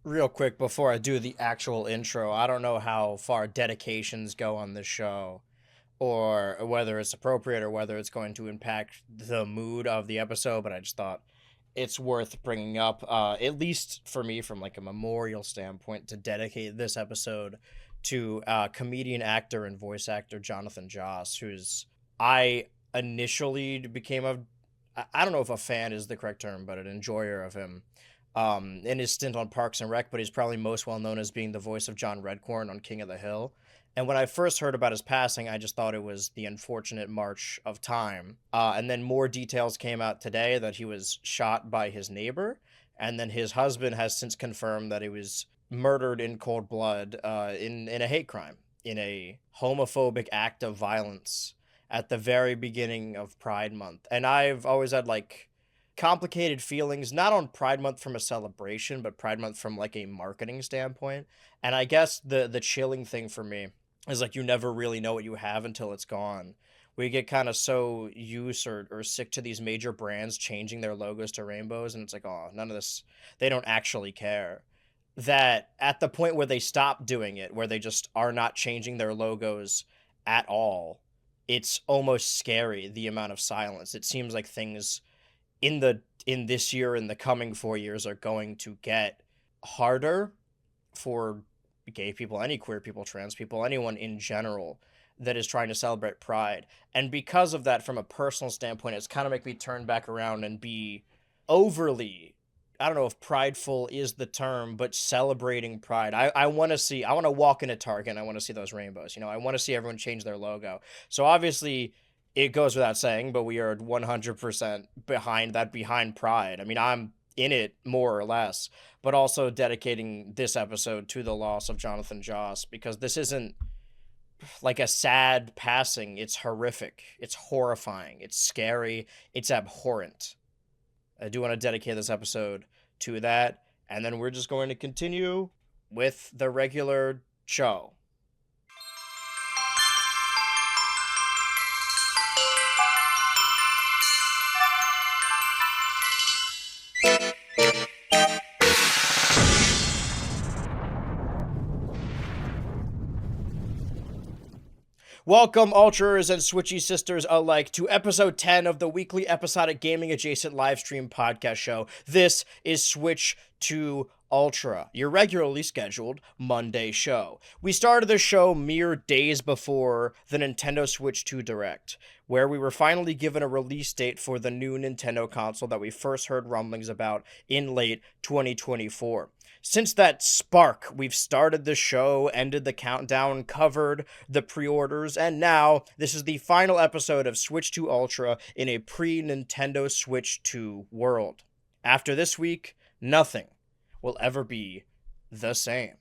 Real quick before I do the actual intro, I don't know how far dedications go on this show, or whether it's appropriate or whether it's going to impact the mood of the episode, but I just thought it's worth bringing up, at least for me, from like a memorial standpoint, to dedicate this episode to comedian, actor, and voice actor Jonathan Joss, who's I initially became I don't know if a fan is the correct term, but an enjoyer of him in his stint on Parks and Rec, but he's probably most well known as being the voice of John Redcorn on King of the Hill. And when I first heard about his passing, I just thought it was the unfortunate march of time. And then more details came out today that he was shot by his neighbor, and then his husband has since confirmed that he was murdered in cold blood in a hate crime, in a homophobic act of violence at the very beginning of Pride Month. And I've always had like complicated feelings, not on Pride Month from a celebration, but Pride Month from like a marketing standpoint. And I guess the chilling thing for me is like you never really know what you have until it's gone. We get kind of so used or sick to these major brands changing their logos to rainbows, and it's like, oh, none of this, they don't actually care. That at the point where they stop doing it, where they just are not changing their logos at all, it's almost scary the amount of silence. It seems like things in this year and the coming 4 years are going to get harder for gay people, any queer people, trans people, anyone in general that is trying to celebrate pride. And because of that, from a personal standpoint, it's kind of make me turn back around and be overly, I don't know if prideful is the term, but celebrating pride. I want to see, I want to walk into Target and I want to see those rainbows. I want to see everyone change their logo. So obviously it goes without saying, but we are 100% behind Pride. I mean, I'm in it more or less, but also dedicating this episode to the loss of Jonathan Joss, because this isn't like a sad passing. It's horrific. It's horrifying. It's scary. It's abhorrent. I do want to dedicate this episode to that, and then we're just going to continue with the regular show. Welcome, Ultras and Switchy sisters alike, to episode 10 of the weekly episodic gaming adjacent livestream podcast show. This is Switch to Ultra, your regularly scheduled Monday show. We started the show mere days before the Nintendo Switch 2 Direct, where we were finally given a release date for the new Nintendo console that we first heard rumblings about in late 2024. Since that spark, we've started the show, ended the countdown, covered the pre-orders, and now this is the final episode of Switch 2 Ultra in a pre-Nintendo Switch 2 world. After this week, nothing will ever be the same.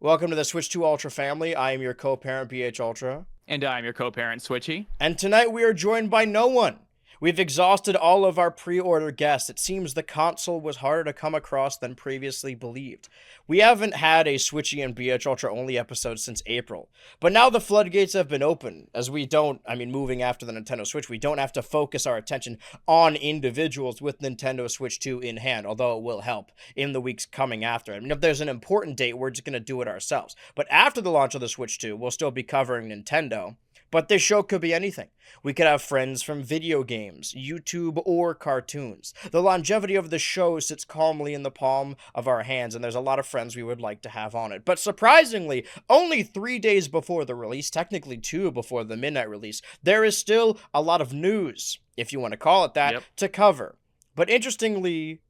Welcome to the Switch 2 Ultra family. I am your co-parent, BHUltra. And I'm your co-parent, Switchy. And tonight we are joined by no one. We've exhausted all of our pre-order guests. It seems the console was harder to come across than previously believed. We haven't had a Switchy and BHUltra only episode since April, but now the floodgates have been opened, as moving after the Nintendo Switch, we don't have to focus our attention on individuals with Nintendo Switch 2 in hand, although it will help in the weeks coming after. I mean, if there's an important date, we're just going to do it ourselves. But after the launch of the Switch 2, we'll still be covering Nintendo. But this show could be anything. We could have friends from video games, YouTube, or cartoons. The longevity of the show sits calmly in the palm of our hands, and there's a lot of friends we would like to have on it. But surprisingly, only 3 days before the release, technically 2 before the midnight release, there is still a lot of news, if you want to call it that, to cover. But interestingly,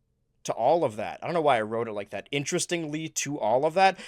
to all of that, I don't know why I wrote it like that. Interestingly, to all of that,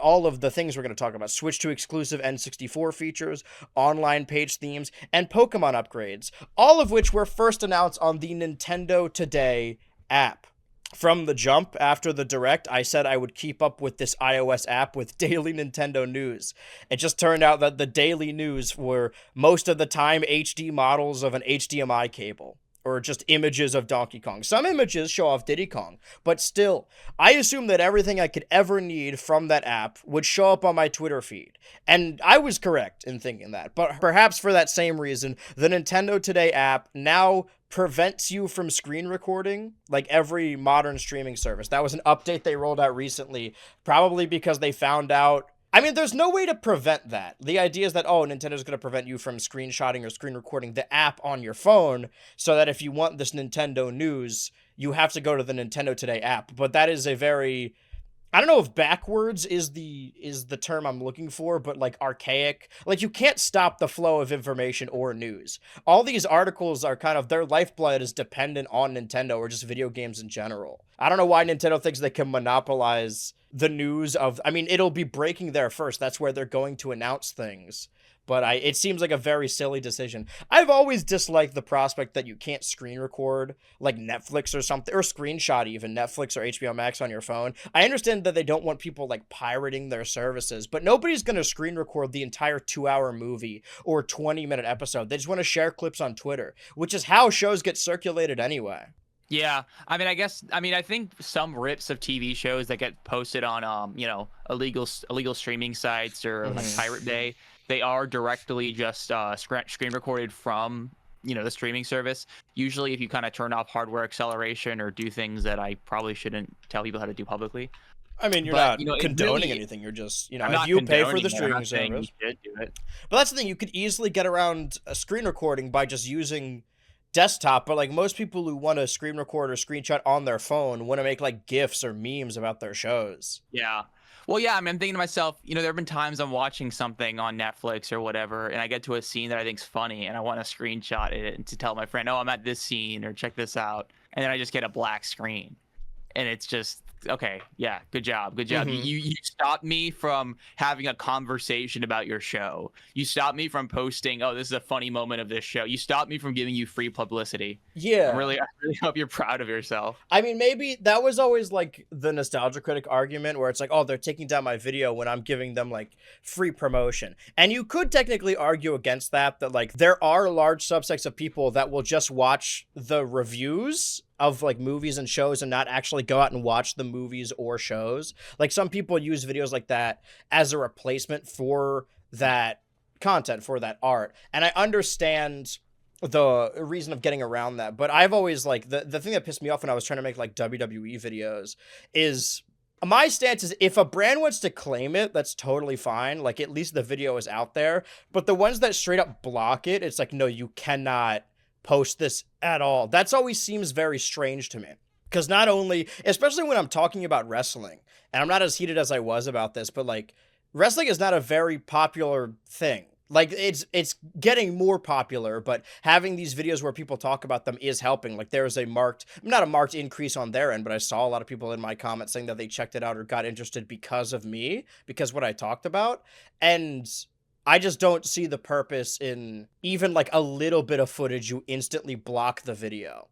all of the things we're going to talk about, Switch to exclusive N64 features, online page themes, and Pokemon upgrades, all of which were first announced on the Nintendo Today app. From the jump, after the Direct, I said I would keep up with this iOS app with daily Nintendo news. It just turned out that the daily news were most of the time HD models of an HDMI cable, or just images of Donkey Kong. Some images show off Diddy Kong, but still, I assume that everything I could ever need from that app would show up on my Twitter feed. And I was correct in thinking that, but perhaps for that same reason, the Nintendo Today app now prevents you from screen recording like every modern streaming service. That was an update they rolled out recently, probably because they found out. I mean, there's no way to prevent that. The idea is that, oh, Nintendo's going to prevent you from screenshotting or screen recording the app on your phone so that if you want this Nintendo news, you have to go to the Nintendo Today app. But that is a very, I don't know if backwards is the term I'm looking for, but like archaic. Like you can't stop the flow of information or news. All these articles are kind of, their lifeblood is dependent on Nintendo or just video games in general. I don't know why Nintendo thinks they can monopolize the news of, I mean, it'll be breaking there first. That's where they're going to announce things. But it seems like a very silly decision. I've always disliked the prospect that you can't screen record like Netflix or something, or screenshot even Netflix or HBO Max on your phone. I understand that they don't want people like pirating their services, but nobody's going to screen record the entire 2-hour movie or 20-minute episode. They just want to share clips on Twitter, which is how shows get circulated anyway. Yeah, I mean, I think some rips of TV shows that get posted on, illegal streaming sites or like Pirate Bay, they are directly just screen recorded from, the streaming service. Usually, if you kind of turn off hardware acceleration or do things that I probably shouldn't tell people how to do publicly. I mean, you're not condoning anything. You're just, if you pay for the streaming service. You should do it. But that's the thing. You could easily get around a screen recording by just using desktop, but like most people who want to screen record or screenshot on their phone want to make like GIFs or memes about their shows. Yeah. Well, yeah, I mean, I'm thinking to myself, there have been times I'm watching something on Netflix or whatever, and I get to a scene that I think's funny, and I want to screenshot it and to tell my friend, oh, I'm at this scene, or check this out, and then I just get a black screen, and it's just, okay, yeah, good job. You stopped me from having a conversation about your show. You stopped me from posting, oh, this is a funny moment of this show. You stopped me from giving you free publicity. Yeah. I really hope you're proud of yourself. I mean, maybe that was always like the nostalgia critic argument where it's like, oh, they're taking down my video when I'm giving them like free promotion. And you could technically argue against that like there are large subsets of people that will just watch the reviews of like movies and shows and not actually go out and watch the movies or shows. Like some people use videos like that as a replacement for that content, for that art. And I understand the reason of getting around that, but I've always like the thing that pissed me off when I was trying to make like WWE videos is my stance is if a brand wants to claim it, that's totally fine. Like at least the video is out there, but the ones that straight up block it, it's like, no, you cannot post this at all. That's always seems very strange to me. Because not only, especially when I'm talking about wrestling, and I'm not as heated as I was about this, but like wrestling is not a very popular thing. Like it's getting more popular, but having these videos where people talk about them is helping. Like there is not a marked increase on their end, but I saw a lot of people in my comments saying that they checked it out or got interested because of me, because what I talked about. And I just don't see the purpose in even like a little bit of footage, you instantly block the video.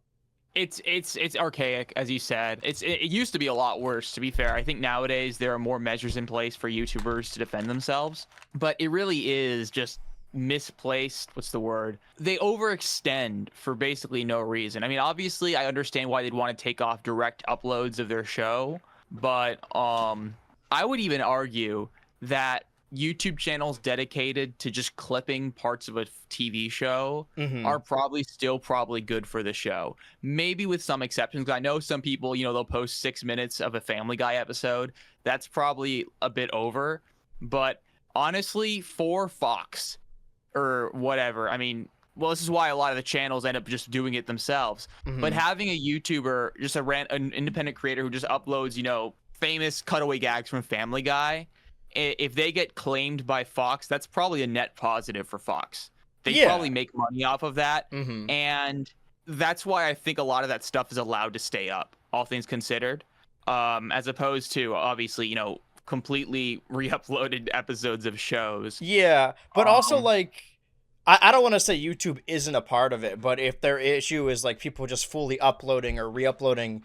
It's archaic, as you said. It used to be a lot worse, to be fair. I think nowadays there are more measures in place for YouTubers to defend themselves, but it really is just misplaced. What's the word? They overextend for basically no reason. I mean, obviously, I understand why they'd want to take off direct uploads of their show, but I would even argue that YouTube channels dedicated to just clipping parts of a TV show are probably good for the show. Maybe with some exceptions. I know some people, they'll post 6 minutes of a Family Guy episode. That's probably a bit over. But honestly, for Fox or whatever, I mean, well, this is why a lot of the channels end up just doing it themselves. But having a YouTuber, just an independent creator who just uploads, famous cutaway gags from Family Guy, if they get claimed by Fox, that's probably a net positive for Fox. They probably make money off of that. And that's why I think a lot of that stuff is allowed to stay up, all things considered, as opposed to, obviously, completely re-uploaded episodes of shows. Yeah, but also, like, I don't want to say YouTube isn't a part of it, but if their issue is, like, people just fully uploading or re-uploading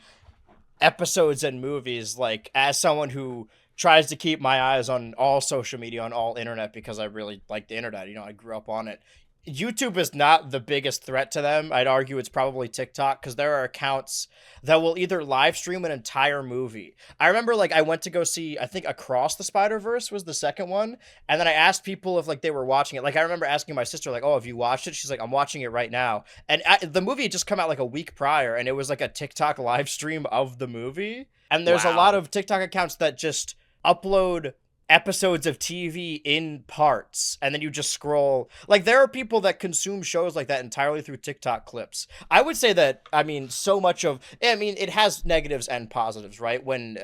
episodes and movies, like, as someone who tries to keep my eyes on all social media, on all internet, because I really like the internet, I grew up on it. YouTube is not the biggest threat to them. I'd argue it's probably TikTok, because there are accounts that will either live stream an entire movie. I remember, like, I went to go see, I think Across the Spider-Verse was the second one, and then I asked people if, like, they were watching it. Like, I remember asking my sister, like, oh, have you watched it? She's like, I'm watching it right now. And the movie had just come out, like, a week prior, and it was, like, a TikTok live stream of the movie. And there's a lot Wow. of TikTok accounts that just upload episodes of TV in parts, and then you just scroll. Like, there are people that consume shows like that entirely through TikTok clips. I would say that, I mean, so much of, I mean, it has negatives and positives, right? When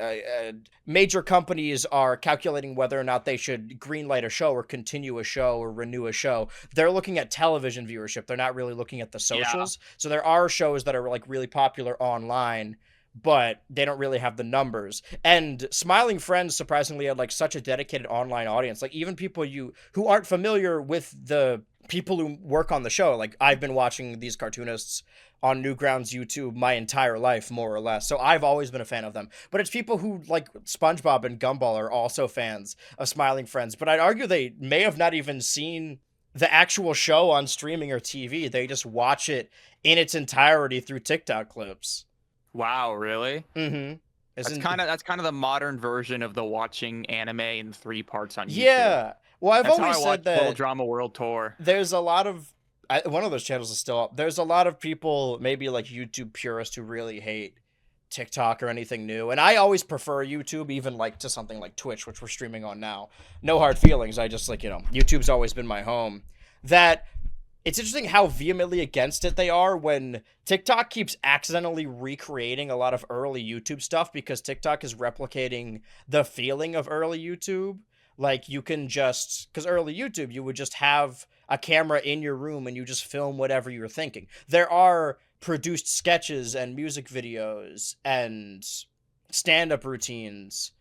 major companies are calculating whether or not they should greenlight a show or continue a show or renew a show, they're looking at television viewership. They're not really looking at the Yeah. socials. So there are shows that are like really popular online, but they don't really have the numbers. And Smiling Friends surprisingly had like such a dedicated online audience. Like, even people who aren't familiar with the people who work on the show. Like, I've been watching these cartoonists on Newgrounds YouTube my entire life, more or less. So I've always been a fan of them. But it's people who like SpongeBob and Gumball are also fans of Smiling Friends. But I'd argue they may have not even seen the actual show on streaming or TV. They just watch it in its entirety through TikTok clips. Wow, really? Mm-hmm. That's kind of the modern version of the watching anime in 3 parts on YouTube. Yeah. Well, I've That's how always I said watched Total that Drama World Tour. there's a lot of one of those channels is still up. There's a lot of people, maybe like YouTube purists, who really hate TikTok or anything new. And I always prefer YouTube, even like to something like Twitch, which we're streaming on now. No hard feelings. I just, like, YouTube's always been my home. That it's interesting how vehemently against it they are when TikTok keeps accidentally recreating a lot of early YouTube stuff, because TikTok is replicating the feeling of early YouTube. Like, you can just, because early YouTube, you would just have a camera in your room and you just film whatever you're thinking. There are produced sketches and music videos and stand-up routines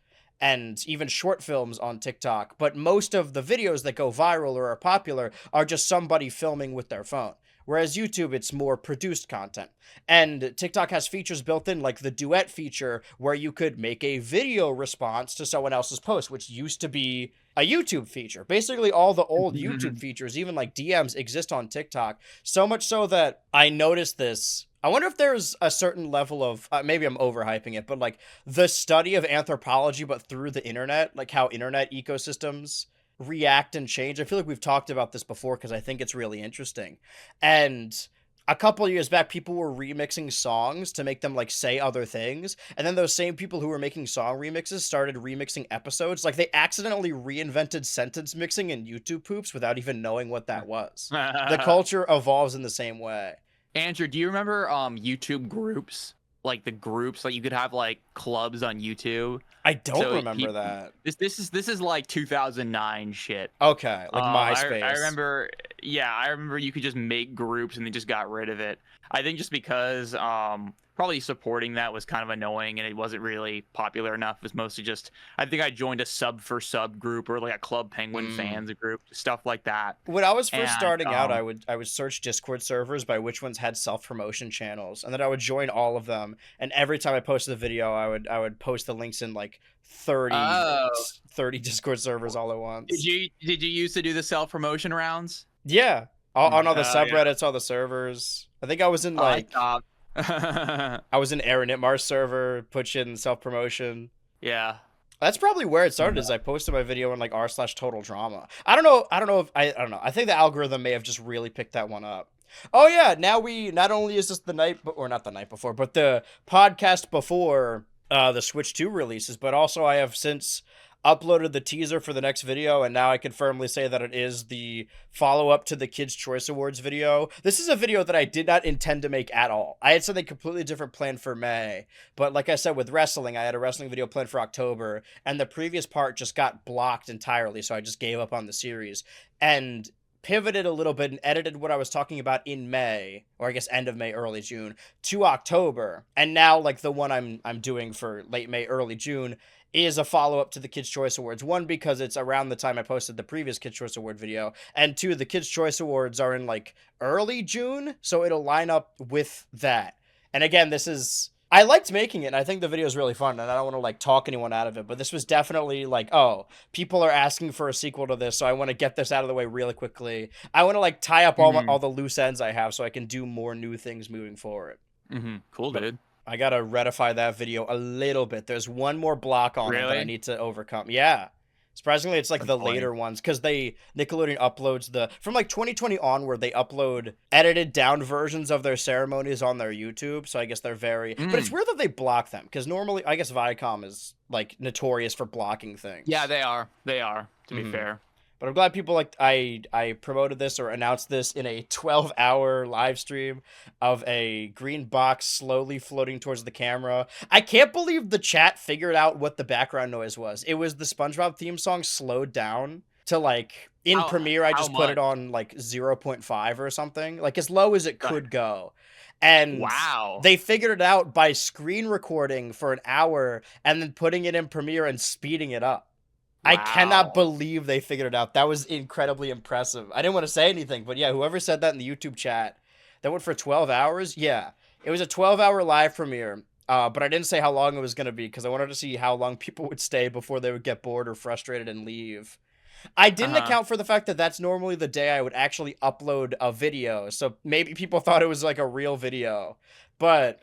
and even short films on TikTok, but most of the videos that go viral or are popular are just somebody filming with their phone. Whereas YouTube, it's more produced content. And TikTok has features built in, like the duet feature, where you could make a video response to someone else's post, which used to be a YouTube feature. Basically, all the old YouTube features, even like DMs, exist on TikTok. So much so that I noticed this. I wonder if there's a certain level of, maybe I'm overhyping it, but like the study of anthropology, but through the internet, like how internet ecosystems react and change. I feel like we've talked about this before because I think it's really interesting. And a couple of years back, people were remixing songs to make them like say other things. And then those same people who were making song remixes started remixing episodes. Like, they accidentally reinvented sentence mixing in YouTube poops without even knowing what that was. The culture evolves in the same way. Andrew, do you remember YouTube groups? Like the groups, like you could have like clubs on YouTube. I don't So remember that. This is like 2009 shit. Okay, like MySpace. I remember, yeah, I remember you could just make groups and they just got rid of it. I think just because probably supporting that was kind of annoying and it wasn't really popular enough. It was mostly just, I think I joined a sub for sub group or like a Club Penguin fans group, stuff like that. When I was first And, starting out, I would search Discord servers by which ones had self-promotion channels, and then I would join all of them. And every time I posted a video, I would post the links in like 30 Discord servers all at once. Did you used to do the self promotion rounds? Yeah, on all the Yeah. subreddits, all the servers. I think I was in like I was in Aaron Itmar's server, put shit in self-promotion. Yeah. That's probably where it started. Is I posted my video in like r/total drama. I don't know if I don't know. I think the algorithm may have just really picked that one up. Oh yeah, now we not only is this the night, or not the night before, but the podcast before the Switch 2 releases, but also I have since uploaded the teaser for the next video, and now I can firmly say that it is the follow-up to the Kids' Choice Awards video. This is a video that I did not intend to make at all. I had something completely different planned for May, but like I said, with wrestling, I had a wrestling video planned for October, and the previous part just got blocked entirely, so I just gave up on the series, and pivoted a little bit and edited what I was talking about in May, or I guess end of May, early June, to October. And now, like, the one I'm doing for late May, early June is a follow-up to the Kids' Choice Awards. One, because it's around the time I posted the previous Kids' Choice Award video, and two, the Kids' Choice Awards are in like early June, so it'll line up with that. And again, this is I liked making it, and I think the video is really fun, and I don't want to like talk anyone out of it, but this was definitely like, oh, people are asking for a sequel to this, so I want to get this out of the way really quickly. I want to like tie up all the loose ends I have so I can do more new things moving forward. Cool, But dude. I gotta redify that video a little bit. There's one more block on it that I Really? need to overcome. Yeah. Surprisingly, it's like the later Annoying. ones because Nickelodeon uploads from like 2020 onward, they upload edited down versions of their ceremonies on their YouTube. So I guess they're but it's weird that they block them because normally I guess Viacom is like notorious for blocking things. Yeah, they are. They are, to be fair. But I'm glad people like I promoted this or announced this in a 12-hour live stream of a green box slowly floating towards the camera. I can't believe the chat figured out what the background noise was. It was the SpongeBob theme song slowed down to like in Premiere I just put it on like 0.5 or something, like as low as it could go. And wow, they figured it out by screen recording for an hour and then putting it in Premiere and speeding it up. I cannot believe they figured it out. That was incredibly impressive. I didn't want to say anything, but yeah, whoever said that in the YouTube chat, that went for 12 hours. Yeah, it was a 12-hour live premiere, but I didn't say how long it was going to be because I wanted to see how long people would stay before they would get bored or frustrated and leave. I didn't account for the fact that that's normally the day I would actually upload a video, so maybe people thought it was like a real video, but...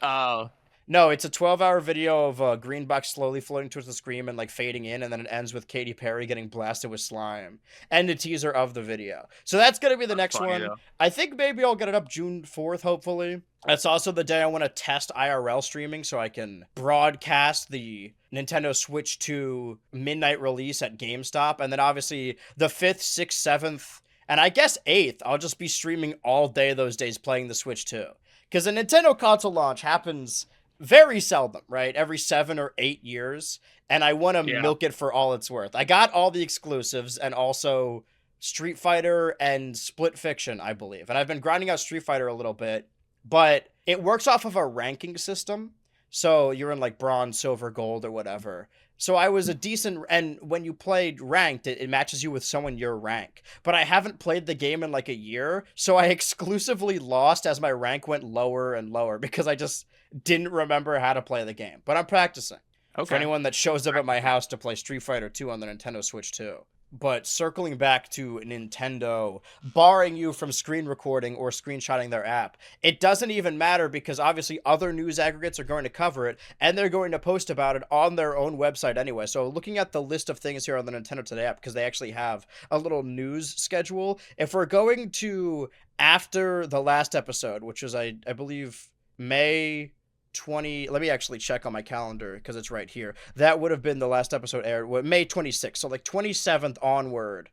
No, it's a 12-hour video of a green box slowly floating towards the screen and like fading in, and then it ends with Katy Perry getting blasted with slime and the teaser of the video. So that's gonna be the next one. Though. I think maybe I'll get it up June 4th, hopefully. That's also the day I want to test IRL streaming so I can broadcast the Nintendo Switch 2 midnight release at GameStop, and then obviously the 5th, 6th, 7th, and I guess 8th, I'll just be streaming all day those days playing the Switch 2. Because a Nintendo console launch happens very seldom, right? Every 7 or 8 years, and I want to milk it for all it's worth. I got all the exclusives and also Street Fighter and Split Fiction, I believe. And I've been grinding out Street Fighter a little bit, but it works off of a ranking system. So you're in like bronze, silver, gold, or whatever. So I was a decent, and when you played ranked, it matches you with someone your rank. But I haven't played the game in like a year, so I exclusively lost as my rank went lower and lower because I just didn't remember how to play the game. But I'm practicing. Okay. For anyone that shows up at my house to play Street Fighter 2 on the Nintendo Switch 2. But circling back to Nintendo barring you from screen recording or screenshotting their app, it doesn't even matter because obviously other news aggregates are going to cover it and they're going to post about it on their own website anyway. So looking at the list of things here on the Nintendo Today app, because they actually have a little news schedule, if we're going to after the last episode, which was I believe May 20, let me actually check on my calendar because it's right here. That would have been the last episode aired, May 26th, so like 27th onward.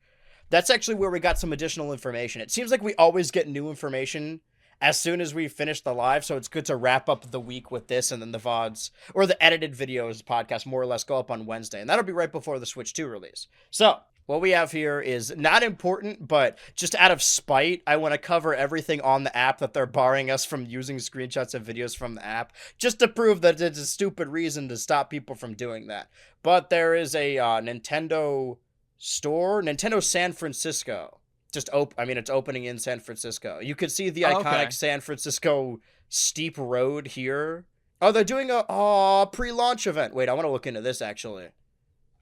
That's actually where we got some additional information. It seems like we always get new information as soon as we finish the live, so it's good to wrap up the week with this, and then the VODs, or the edited videos podcast, more or less go up on Wednesday, and that'll be right before the Switch 2 release. So, what we have here is not important, but just out of spite, I want to cover everything on the app that they're barring us from using screenshots of videos from the app, just to prove that it's a stupid reason to stop people from doing that. But there is a Nintendo store, Nintendo San Francisco. It's opening in San Francisco. You could see the iconic San Francisco steep road here. Oh, they're doing a pre-launch event. Wait, I want to look into this, actually.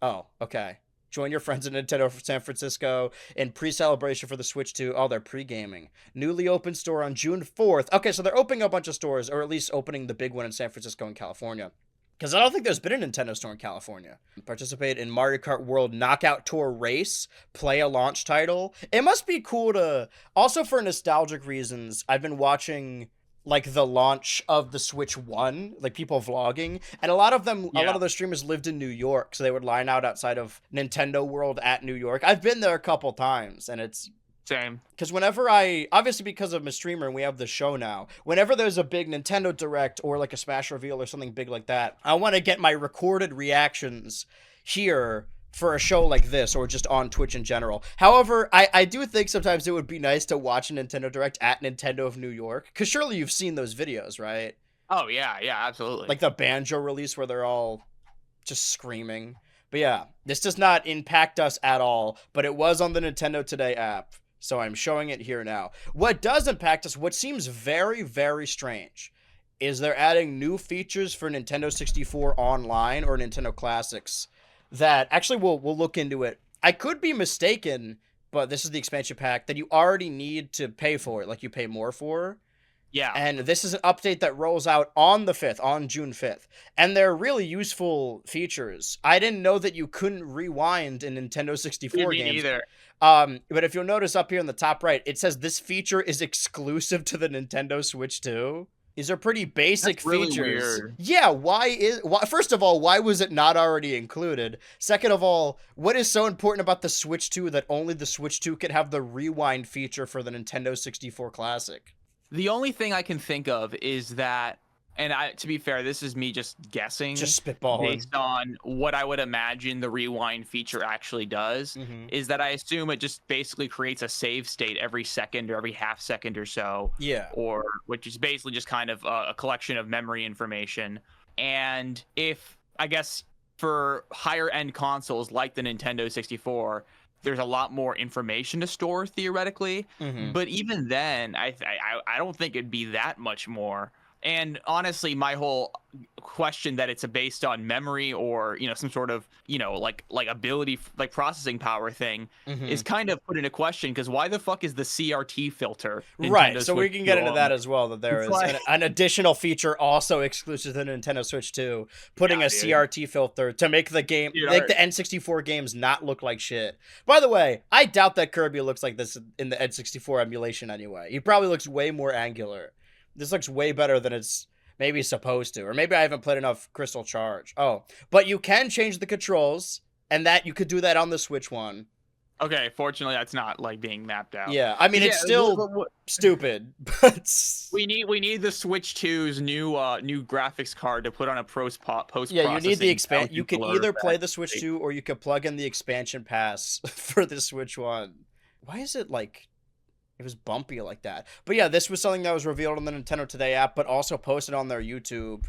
Oh, okay. Join your friends at Nintendo San Francisco in pre-celebration for the Switch 2. Oh, they're pre-gaming. Newly opened store on June 4th. Okay, so they're opening a bunch of stores, or at least opening the big one in San Francisco and California. Because I don't think there's been a Nintendo store in California. Participate in Mario Kart World Knockout Tour Race. Play a launch title. It must be cool to... Also, for nostalgic reasons, I've been watching... like the launch of the Switch 1, like people vlogging, and a lot of those streamers lived in New York, so they would line out outside of Nintendo World at New York. I've been there a couple times, and it's same. Because whenever obviously because of my streamer and we have the show now, whenever there's a big Nintendo Direct or like a Smash reveal or something big like that, I want to get my recorded reactions here for a show like this, or just on Twitch in general. However, I do think sometimes it would be nice to watch a Nintendo Direct at Nintendo of New York, because surely you've seen those videos, right? Oh, yeah, absolutely. Like the Banjo release where they're all just screaming. But yeah, this does not impact us at all, but it was on the Nintendo Today app, so I'm showing it here now. What does impact us, what seems very, very strange, is they're adding new features for Nintendo 64 Online or Nintendo Classics that actually we'll look into it. I could be mistaken, but this is the expansion pack that you already need to pay for it, like you pay more for. Yeah. And this is an update that rolls out on the 5th, on June 5th. And they're really useful features. I didn't know that you couldn't rewind in Nintendo 64 games. Either. But if you'll notice up here in the top right, it says this feature is exclusive to the Nintendo Switch 2. These are pretty basic That's really features. weird. Yeah, first of all, why was it not already included? Second of all, what is so important about the Switch 2 that only the Switch 2 could have the rewind feature for the Nintendo 64 Classic? The only thing I can think of is that, and to be fair, this is me just guessing, just spitballing, based on what I would imagine the rewind feature actually does, is that I assume it just basically creates a save state every second or every half second or so. Yeah. Or which is basically just kind of a collection of memory information. And if, I guess, for higher end consoles like the Nintendo 64, there's a lot more information to store theoretically, but even then, I don't think it'd be that much more. And honestly, my whole question that it's based on memory or some sort of like ability, like processing power thing, is kind of put into question, because why the fuck is the CRT filter right? So we can get into that as well. That there is an additional feature also exclusive to the Nintendo Switch 2, putting a CRT filter to make the game, make the N64 games not look like shit. By the way, I doubt that Kirby looks like this in the N64 emulation anyway. He probably looks way more angular. This looks way better than it's maybe supposed to. Or maybe I haven't played enough Crystal Charge. Oh, but you can change the controls, and that you could do that on the Switch one. Okay, fortunately that's not like being mapped out. Yeah, I mean it's still stupid, but we need the Switch 2's new graphics card to put on a post processing. Yeah, you need the expansion. You can either play the Switch 2 or you can plug in the expansion pass for the Switch 1. Why is it like it was bumpy like that? But yeah, this was something that was revealed on the Nintendo Today app, but also posted on their YouTube.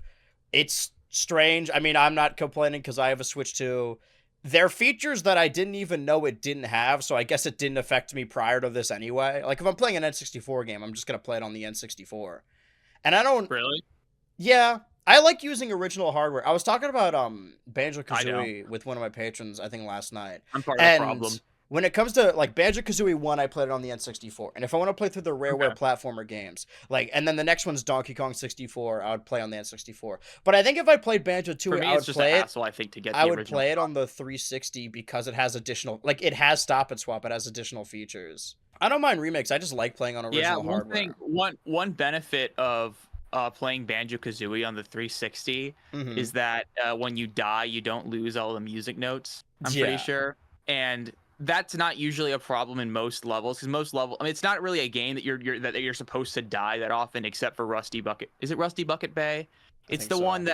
It's strange. I mean, I'm not complaining because I have a Switch 2. There are features that I didn't even know it didn't have, so I guess it didn't affect me prior to this anyway. Like, if I'm playing an N64 game, I'm just going to play it on the N64. And I don't... Really? Yeah. I like using original hardware. I was talking about Banjo-Kazooie with one of my patrons, I think, last night. I'm part of the problem. When it comes to like Banjo-Kazooie 1, I played it on the N64. And if I want to play through the Rareware platformer games, like, and then the next one's Donkey Kong 64, I would play on the N64. But I think if I played Banjo-Tooie, I would play it. I think to get I would play it on the 360 because it has additional, like, it has stop and swap. It has additional features. I don't mind remakes. I just like playing on original hardware. One benefit of playing Banjo-Kazooie on the 360 is that when you die, you don't lose all the music notes. I'm pretty sure. And that's not usually a problem in most levels, because most level, I mean, it's not really a game that you're supposed to die that often, except for Rusty Bucket. Is it Rusty Bucket Bay? It's the one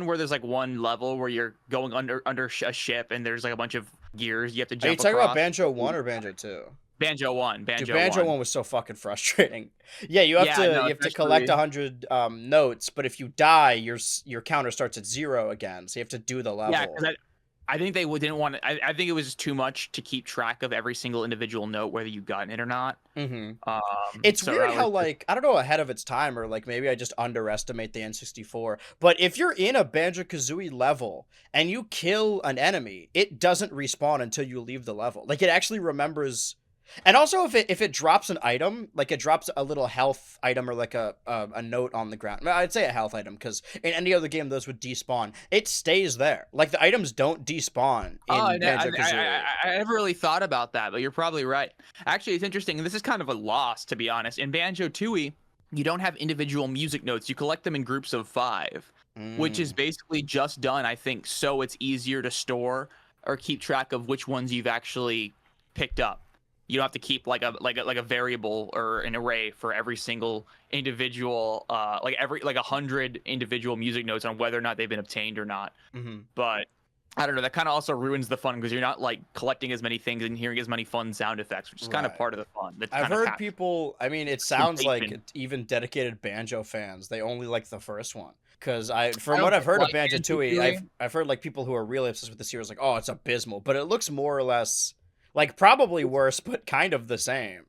where there's like one level where you're going under a ship and there's like a bunch of gears you have to jump. Are you talking about Banjo 1 or Banjo 2? Banjo 1. Banjo 1 was so fucking frustrating. Yeah, you have to collect 100 notes, but if you die, your counter starts at 0 again. So you have to do the level. Yeah, because I think they didn't want to. I think it was just too much to keep track of every single individual note, whether you've gotten it or not. It's weird how, like, I don't know, ahead of its time, or like maybe I just underestimate the N64. But if you're in a Banjo-Kazooie level and you kill an enemy, it doesn't respawn until you leave the level. Like, it actually remembers. And also, if it drops an item, like it drops a little health item or like a note on the ground, I'd say a health item, because in any other game those would despawn. It stays there. Like, the items don't despawn in Banjo-Kazooie. I never really thought about that, but you're probably right. Actually, it's interesting. This is kind of a loss, to be honest. In Banjo-Tooie, you don't have individual music notes. You collect them in groups of 5, which is basically just done, I think, so it's easier to store or keep track of which ones you've actually picked up. You don't have to keep like a variable or an array for every single individual, like 100 individual music notes on whether or not they've been obtained or not. But I don't know. That kind of also ruins the fun, because you're not like collecting as many things and hearing as many fun sound effects, which is kind of part of the fun. I've heard people. I mean, it sounds like even dedicated Banjo fans, they only like the first one. Because from what I've heard of Banjo-Tooie, I've heard like people who are really obsessed with the series, like, oh, it's abysmal, but it looks more or less. Like, probably worse, but kind of the same.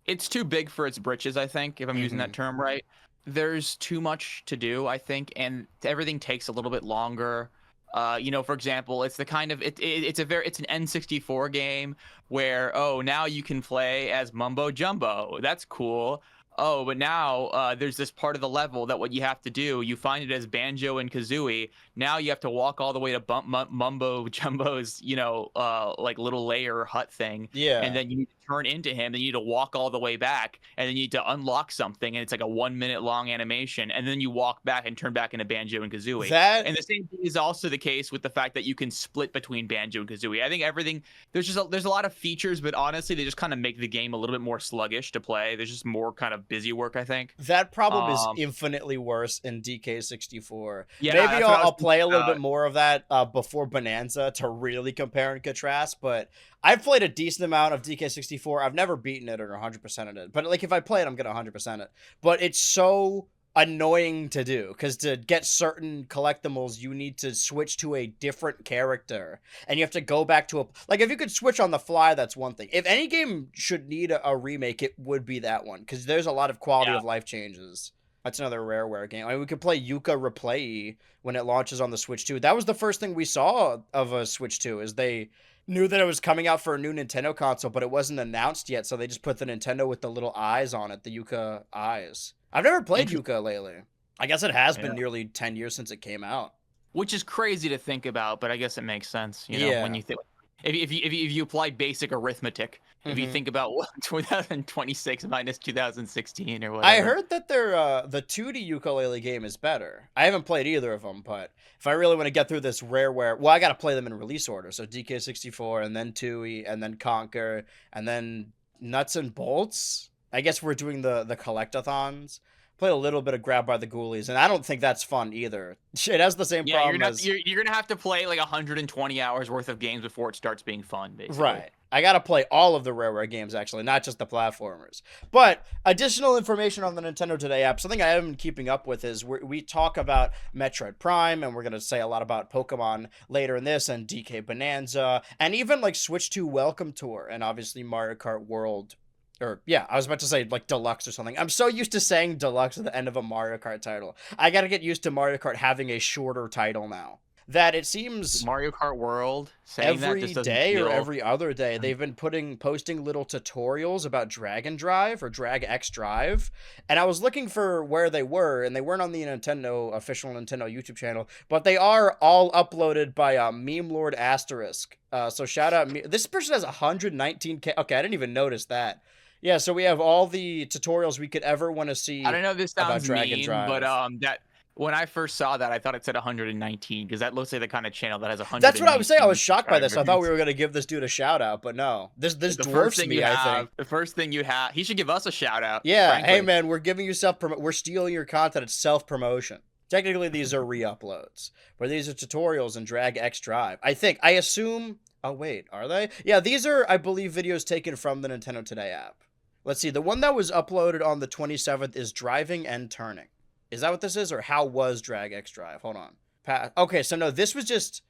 It's too big for its britches, I think, if I'm using that term right. there's too much to do, I think, and everything takes a little bit longer. For example, it's the kind of it's an N64 game where, oh, now you can play as Mumbo Jumbo. That's cool. Oh, but now there's this part of the level that what you have to do, you find it as Banjo and Kazooie. Now you have to walk all the way to Mumbo Jumbo's, like little lair hut thing. And Yeah. then you need to turn into him. Then you need to walk all the way back. And then you need to unlock something. And it's like a 1 minute long animation. And then you walk back and turn back into Banjo and Kazooie. That And the same thing is also the case with the fact that you can split between Banjo and Kazooie. I think everything there's a lot of features, but honestly, they just kind of make the game a little bit more sluggish to play. There's just more kind of busy work, I think. that problem is Um, infinitely worse in DK64. yeah, Maybe that's what I was I'll play a thinking little about. bit more of that before Bonanza to really compare and contrast, but I've played a decent amount of DK64. I've never beaten it or 100%ed it, but like if I play it, I'm gonna 100% it. But it's so annoying to do because to get certain collectibles you need to switch to a different character and you have to go back to a, like, if you could switch on the fly, that's one thing. If any game should need a remake, it would be that one because there's a lot of quality Yeah. of life changes. That's another Rareware game. I mean, we could play Yuka Replay when it launches on the Switch 2. That was the first thing we saw of a Switch 2, is they knew that it was coming out for a new Nintendo console, but it wasn't announced yet, so they just put the Nintendo with the little eyes on it, the Yuka eyes. I've never played Yuka lately. I guess it has been Yeah. nearly 10 years since it came out. Which is crazy to think about, but I guess it makes sense, when Yeah. you think, if you apply basic arithmetic, if you Mhm. think about 2026 minus 2016 or whatever. I heard that the 2D ukulele game is better. I haven't played either of them, but if I really want to get through this Rareware, well, I got to play them in release order. So DK64 and then 2E and then Conquer and then Nuts and Bolts. I guess we're doing the collectathons. Played a little bit of Grab by the Ghoulies, and I don't think that's fun either. It has the same Yeah, you're problem not as you're gonna have to play like 120 hours worth of games before it starts being fun, basically. right. I gotta play all of the Rareware games, actually, not just the platformers. But additional information on the Nintendo Today app, something I haven't been keeping up with is we talk about Metroid Prime, and we're gonna say a lot about Pokemon later in this, and DK Bonanza, and even like Switch 2 Welcome Tour, and obviously Mario Kart World. Or, yeah, I was about to say, like, Deluxe or something. I'm so used to saying Deluxe at the end of a Mario Kart title. I gotta get used to Mario Kart having a shorter title now. That it seems Mario Kart World saying that every just doesn't day or feel... every other day they've been posting little tutorials about Dragon Drive or Drag X Drive, and I was looking for where they were, and they weren't on the official Nintendo YouTube channel, but they are all uploaded by Meme Lord Asterisk. So shout out this person has 119K. Okay, I didn't even notice that. Yeah, so we have all the tutorials we could ever want to see I don't know if this about sounds Dragon mean, Drive. but that when I first saw that, I thought it said 119 because that looks like the kind of channel that has 100. That's what I was saying. I was shocked by this. I thought we were gonna give this dude a shout out, but no. This the dwarfs first thing me, you I have, think. the first thing you have, he should give us a shout out. Yeah, frankly. hey man, we're giving you we're stealing your content. It's self-promotion. Technically, these are re-uploads, but these are tutorials in Drag X Drive. I assume. Oh wait, are they? Yeah, these are, I believe, videos taken from the Nintendo Today app. Let's see. The one that was uploaded on the 27th is driving and turning. Is that what this is, or how was Drag X Drive? Hold on. Okay, so no, this was just,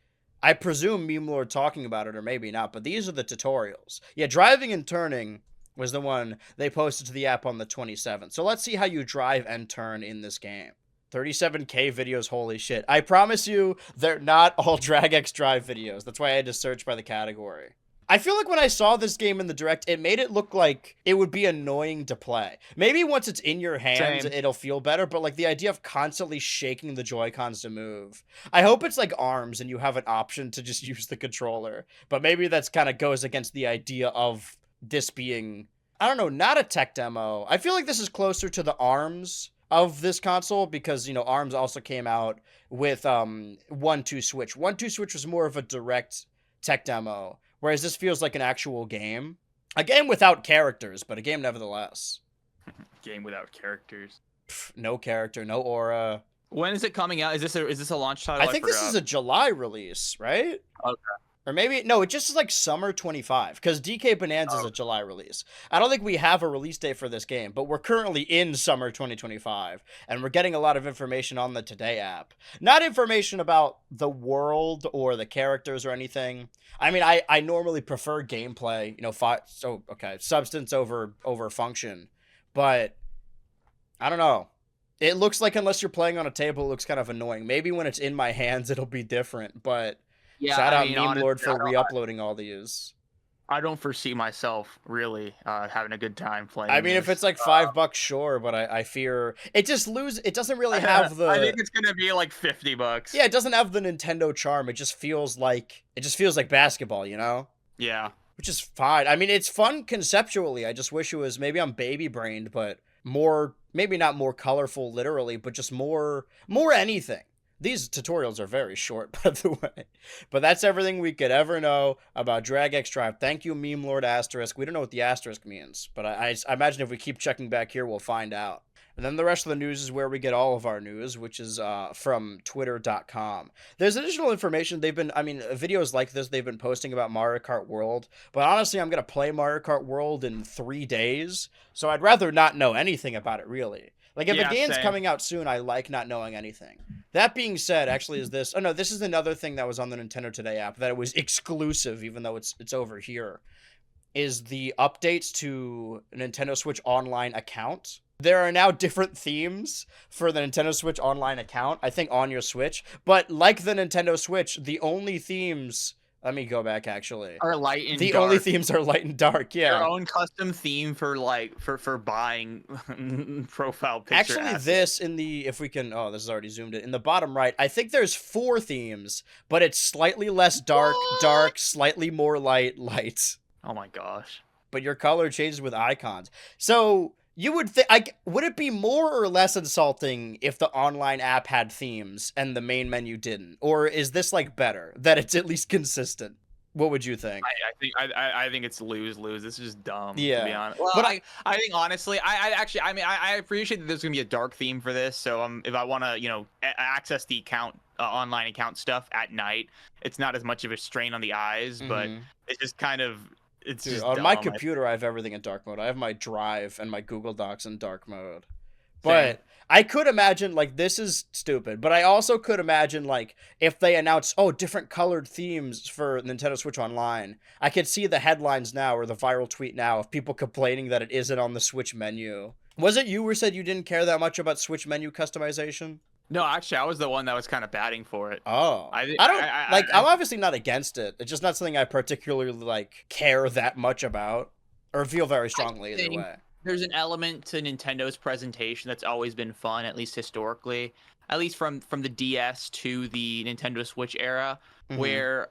I presume Meme Lord talking about it, or maybe not, but these are the tutorials. Yeah, driving and turning was the one they posted to the app on the 27th. So let's see how you drive and turn in this game. 37K videos, holy shit. I promise you, they're not all Drag X Drive videos. That's why I had to search by the category. I feel like when I saw this game in the direct, it made it look like it would be annoying to play. Maybe once it's in your hands, Same. it'll feel better, but like the idea of constantly shaking the Joy-Cons to move. I hope it's like ARMS and you have an option to just use the controller, but maybe that's kind of goes against the idea of this being, I don't know, not a tech demo. I feel like this is closer to the ARMS of this console because, ARMS also came out with 1-2 Switch. 1-2 Switch was more of a direct tech demo, whereas this feels like an actual game. A game without characters, but a game nevertheless. Game without characters. No character, no aura. When is it coming out? Is this a launch title? I think this is a July release, right? Okay. Or maybe, no, it just is like summer 25, because DK Bonanza is a July release. I don't think we have a release date for this game, but we're currently in summer 2025, and we're getting a lot of information on the Today app. Not information about the world or the characters or anything. I mean, I normally prefer gameplay, substance over function, but I don't know. It looks like, unless you're playing on a table, it looks kind of annoying. Maybe when it's in my hands, it'll be different, but Yeah, shout I out mean, Meme honestly, Lord for re-uploading all these. I don't foresee myself really having a good time playing I mean, if this. it's like $5, sure, but I fear it just it doesn't really have I think the, it's gonna be like $50. yeah, it doesn't have the Nintendo charm. It just feels like basketball, you know? Yeah. Which is fine. I mean, it's fun conceptually. I just wish it was, maybe I'm baby brained, but more, maybe not more colorful literally, but just more anything. These tutorials are very short, by the way. But that's everything we could ever know about Drag X Drive. Thank you, Meme Lord Asterisk. We don't know what the asterisk means, but I imagine if we keep checking back here, we'll find out. And then the rest of the news is where we get all of our news, which is from twitter.com. There's additional information videos like this they've been posting about Mario Kart World, but honestly, I'm going to play Mario Kart World in 3 days, so I'd rather not know anything about it, really. Like, if a game's coming out soon, I like not knowing anything. That being said, actually, this is another thing that was on the Nintendo Today app, that it was exclusive, even though it's over here, is the updates to Nintendo Switch Online account. There are now different themes for the Nintendo Switch Online account, I think, on your Switch. But like the Nintendo Switch, the only themes... Let me go back, actually. Are light and dark. The only themes are light and dark, yeah. Your own custom theme for, like, for buying profile picture Actually, assets. this, in the... If we can... Oh, this is already zoomed in. In the bottom right, I think there's 4 themes, but it's slightly less dark, dark, slightly more light, light. Oh my gosh. But your color changes with icons. So... You would think, would it be more or less insulting if the online app had themes and the main menu didn't? Or is this, like, better, that it's at least consistent? What would you think? I think it's lose-lose. This is just dumb, Yeah. to be honest. Well, but I think, honestly, I appreciate that there's going to be a dark theme for this. So if I want to, access the account, online account stuff at night, it's not as much of a strain on the eyes, but it's just kind of... It's Dude, just on dumb. my computer, I have everything in dark mode. I have my Drive and my Google Docs in dark mode. But I could imagine, like, this is stupid, but I also could imagine, like, if they announce, different colored themes for Nintendo Switch Online, I could see the headlines now, or the viral tweet now, of people complaining that it isn't on the Switch menu. Was it you who said you didn't care that much about Switch menu customization? No, actually, I was the one that was kind of batting for it. Oh, I'm obviously not against it. It's just not something I particularly, like, care that much about, or feel very strongly either way. There's an element to Nintendo's presentation that's always been fun, at least historically, at least from the DS to the Nintendo Switch era, where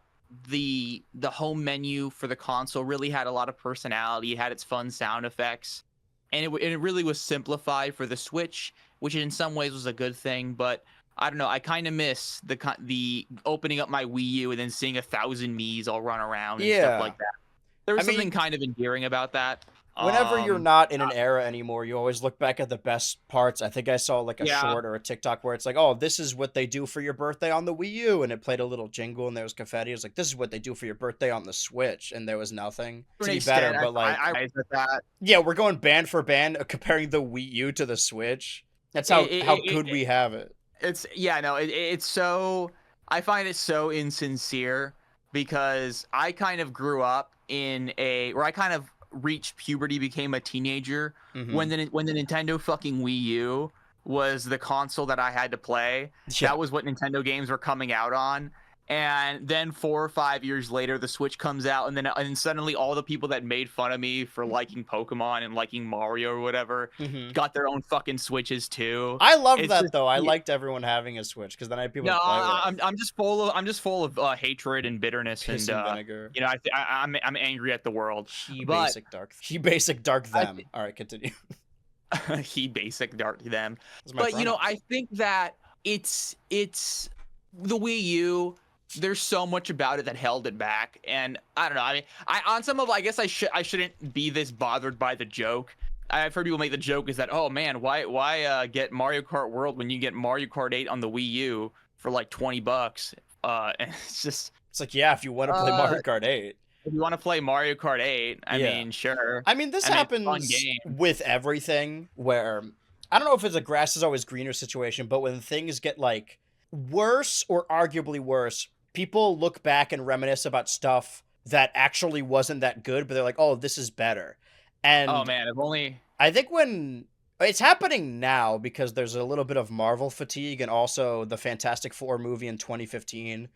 the home menu for the console really had a lot of personality. It had its fun sound effects, and it really was simplified for the Switch, which in some ways was a good thing. But I don't know, I kind of miss the opening up my Wii U and then seeing 1,000 Miis all run around and stuff like that. There was something kind of endearing about that. Whenever you're not in an era anymore, you always look back at the best parts. I think I saw, like, a short or a TikTok where it's like, oh, this is what they do for your birthday on the Wii U, and it played a little jingle and there was confetti. It was like, this is what they do for your birthday on the Switch, and there was nothing to be better. But, like, yeah, we're going band for band, comparing the Wii U to the Switch. That's how good we have it. It's so... I find it so insincere, because I kind of grew up where I kind of reached puberty, became a teenager, when the Nintendo fucking Wii U was the console that I had to play. That was what Nintendo games were coming out on. And then 4 or 5 years later, the Switch comes out, and then suddenly all the people that made fun of me for liking Pokemon and liking Mario or whatever got their own fucking Switches too. I love that though. I liked everyone having a Switch, because then I had people to play with. I'm just full of hatred and bitterness and vinegar. I'm angry at the world. He basic dark them. All right, continue. He basic dark them. But I think that it's the Wii U. There's so much about it that held it back, and I don't know. I mean, I guess I shouldn't be this bothered by the joke. I've heard people make the joke is that, oh man, why get Mario Kart World when you get Mario Kart 8 on the Wii U for like $20? And it's like, yeah, if you want to play Mario Kart 8. If you want to play Mario Kart 8, I mean, sure. I mean, this happens with everything, where I don't know if it's a grass is always greener situation, but when things get, like, worse or arguably worse, people look back and reminisce about stuff that actually wasn't that good, but they're like, oh, this is better. And oh man, if only... I think when It's happening now because there's a little bit of Marvel fatigue, and also the Fantastic Four movie in 2015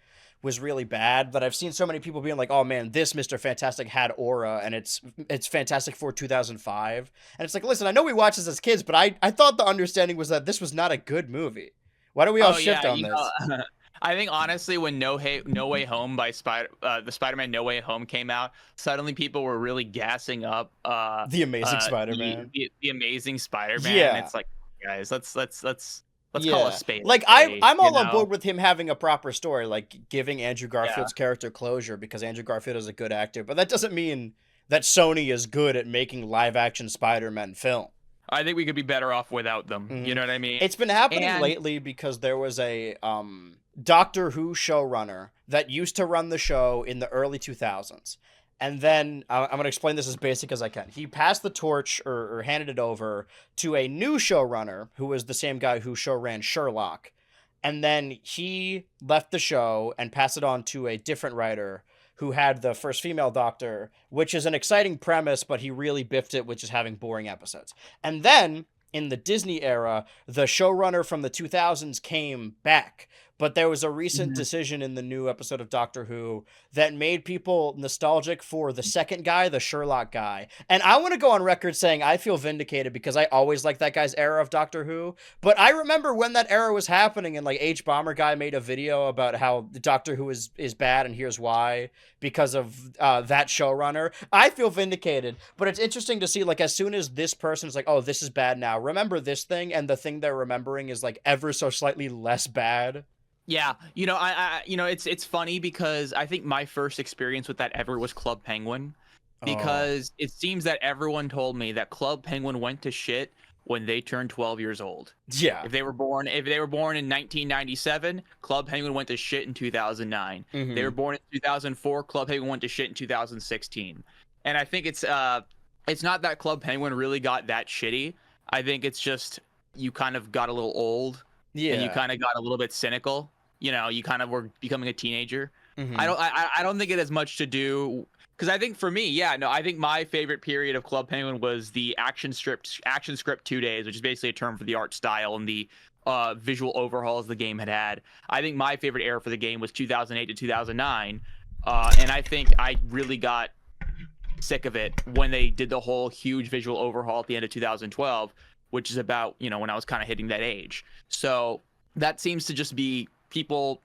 was really bad. But I've seen so many people being like, "Oh man, this Mr. Fantastic had aura," and it's Fantastic Four 2005, and it's like, listen, I know we watched this as kids, but I thought the understanding was that this was not a good movie. Why do we all shift on this? I think honestly, when No Way Home by the Spider-Man No Way Home came out, suddenly people were really gassing up the Amazing Spider-Man. The Amazing Spider-Man. Yeah. It's like, guys, let's Yeah. call a spade. Like a spade, I'm all you on know? board with him having a proper story, like giving Andrew Garfield's Yeah. character closure, because Andrew Garfield is a good actor, but that doesn't mean that Sony is good at making live action Spider-Man film. I think we could be better off without them. Mhm. You know what I mean? It's been happening And- lately because there was a Doctor Who showrunner that used to run the show in the early 2000s. And then I'm going to explain this as basic as I can. He passed the torch or handed it over to a new showrunner who was the same guy who show ran Sherlock. And then he left the show and passed it on to a different writer who had the first female Doctor, which is an exciting premise, but he really biffed it with just having boring episodes. And then in the Disney era, the showrunner from the 2000s came back. But there was a recent decision in the new episode of Doctor Who that made people nostalgic for the second guy, the Sherlock guy. And I want to go on record saying I feel vindicated because I always liked that guy's era of Doctor Who. But I remember when that era was happening and like H Bomber Guy made a video about how Doctor Who is bad and here's why because of that showrunner. I feel vindicated. But it's interesting to see like as soon as this person is like, oh, this is bad now, remember this thing, and the thing they're remembering is like ever so slightly less bad. Yeah, I it's funny because I think my first experience with that ever was Club Penguin, because it seems that everyone told me that Club Penguin went to shit when they turned 12 years old. Yeah. If they were born in 1997, Club Penguin went to shit in 2009. Mhm. They were born in 2004, Club Penguin went to shit in 2016. And I think it's not that Club Penguin really got that shitty. I think it's just you kind of got a little old. Yeah. And you kind of got a little bit cynical. You kind of were becoming a teenager. Mhm. I don't think it has much to do, because I think for me, I think my favorite period of Club Penguin was the action script 2 days, which is basically a term for the art style and the visual overhauls the game had. I think my favorite era for the game was 2008 to 2009, and I think I really got sick of it when they did the whole huge visual overhaul at the end of 2012, which is about when I was kind of hitting that age. So that seems to just be people,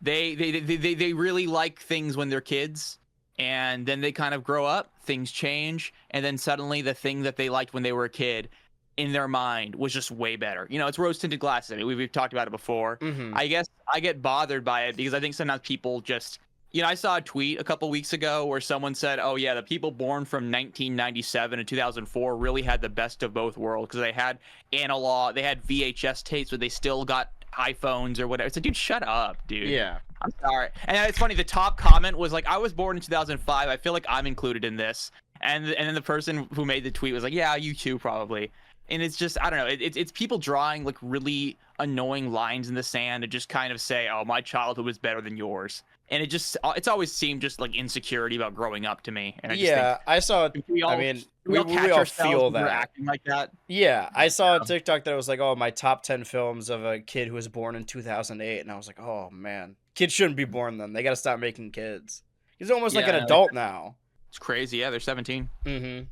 they really like things when they're kids, and then they kind of grow up, things change, and then suddenly the thing that they liked when they were a kid in their mind was just way better. It's rose tinted glasses. I mean, we've talked about it before. Mhm. I guess I get bothered by it because I think sometimes people just, I saw a tweet a couple weeks ago where someone said, oh yeah, the people born from 1997 and 2004 really had the best of both worlds because they had analog, they had VHS tapes, but they still got iPhones or whatever. It's like, dude, shut up, dude. Yeah. I'm sorry. And it's funny, the top comment was like, I was born in 2005. I feel like I'm included in this. And then the person who made the tweet was like, yeah, you too, probably. And it's just, I don't know. It's people drawing like really annoying lines in the sand to just kind of say, oh, my childhood was better than yours. And it's always seemed just like insecurity about growing up to me. And I just think, I saw it. we all, I mean, we all catch ourselves feel when we're that. acting like that. Yeah, I saw a TikTok that was like, oh, my top 10 films of a kid who was born in 2008. And I was like, oh, man. Kids shouldn't be born then. They got to stop making kids. He's almost like an adult now. It's crazy. Yeah, they're 17. Mm-hmm.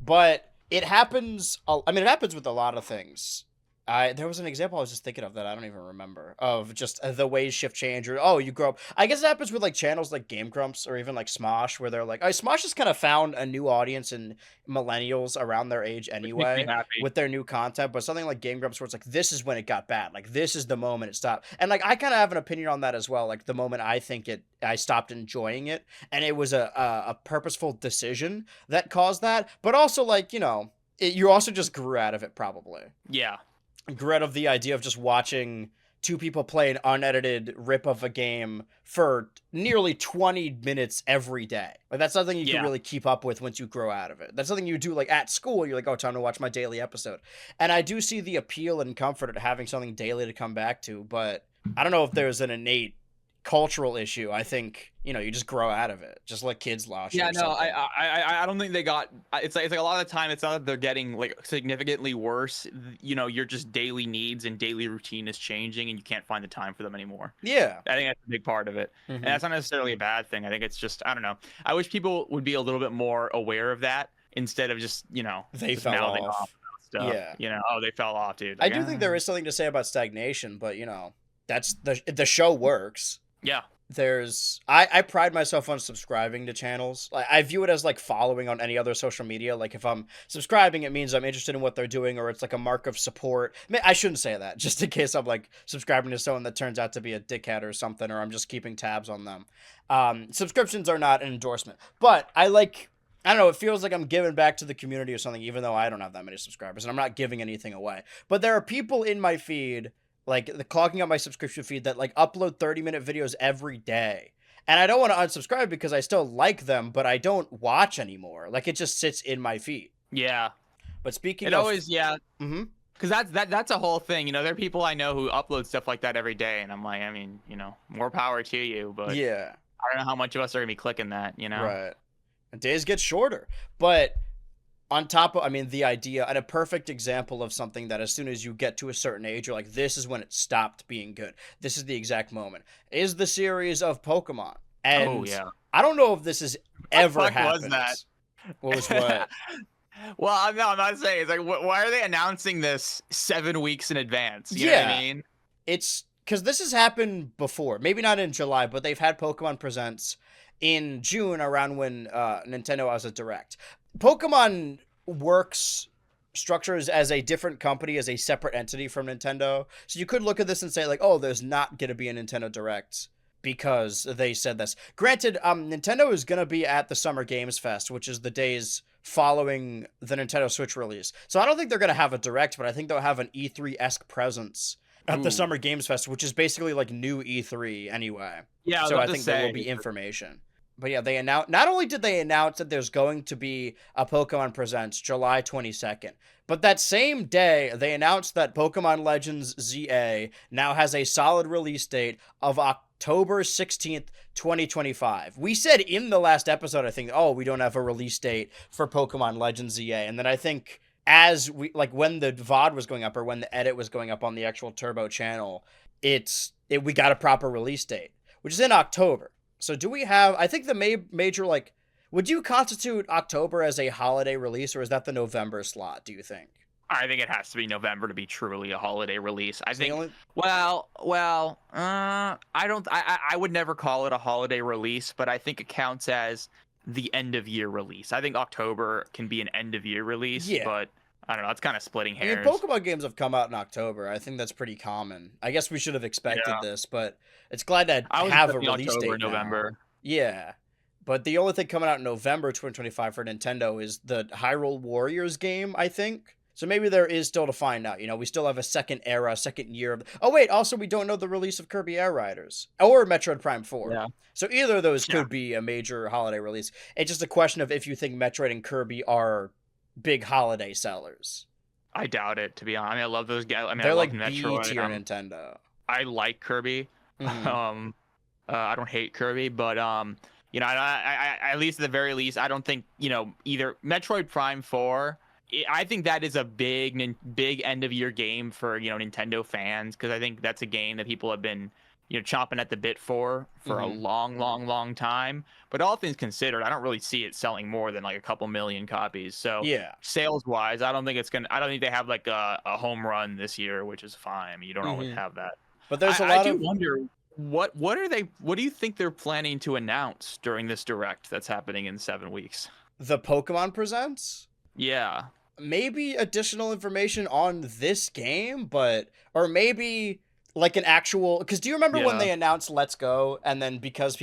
But it happens. I mean, it happens with a lot of things. There was an example I was just thinking of that I don't even remember, of just the ways shift change, or you grow up. I guess it happens with like channels like Game Grumps or even like Smosh, where they're like, Smosh has kind of found a new audience in millennials around their age anyway with their new content. But something like Game Grumps, where it's like, this is when it got bad. Like, this is the moment it stopped. And like, I kind of have an opinion on that as well. Like, the moment I think I stopped enjoying it, and it was a purposeful decision that caused that. But also, like, you also just grew out of it, probably. Yeah. Grew out of the idea of just watching two people play an unedited rip of a game for nearly 20 minutes every day. Like, that's something you can really keep up with once you grow out of it. That's something you do like at school. You're like, oh, time to watch my daily episode. And I do see the appeal and comfort of having something daily to come back to, but I don't know if there's an innate cultural issue. I think, you know, you just grow out of it. Just let kids watch it Yeah, or no, something. I don't think they got. It's like a lot of the time it's not that they're getting like significantly worse. You know, your just daily needs and daily routine is changing, and you can't find the time for them anymore. Yeah. I think that's a big part of it, and that's not necessarily a bad thing. I think it's just I don't know. I wish people would be a little bit more aware of that instead of just They just fell mouthing off. off about stuff. Yeah. Oh, they fell off, dude. I Like, do think there is something to say about stagnation, but that's the show works. yeah. I pride myself on subscribing to channels. Like, I view it as like following on any other social media. Like, if I'm subscribing, it means I'm interested in what they're doing, or it's like a mark of support. I shouldn't say that, just in case I'm like subscribing to someone that turns out to be a dickhead or something, or I'm just keeping tabs on them. Subscriptions are not an endorsement, but I don't know, it feels like I'm giving back to the community or something, even though I don't have that many subscribers and I'm not giving anything away. But there are people in my feed, like clogging up my subscription feed, that like upload 30-minute videos every day. And I don't want to unsubscribe because I still like them, but I don't watch anymore. Like, it just sits in my feed. Yeah. But speaking It of... always, yeah. Mm-hmm. Because that's a whole thing. There are people I know who upload stuff like that every day, and I'm like, I mean, more power to you, but Yeah. I don't know how much of us are gonna be clicking that, Right. And days get shorter. But on top of, the idea, and a perfect example of something that as soon as you get to a certain age, you're like, this is when it stopped being good. This is the exact moment. Is the series of Pokemon. And oh yeah. I don't know if this has ever What happened. was that? What was what? Well, no, I'm not saying. It's like, why are they announcing this 7 weeks in advance? You know what I mean? It's because this has happened before. Maybe not in July, but they've had Pokemon Presents in June, around when Nintendo has a Direct. Pokemon structures as a different company, as a separate entity from Nintendo. So you could look at this and say, like, oh, there's not going to be a Nintendo Direct because they said this. Granted, Nintendo is going to be at the Summer Games Fest, which is the days following the Nintendo Switch release. So I don't think they're going to have a Direct, but I think they'll have an E3-esque presence at the Summer Games Fest, which is basically like new E3 anyway. Yeah, so I think there will be information. But yeah, not only did they announce that there's going to be a Pokemon Presents July 22nd, but that same day they announced that Pokemon Legends ZA now has a solid release date of October 16th, 2025. We said in the last episode, I think, we don't have a release date for Pokemon Legends ZA. And then I think as we, like, when the VOD was going up, or when the edit was going up on the actual Turbo channel, we got a proper release date, which is in October. So do we have, I think the major, like, would you constitute October as a holiday release, or is that the November slot, do you think? I think it has to be November to be truly a holiday release. I think, only... I would never call it a holiday release, but I think it counts as the end of year release. I think October can be an end of year release, but I don't know. It's kind of splitting hairs. Pokemon games have come out in October. I think that's pretty common. I guess we should have expected this, but it's glad to have a release date now. November. Yeah. But the only thing coming out in November 2025 for Nintendo is the Hyrule Warriors game, I think. So maybe there is still to find out. We still have a second year of... Oh, wait, also we don't know the release of Kirby Air Riders or Metroid Prime 4. Yeah. So either of those could be a major holiday release. It's just a question of if you think Metroid and Kirby are big holiday sellers. I doubt it, to be honest. I love those guys. They're like Metroid. B-tier Nintendo. I like Kirby. Mm-hmm. I don't hate Kirby, but I at least at the very least, I don't think either Metroid Prime 4. I think that is a big end of year game for Nintendo fans, because I think that's a game that people have been chomping at the bit for a long time. But all things considered, I don't really see it selling more than like a couple million copies. So sales wise, I don't think they have like a home run this year, which is fine. I mean, you don't always have that. But there's I do wonder what do you think they're planning to announce during this Direct that's happening in 7 weeks? The Pokemon Presents? Yeah. Maybe additional information on this game, or maybe like an actual, because do you remember when they announced Let's Go, and then because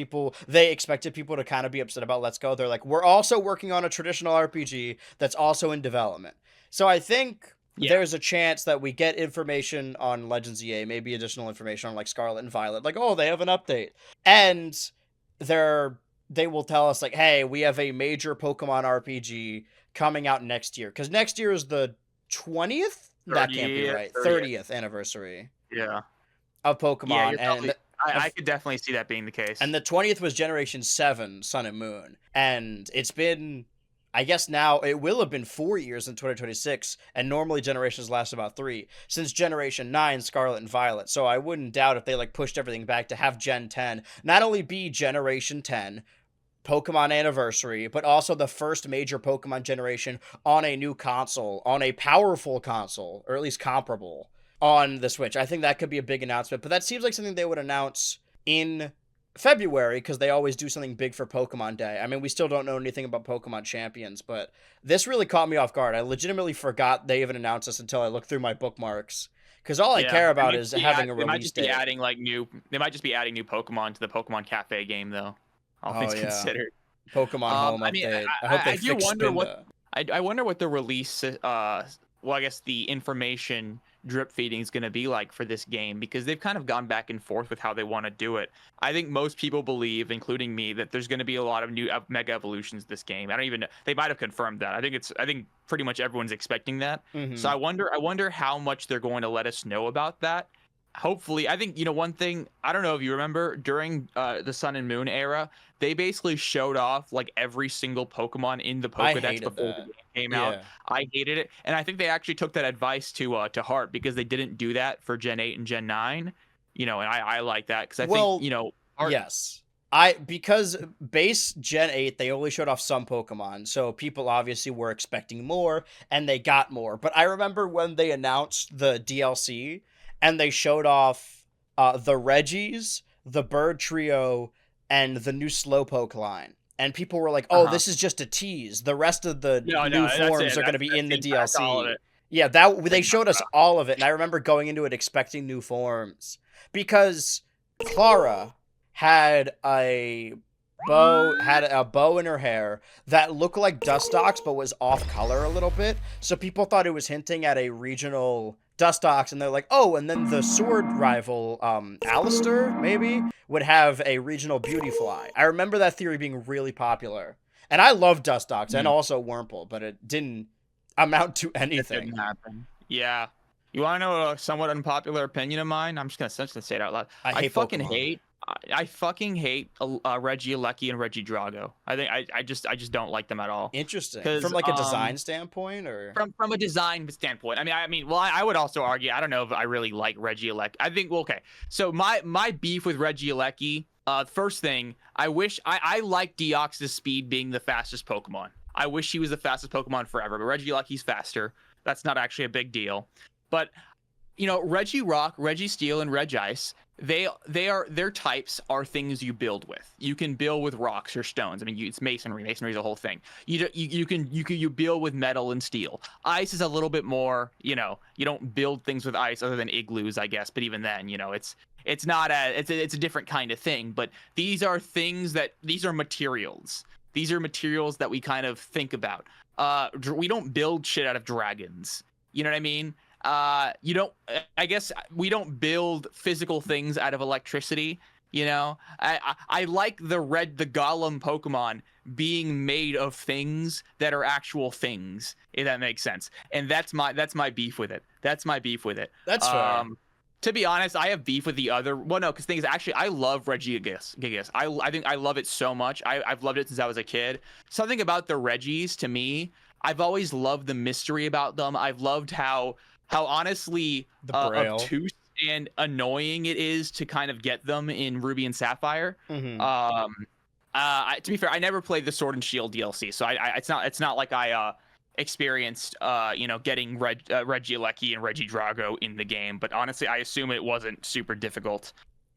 they expected people to kind of be upset about Let's Go, they're like, we're also working on a traditional RPG that's also in development. So I think there's a chance that we get information on Legends EA, maybe additional information on like Scarlet and Violet, like, oh, they have an update, and they will tell us like, hey, we have a major Pokemon RPG coming out next year, because next year is the 20th. That can't be right. 30th anniversary. Yeah. Of Pokemon, I could definitely see that being the case. And the 20th was Generation 7, Sun and Moon. And it's been, I guess now, it will have been 4 years in 2026, and normally generations last about 3, since Generation 9, Scarlet and Violet. So I wouldn't doubt if they like pushed everything back to have Gen 10 not only be Generation 10, Pokemon Anniversary, but also the first major Pokemon generation on a new console, on a powerful console, or at least comparable, on the Switch. I think that could be a big announcement, but that seems like something they would announce in February, because they always do something big for Pokemon Day. I mean, we still don't know anything about Pokemon Champions, but this really caught me off guard. I legitimately forgot they even announced this until I looked through my bookmarks. Because all I care about is having a release date. They might just be adding new Pokemon to the Pokemon Cafe game, though. All things considered. Pokemon Home update. I hope they fix Spinda. I wonder what the release, well, I guess the information drip feeding is going to be like for this game, because they've kind of gone back and forth with how they want to do it. I think most people believe, including me, that there's going to be a lot of new Mega Evolutions this game. I don't even know. They might have confirmed that. I think pretty much everyone's expecting that. Mm-hmm. So I wonder how much they're going to let us know about that. Hopefully, I think, one thing, I don't know if you remember, during the Sun and Moon era, they basically showed off like every single Pokemon in the Pokedex before the game came out. I hated it. And I think they actually took that advice to heart, because they didn't do that for Gen 8 and Gen 9. And I like that, because I think, yes. Because base Gen 8, they only showed off some Pokemon, so people obviously were expecting more, and they got more. But I remember when they announced the DLC, and they showed off the Reggies, the Bird Trio, and the new Slowpoke line. And people were like, oh, this is just a tease. The rest of the new forms are going to be in the DLC. Yeah, they showed us all of it. And I remember going into it expecting new forms. Because Clara had a bow in her hair that looked like Dustox, but was off color a little bit. So people thought it was hinting at a regional Dustox, and they're like, oh, and then the sword rival, Alistair, maybe, would have a regional Beautyfly. I remember that theory being really popular. And I love Dustox and also Wurmple, but it didn't amount to anything. It didn't happen. Yeah. You want to know a somewhat unpopular opinion of mine? I'm just going to say it out loud. I fucking hate Regieleki and Regidrago. I just don't like them at all. Interesting. From like a design standpoint, or from a design standpoint. Well, I would also argue, I don't know if I really like Regieleki. I think, well, okay. So my beef with Regieleki, first thing, I wish I like Deoxys speed being the fastest Pokemon. I wish he was the fastest Pokemon forever, but Regieleki's faster. That's not actually a big deal. But Regirock, Registeel, and Regice, their types are things you build with. You can build with rocks or stones. It's masonry. Masonry is a whole thing. You build with metal and steel. Ice is a little bit more. You don't build things with ice other than igloos, I guess. But even then, it's not it's a different kind of thing. But these are materials. These are materials that we kind of think about. We don't build shit out of dragons. You know what I mean? I guess we don't build physical things out of electricity. I like the Golem Pokemon being made of things that are actual things, if that makes sense. And that's my beef with it. That's fair. To be honest, I have beef with the other. Well, no, because things actually, I love Regigigas. I think I love it so much. I've loved it since I was a kid. Something about the Regis, to me, I've always loved the mystery about them. I've loved how honestly obtuse and annoying it is to kind of get them in Ruby and Sapphire. Mm-hmm. To be fair, I never played the Sword and Shield DLC, so it's not like I experienced getting Regieleki and Regidrago in the game. But honestly, I assume it wasn't super difficult.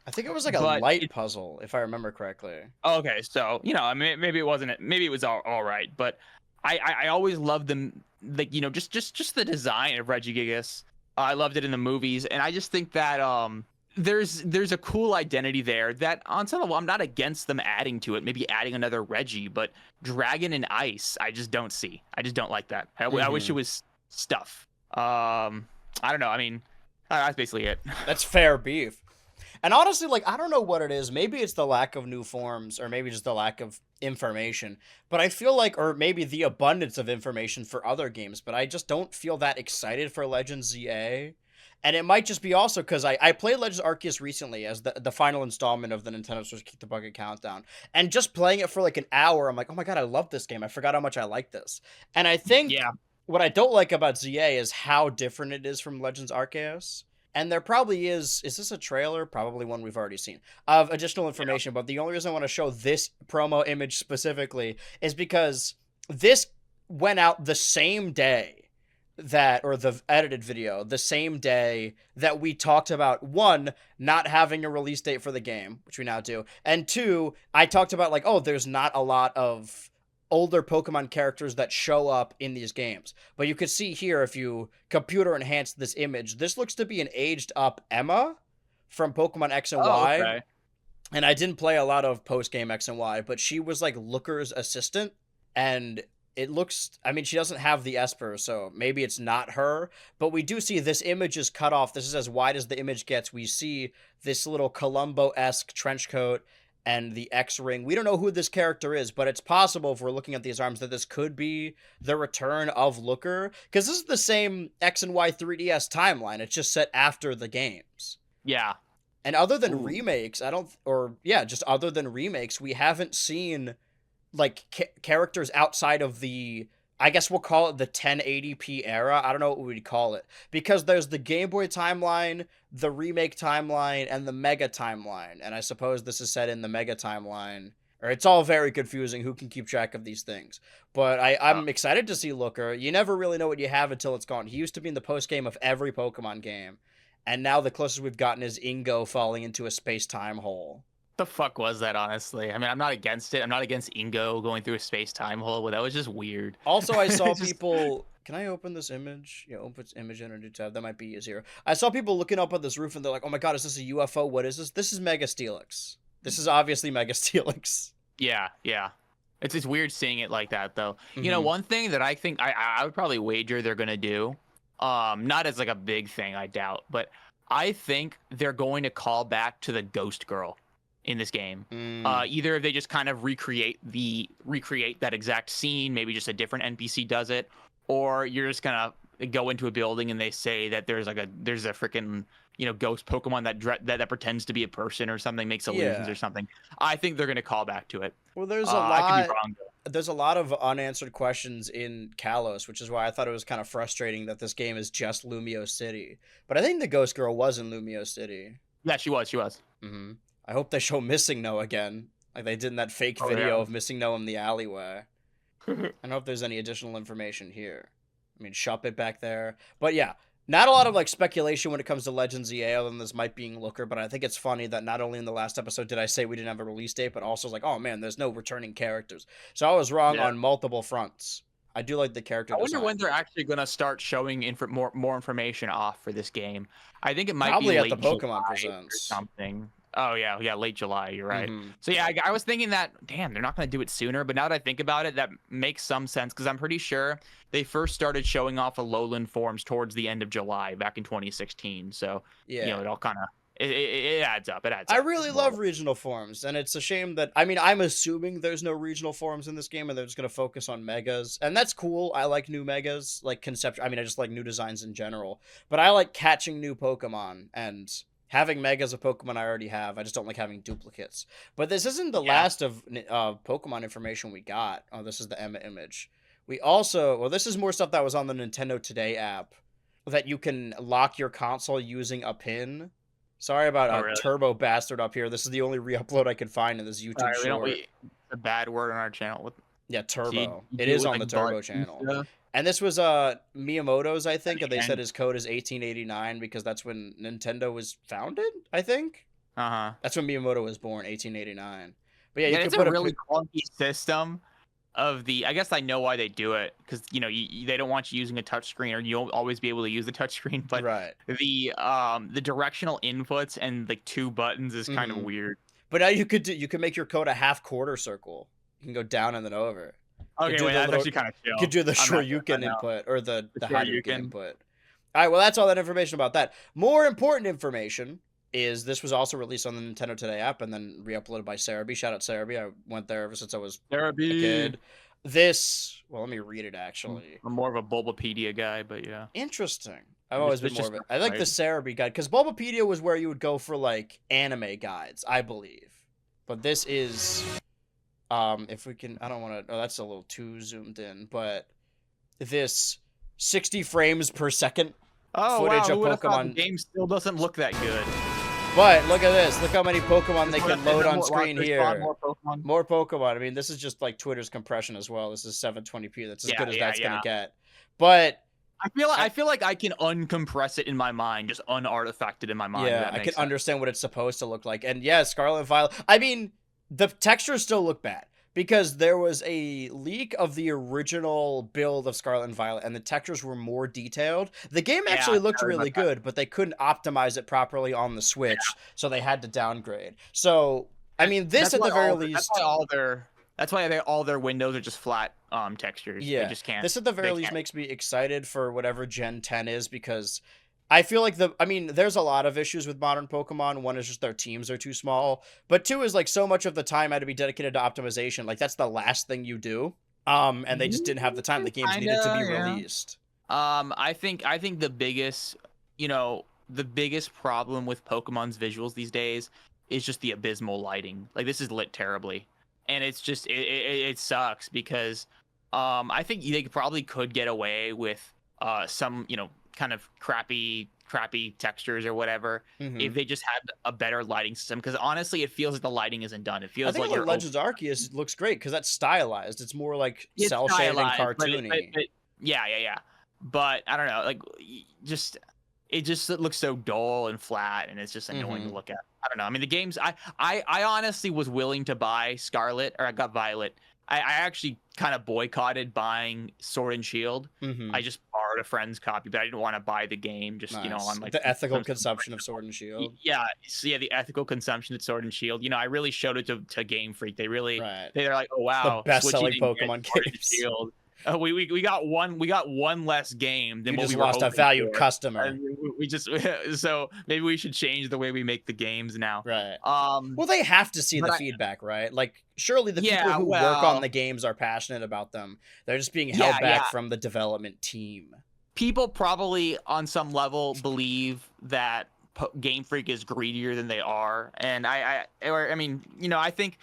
I think it was like a light puzzle, if I remember correctly. Okay, so maybe it wasn't. Maybe it was all right, but I always loved them. Like, just the design of Regigigas. I loved it in the movies, and I just think that there's a cool identity there that on some level I'm not against them adding to it, maybe adding another Reggie, but Dragon and Ice I just don't see. I just don't like that. I wish it was stuff. I don't know. That's basically it. That's fair beef. And honestly, like, I don't know what it is. Maybe it's the lack of new forms, or maybe just the lack of information. But I feel like, or maybe the abundance of information for other games, but I just don't feel that excited for Legends ZA. And it might just be also because I played Legends Arceus recently as the final installment of the Nintendo Switch Kick the Bucket Countdown. And just playing it for like an hour, I'm like, oh my god, I love this game. I forgot how much I like this. And I think Yeah. what I don't like about ZA is how different it is from Legends Arceus. And there probably is this a trailer? Probably one we've already seen of additional information. But the only reason I want to show this promo image specifically is because this went out the same day that, or the edited video, the same day that we talked about, one, not having a release date for the game, which we now do, and two, I talked about like, oh, there's not a lot of older Pokemon characters that show up in these games. But you could see here, if you computer enhance this image, this looks to be an aged up Emma from Pokemon X and Y. Okay. And I didn't play a lot of post-game X and Y, but she was like Looker's assistant, and it looks, I mean, she doesn't have the Esper, so maybe it's not her, but we do see this image is cut off. This is as wide as the image gets. We see this little Columbo-esque trench coat and the X-ring. We don't know who this character is, but it's possible, if we're looking at these arms, that this could be the return of Looker, because this is the same X and Y 3DS timeline. It's just set after the games. Yeah. And other than remakes, just other than remakes, we haven't seen like characters outside of the, I guess we'll call it the 1080p era. I don't know what we'd call it, because there's the Game Boy timeline, the remake timeline, and the Mega timeline. And I suppose this is set in the Mega timeline, or it's all very confusing. Who can keep track of these things? But I'm excited to see Looker. You never really know what you have until it's gone. He used to be in the post game of every Pokemon game, and now the closest we've gotten is Ingo falling into a space-time hole. The fuck was that, honestly? I mean, I'm not against it. I'm not against Ingo going through a space-time hole, but that was just weird. Also, I saw people... Can I open this image? Yeah, open image in a new tab. That might be easier. I saw people looking up at this roof, and they're like, oh my god, is this a UFO? What is this? This is Mega Steelix. This is obviously Mega Steelix. Yeah. It's weird seeing it like that, though. Mm-hmm. You know, one thing that I think I would probably wager they're going to do, not as like a big thing, I doubt, but I think they're going to call back to the Ghost Girl in this game. Either if they just kind of recreate that exact scene, maybe just a different NPC does it, or you're just gonna go into a building and they say that there's a freaking ghost Pokemon that pretends to be a person or something, makes illusions or something. I think they're gonna call back to it. Well, there's a lot. I could be wrong, though. There's a lot of unanswered questions in Kalos, which is why I thought it was kind of frustrating that this game is just Lumio City. But I think the Ghost Girl was in Lumio City. Yeah, she was. Mm-hmm. I hope they show Missing No again, like they did in that fake video of Missing No in the alleyway. I don't know if there's any additional information here. I mean, shop it back there. But yeah, not a lot of like speculation when it comes to Legends EA other than this might being Looker, but I think it's funny that not only in the last episode did I say we didn't have a release date, but also like, oh man, there's no returning characters. So I was wrong on multiple fronts. I do like the character design. I wonder when they're actually going to start showing more information off for this game. I think it might probably be at late the Pokemon July Presents or something. Oh, yeah, late July, you're right. Mm-hmm. So, yeah, I was thinking that, damn, they're not going to do it sooner. But now that I think about it, that makes some sense, because I'm pretty sure they first started showing off Alolan forms towards the end of July back in 2016. So, it all kind of, it adds up. I really love regional forms, and it's a shame that, I mean, I'm assuming there's no regional forms in this game, and they're just going to focus on Megas. And that's cool. I like new Megas, like concept. I mean, I just like new designs in general. But I like catching new Pokemon, and having Megas of Pokemon I already have. I just don't like having duplicates. But this isn't the last of Pokemon information we got. Oh, this is the Emma image. We also, well, this is more stuff that was on the Nintendo Today app, that you can lock your console using a pin. Sorry about really? Turbo Bastard up here. This is the only re-upload I could find in this YouTube short. A bad word on our channel. Yeah, Turbo. It is on the Turbo channel. And this was Miyamoto's, I think, and they said his code is 1889 because that's when Nintendo was founded, I think. Uh-huh. That's when Miyamoto was born, 1889. But yeah, it's a really clunky system of the, I guess I know why they do it, because they don't want you using a touchscreen, or you'll always be able to use the touchscreen, but the directional inputs and like two buttons is kind of weird. But now you could make your code a half quarter circle. You can go down and then over. Okay, wait, that's actually kind of chill. You could do the Shoryuken input, or the Hadouken input. All right, well, that's all that information about that. More important information is this was also released on the Nintendo Today app and then re-uploaded by Cerebi. Shout out Cerebi. I went there ever since I was a kid. This, well, let me read it, actually. I'm more of a Bulbapedia guy, but yeah. Interesting. I've always been more of it. I like the Cerebi guide because Bulbapedia was where you would go for like anime guides, I believe. But this is, if we can, I don't want to. Oh, that's a little too zoomed in. But this 60 frames per second footage of Pokemon. The game still doesn't look that good. But look at this. Look how many Pokemon they can load on screen here. More Pokemon. I mean, this is just like Twitter's compression as well. This is 720p. That's as good as that's gonna get. But I feel like I can uncompress it in my mind, just unartifacted in my mind. Yeah, I can understand what it's supposed to look like. And yeah, Scarlet and Violet. I mean, the textures still look bad because there was a leak of the original build of Scarlet and Violet, and the textures were more detailed. The game actually looked really good, but they couldn't optimize it properly on the Switch, so they had to downgrade. So, I mean, this at the very least. That's why all their windows are just flat textures. Yeah, they just can't. This at the very least makes me excited for whatever Gen 10 is because I feel like there's a lot of issues with modern Pokemon. One is just their teams are too small, but two is like so much of the time had to be dedicated to optimization. Like that's the last thing you do. And they just didn't have the time. The games needed to be released. I think the biggest, the biggest problem with Pokemon's visuals these days is just the abysmal lighting. Like this is lit terribly. And it's just it sucks because I think they probably could get away with some kind of crappy textures or whatever if they just had a better lighting system. Because honestly, it feels like the lighting isn't done. It feels like Legends Arceus looks great because that's stylized. It's more like cell shaded and cartoony. Yeah. But I don't know, like it just looks so dull and flat, and it's just annoying to look at. I don't know. I mean, the games. I honestly was willing to buy Scarlet, or I got Violet. I actually kind of boycotted buying Sword and Shield. I just borrowed a friend's copy, but I didn't want to buy the game. Just on like the ethical consumption of Sword and Shield. Yeah, the ethical consumption of Sword and Shield. I really showed it to Game Freak. They really they're like, oh wow, the best-selling Pokemon games. We got one less game than we what just we lost a valued customer. And we just so maybe we should change the way we make the games now. Right. Well, they have to see the feedback, right? Like surely the people who work on the games are passionate about them. They're just being held back from the development team. People probably on some level believe that Game Freak is greedier than they are, and I think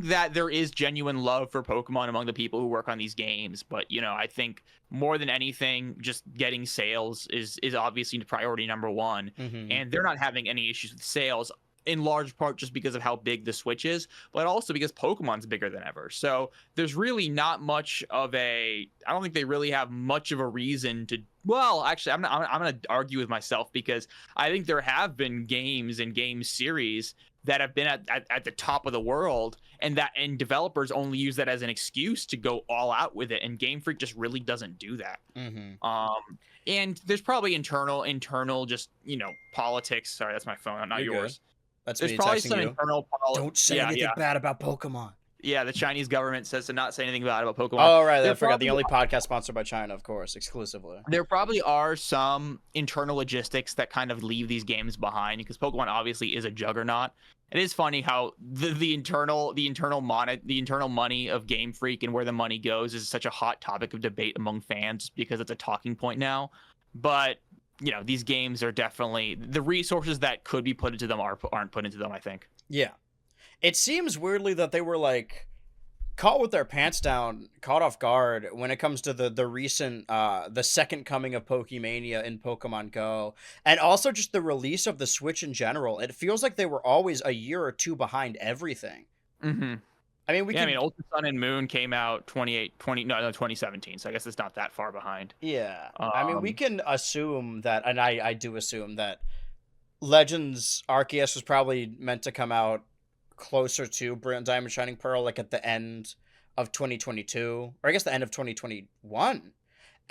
that there is genuine love for Pokemon among the people who work on these games, but I think more than anything, just getting sales is obviously priority number one, and they're not having any issues with sales in large part just because of how big the Switch is, but also because Pokemon's bigger than ever. So there's really not much of I don't think they really have much of a reason to. Well, actually, I'm going to argue with myself because I think there have been games and game series that have been at the top of the world, and developers only use that as an excuse to go all out with it, and Game Freak just really doesn't do that. And there's probably internal just politics. Sorry, that's my phone, not yours. That's there's me probably texting some you. internal Don't say anything bad about Pokemon. Yeah, the Chinese government says to not say anything bad about Pokemon. Oh, right. I forgot. The only podcast sponsored by China, of course, exclusively. There probably are some internal logistics that kind of leave these games behind because Pokemon obviously is a juggernaut. It is funny how the internal money of Game Freak and where the money goes is such a hot topic of debate among fans because it's a talking point now. But these games are definitely the resources that could be put into them aren't put into them, I think. Yeah. It seems weirdly that they were like caught with their pants down, caught off guard when it comes to the recent the second coming of Pokemania in Pokemon Go, and also just the release of the Switch in general. It feels like they were always a year or two behind everything. I mean, Ultra Sun and Moon came out 2017, so I guess it's not that far behind. Yeah. I mean, we can assume that, and I do assume that Legends Arceus was probably meant to come out closer to Diamond Shining Pearl, like at the end of 2022, or I guess the end of 2021,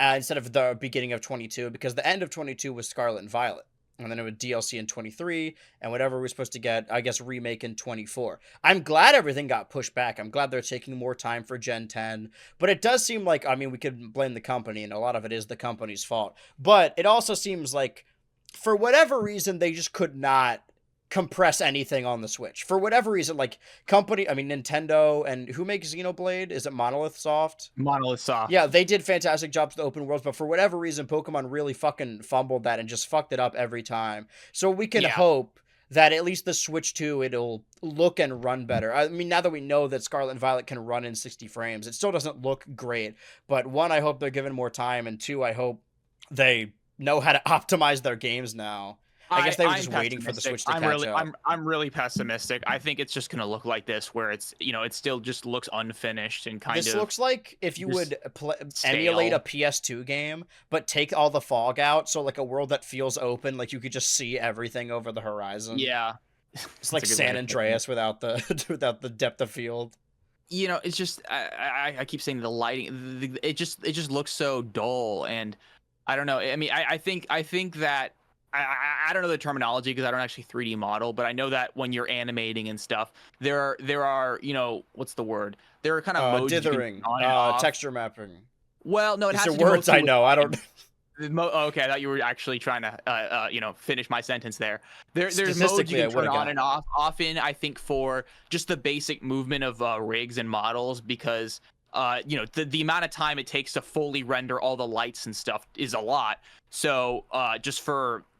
instead of the beginning of 22, because the end of 22 was Scarlet and Violet. And then it would DLC in 23, and whatever we're supposed to get, I guess, remake in 24. I'm glad everything got pushed back. I'm glad they're taking more time for Gen 10. But it does seem like, I mean, we could blame the company, and a lot of it is the company's fault. But it also seems like, for whatever reason, they just could not compress anything on the Switch for whatever reason. Like Nintendo, and who makes Xenoblade? Is it Monolith Soft? Monolith Yeah, Soft. they did fantastic jobs with the open worlds, but for whatever reason, Pokemon really fucking fumbled that and just fucked it up every time. So we can Yeah. hope that at least the Switch 2, it'll look and run better. I mean, now that we know that Scarlet and Violet can run in 60 frames, it still doesn't look great. But one, I hope they're given more time, and two, I hope they know how to optimize their games now. I guess they were just waiting for the Switch to catch up. I'm really pessimistic. I think it's just gonna look like this, where it's it still just looks unfinished and kind of. This looks like if you would stale. emulate a PS2 game, but take all the fog out, so like a world that feels open, like you could just see everything over the horizon. Yeah, it's like San Andreas without the without the depth of field. It's just I keep saying the lighting. It just looks so dull, and I don't know. I mean, I think that. I don't know the terminology because I don't actually 3D model, but I know that when you're animating and stuff, there are what's the word? There are kind of modes dithering, texture mapping. Well, no, it has to do words I know. I don't. Okay, I thought you were actually trying to finish my sentence there. There's modes you can turn on and off. Often, I think for just the basic movement of rigs and models, because the amount of time it takes to fully render all the lights and stuff is a lot. So just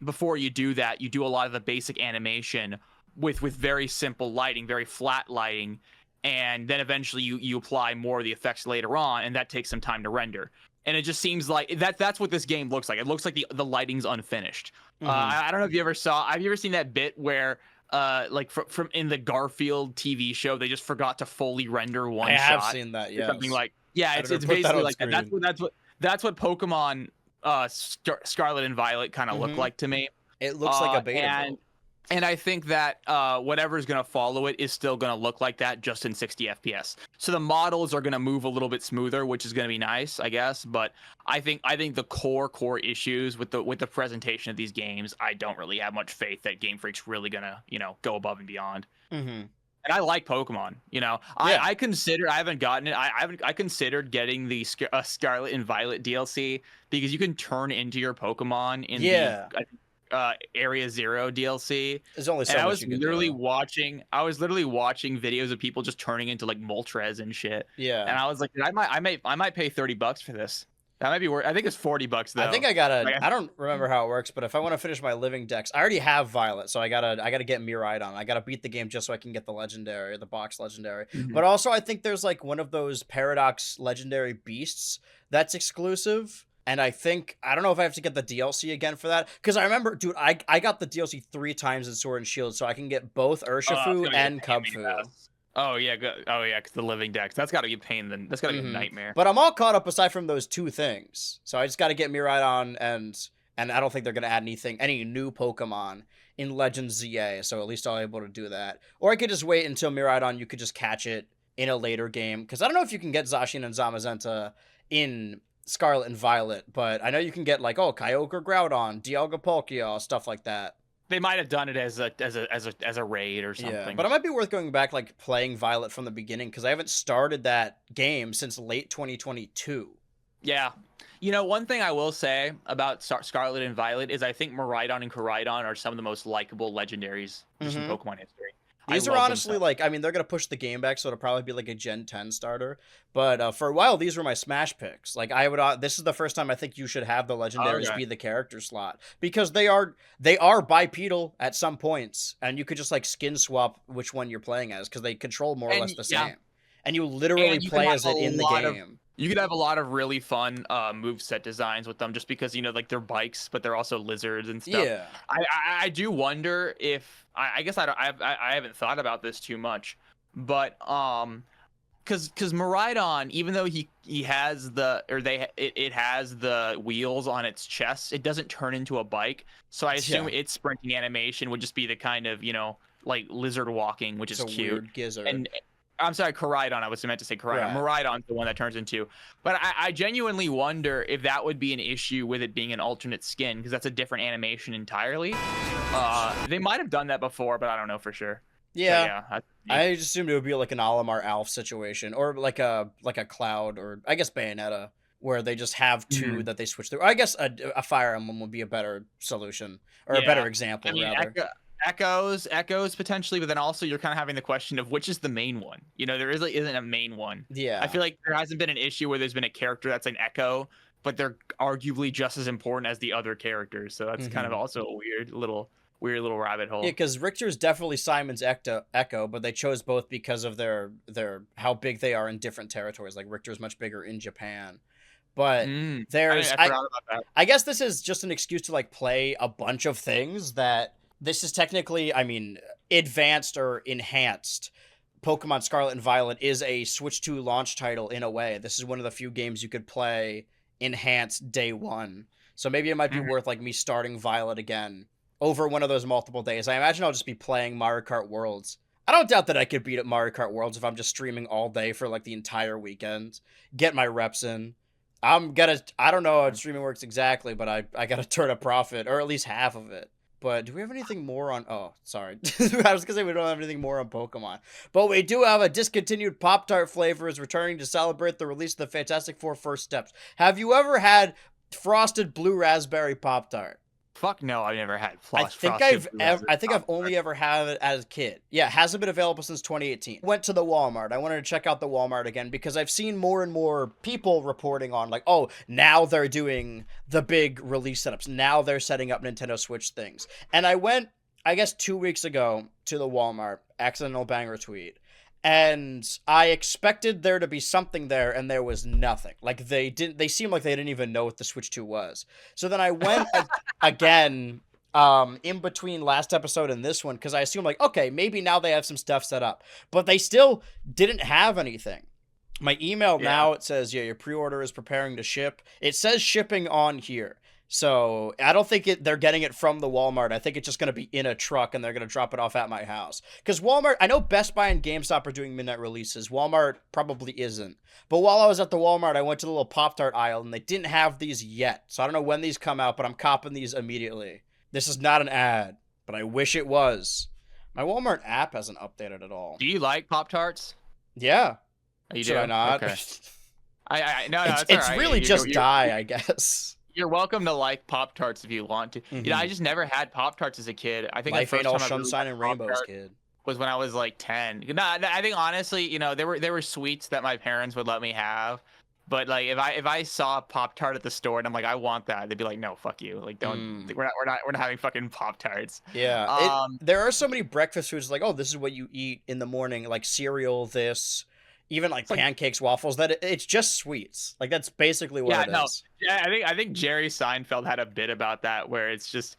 before you do that, you do a lot of the basic animation with very simple lighting, very flat lighting, and then eventually you apply more of the effects later on, and that takes some time to render. And it just seems like that's what this game looks like. It looks like the lighting's unfinished. Mm-hmm. I don't know if you ever have you ever seen that bit where like from in the Garfield TV show, they just forgot to fully render one shot. I have seen that, yes. Something like, yeah, it's basically like that. That's what Pokemon Scarlet and Violet kind of look like to me. It looks like a beta. And I think that whatever's going to follow it is still going to look like that, just in 60 FPS. So the models are going to move a little bit smoother, which is going to be nice, I guess. But I think the core issues with the presentation of these games, I don't really have much faith that Game Freak's really going to go above and beyond. Mm-hmm. And I like Pokemon. I haven't gotten it. I considered getting the Scarlet and Violet DLC because you can turn into your Pokemon in the Area Zero DLC. There's only so and much I was literally watching videos of people just turning into like Moltres and shit. Yeah. And I was like, I might pay $30 for this. That might be worth. I think it's $40 though. I think I don't remember how it works, but if I want to finish my living decks, I already have Violet, so I gotta get Miraidon. I gotta beat the game just so I can get the legendary, the box legendary. Mm-hmm. But also, I think there's like one of those Paradox legendary beasts that's exclusive. And I don't know if I have to get the DLC again for that. Because I remember, dude, I got the DLC 3 times in Sword and Shield, so I can get both Urshifu and Cubfu. Oh yeah, because the living decks. That's got to be a pain. Then that's got to be a nightmare. But I'm all caught up aside from those two things. So I just got to get Miraidon, and I don't think they're gonna add any new Pokemon in Legends ZA. So at least I'll be able to do that. Or I could just wait until Miraidon. You could just catch it in a later game. Because I don't know if you can get Zacian and Zamazenta in Scarlet and Violet, but I know you can get like Kyogre, Groudon, Dialga, Palkia, stuff like that. They might have done it as a raid or something. Yeah, but it might be worth going back, like playing Violet from the beginning, because I haven't started that game since late 2022. Yeah. One thing I will say about Scarlet and Violet is I think Miraidon and Koraidon are some of the most likable legendaries in Pokemon history. These are honestly like, I mean, they're going to push the game back, so it'll probably be like a Gen 10 starter. But for a while, these were my Smash picks. Like, this is the first time I think you should have the legendaries be the character slot. Because they are bipedal at some points. And you could just like skin swap which one you're playing as, because they control more or less the same. And you literally play as it in the game. You could have a lot of really fun moveset designs with them, just because like they're bikes, but they're also lizards and stuff. Yeah, I do wonder if I guess I haven't thought about this too much, but because Miraidon, even though he has it has the wheels on its chest, it doesn't turn into a bike. So I assume its sprinting animation would just be the kind of like lizard walking, which is cute. Weird gizzard. And I'm sorry, Koraidon. I was meant to say Koraidon. Right. Miraidon's the one that turns into. But I genuinely wonder if that would be an issue with it being an alternate skin, because that's a different animation entirely. They might have done that before, but I don't know for sure. Yeah, I just assumed it would be like an Olimar Alf situation, or like a Cloud, or I guess Bayonetta, where they just have two that they switch through. I guess a Fire Emblem would be a better solution, or a better example, rather. Echoes potentially, but then also you're kind of having the question of which is the main one. There isn't a main one. Yeah. I feel like there hasn't been an issue where there's been a character that's an Echo, but they're arguably just as important as the other characters. So that's kind of also a weird little rabbit hole. Yeah, because Richter's definitely Simon's Echo, but they chose both because of their how big they are in different territories. Like Richter's much bigger in Japan. But there's I forgot about that. I guess this is just an excuse to like play a bunch of things that this is technically, I mean, advanced or enhanced. Pokemon Scarlet and Violet is a Switch 2 launch title in a way. This is one of the few games you could play enhanced day one. So maybe it might be worth like me starting Violet again over one of those multiple days. I imagine I'll just be playing Mario Kart Worlds. I don't doubt that I could beat at Mario Kart Worlds if I'm just streaming all day for like the entire weekend. Get my reps in. I don't know how streaming works exactly, but I gotta turn a profit, or at least half of it. But do we have anything more on... Oh, sorry. I was gonna say we don't have anything more on Pokemon. But we do have a discontinued Pop Tart flavor is returning to celebrate the release of the Fantastic Four First Steps. Have you ever had frosted blue raspberry Pop Tart? Fuck no, I've never had I think I've only ever had it as a kid. Yeah, it hasn't been available since 2018. Went to the Walmart. I wanted to check out the Walmart again because I've seen more and more people reporting on like, oh, now they're doing the big release setups. Now they're setting up Nintendo Switch things. And I went, I guess 2 weeks ago to the Walmart, accidental banger tweet. And I expected there to be something there, and there was nothing. Like, they seemed like they didn't even know what the Switch 2 was. So then I went again, in between last episode and this one, because I assumed, like, okay, maybe now they have some stuff set up. But they still didn't have anything. My email now, it says, yeah, your pre-order is preparing to ship. It says shipping on here. So I don't think they're getting it from the Walmart. I think it's just going to be in a truck and they're going to drop it off at my house. Because Walmart, I know Best Buy and GameStop are doing midnight releases. Walmart probably isn't. But while I was at the Walmart, I went to the little Pop-Tart aisle and they didn't have these yet. So I don't know when these come out, but I'm copping these immediately. This is not an ad, but I wish it was. My Walmart app hasn't updated at all. Do you like Pop Tarts? Yeah. You Should do? I not? Okay. No, it's really just die, I guess. You're welcome to like Pop Tarts if you want to. I just never had Pop Tarts as a kid. I think Life ain't all sunshine sunshine and rainbows, kid. Was when I was like 10. No, I think honestly, there were sweets that my parents would let me have, but like if I saw a Pop Tart at the store and I'm like, I want that, they'd be like, no, fuck you, like don't. We're not having fucking Pop Tarts. Yeah. There are so many breakfast foods like, oh, this is what you eat in the morning, like cereal, this. Even like pancakes, waffles, that it's just sweets. Like that's basically what it is. Yeah, I think Jerry Seinfeld had a bit about that where it's just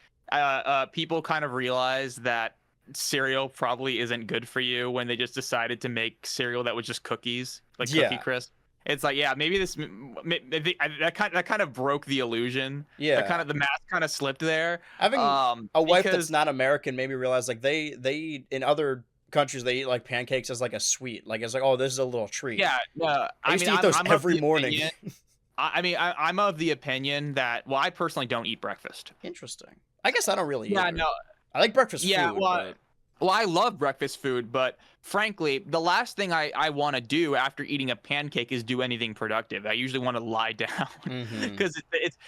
people kind of realize that cereal probably isn't good for you when they just decided to make cereal that was just cookies, like Cookie Crisp. It's like, yeah, maybe that kind of broke the illusion. Yeah, the mask kind of slipped there. Having a wife that's not American made me realize like they in other countries they eat like pancakes as like a sweet, like it's like, oh, this is a little treat. Yeah, no, I used to eat those every morning. I'm of the opinion that, well, I personally don't eat breakfast. Interesting. I guess I don't really. Yeah, either. no, I like breakfast food. Well, I love breakfast food, but frankly, the last thing I want to do after eating a pancake is do anything productive. I usually want to lie down because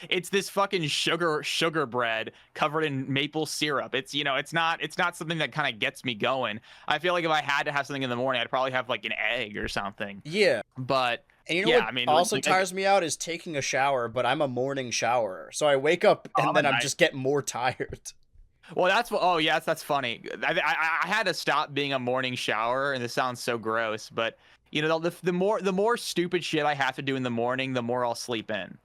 it's this fucking sugar bread covered in maple syrup. It's it's not something that kind of gets me going. I feel like if I had to have something in the morning, I'd probably have like an egg or something. Yeah, but. And you know what also tires me out is taking a shower, but I'm a morning showerer. So I wake up and then I'm just getting more tired. Well, that's funny. I had to stop being a morning shower, and this sounds so gross, but the more stupid shit I have to do in the morning, the more I'll sleep in.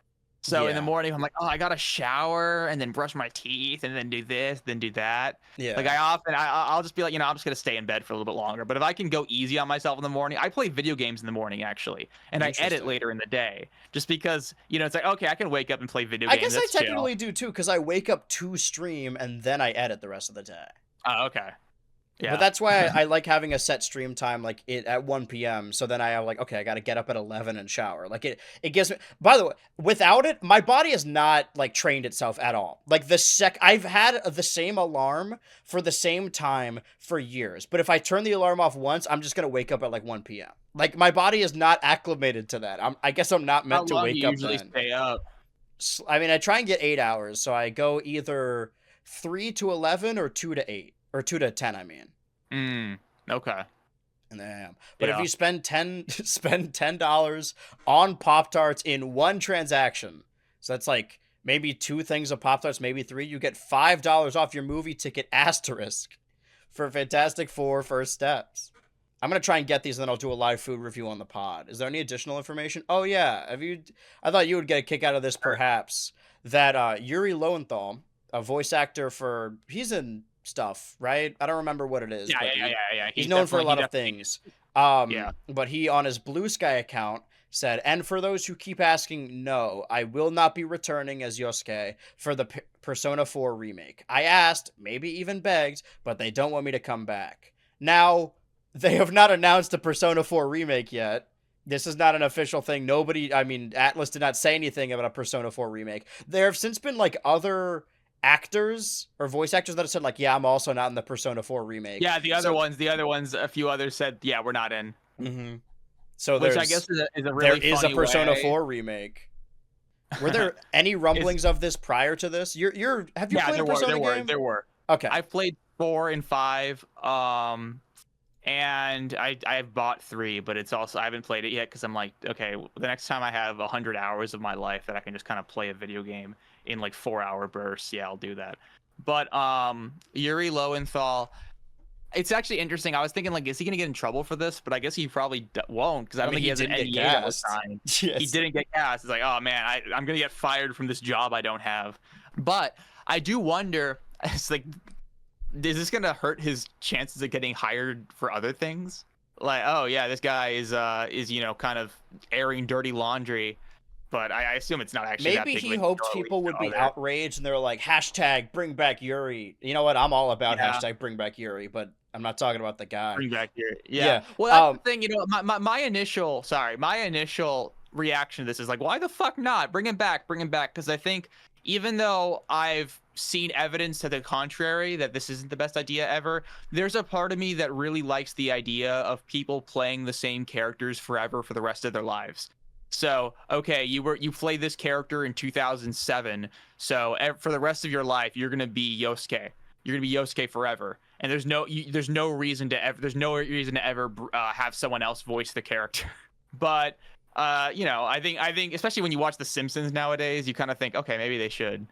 So in the morning, I'm like, oh, I gotta shower and then brush my teeth and then do this, then do that. Yeah. Like I'll just be like, I'm just gonna stay in bed for a little bit longer. But if I can go easy on myself in the morning, I play video games in the morning actually, and I edit later in the day, just because it's like, okay, I can wake up and play video games. I guess I technically do too, because I wake up to stream and then I edit the rest of the day. Oh, okay. Yeah. But that's why I like having a set stream time like at 1 p.m. So then I have like, okay, I got to get up at 11 and shower. Like it gives me, by the way, without it, my body has not like trained itself at all. Like I've had the same alarm for the same time for years. But if I turn the alarm off once, I'm just going to wake up at like 1 p.m. Like my body is not acclimated to that. I guess I'm not meant to wake up then. Stay up? I mean, I try and get 8 hours. So I go either 3 to 11 or 2 to 8. or 2 to 10, I mean. Okay. And then, but if Yeah. you spend $10 on Pop Tarts in one transaction, so that's like maybe 2 things of Pop Tarts, maybe 3, you get $5 off your movie ticket asterisk for Fantastic Four First Steps. I'm gonna try and get these, and then I'll do a live food review on the pod. Is there any additional information? Oh yeah, I thought you would get a kick out of this, perhaps. That Yuri Lowenthal, a voice actor he's in stuff, right? I don't remember what it is, Yeah, but yeah. he's known for a lot of things. But he, on his Blue Sky account, said, "And for those who keep asking, no, I will not be returning as Yosuke for the Persona 4 remake. I asked, maybe even begged, but they don't want me to come back." Now, they have not announced a Persona 4 remake yet. This is not an official thing. Atlas did not say anything about a Persona 4 remake. There have since been, like, other actors or voice actors that have said, like, yeah, I'm also not in the Persona 4 remake. Yeah, the other ones, a few others said, yeah, we're not in. Mm-hmm. So which I guess is a really there is a Persona way. 4 remake. Were there any rumblings of this prior to this? Have you played a Persona game? There were. Okay. I've played 4 and 5. And I've bought 3, but it's also I haven't played it yet because I'm like, okay, the next time I have 100 hours of my life that I can just kind of play a video game in like 4-hour bursts, yeah, I'll do that. But Yuri Lowenthal, it's actually interesting. I was thinking, like, is he gonna get in trouble for this? But I guess he probably won't, because I don't think he has an NDA that was signed. Yes. He didn't get cast. It's like, oh man, I'm gonna get fired from this job I don't have. But I do wonder, it's like, is this gonna hurt his chances of getting hired for other things? Like, oh yeah, this guy is kind of airing dirty laundry, but I assume it's not actually. Maybe he hoped people would be outraged and they're like, hashtag bring back Yuri. You know what? I'm all about hashtag bring back Yuri, but I'm not talking about the guy. Bring back Yuri. Yeah. Well, that's the thing. My initial reaction to this is like, why the fuck not? Bring him back. Because I think, even though I've seen evidence to the contrary that this isn't the best idea ever, there's a part of me that really likes the idea of people playing the same characters forever for the rest of their lives. So, okay, you played this character in 2007, so for the rest of your life you're gonna be Yosuke. You're gonna be Yosuke forever, and there's no reason to ever have someone else voice the character. But I think especially when you watch The Simpsons nowadays, you kind of think, okay, maybe they should,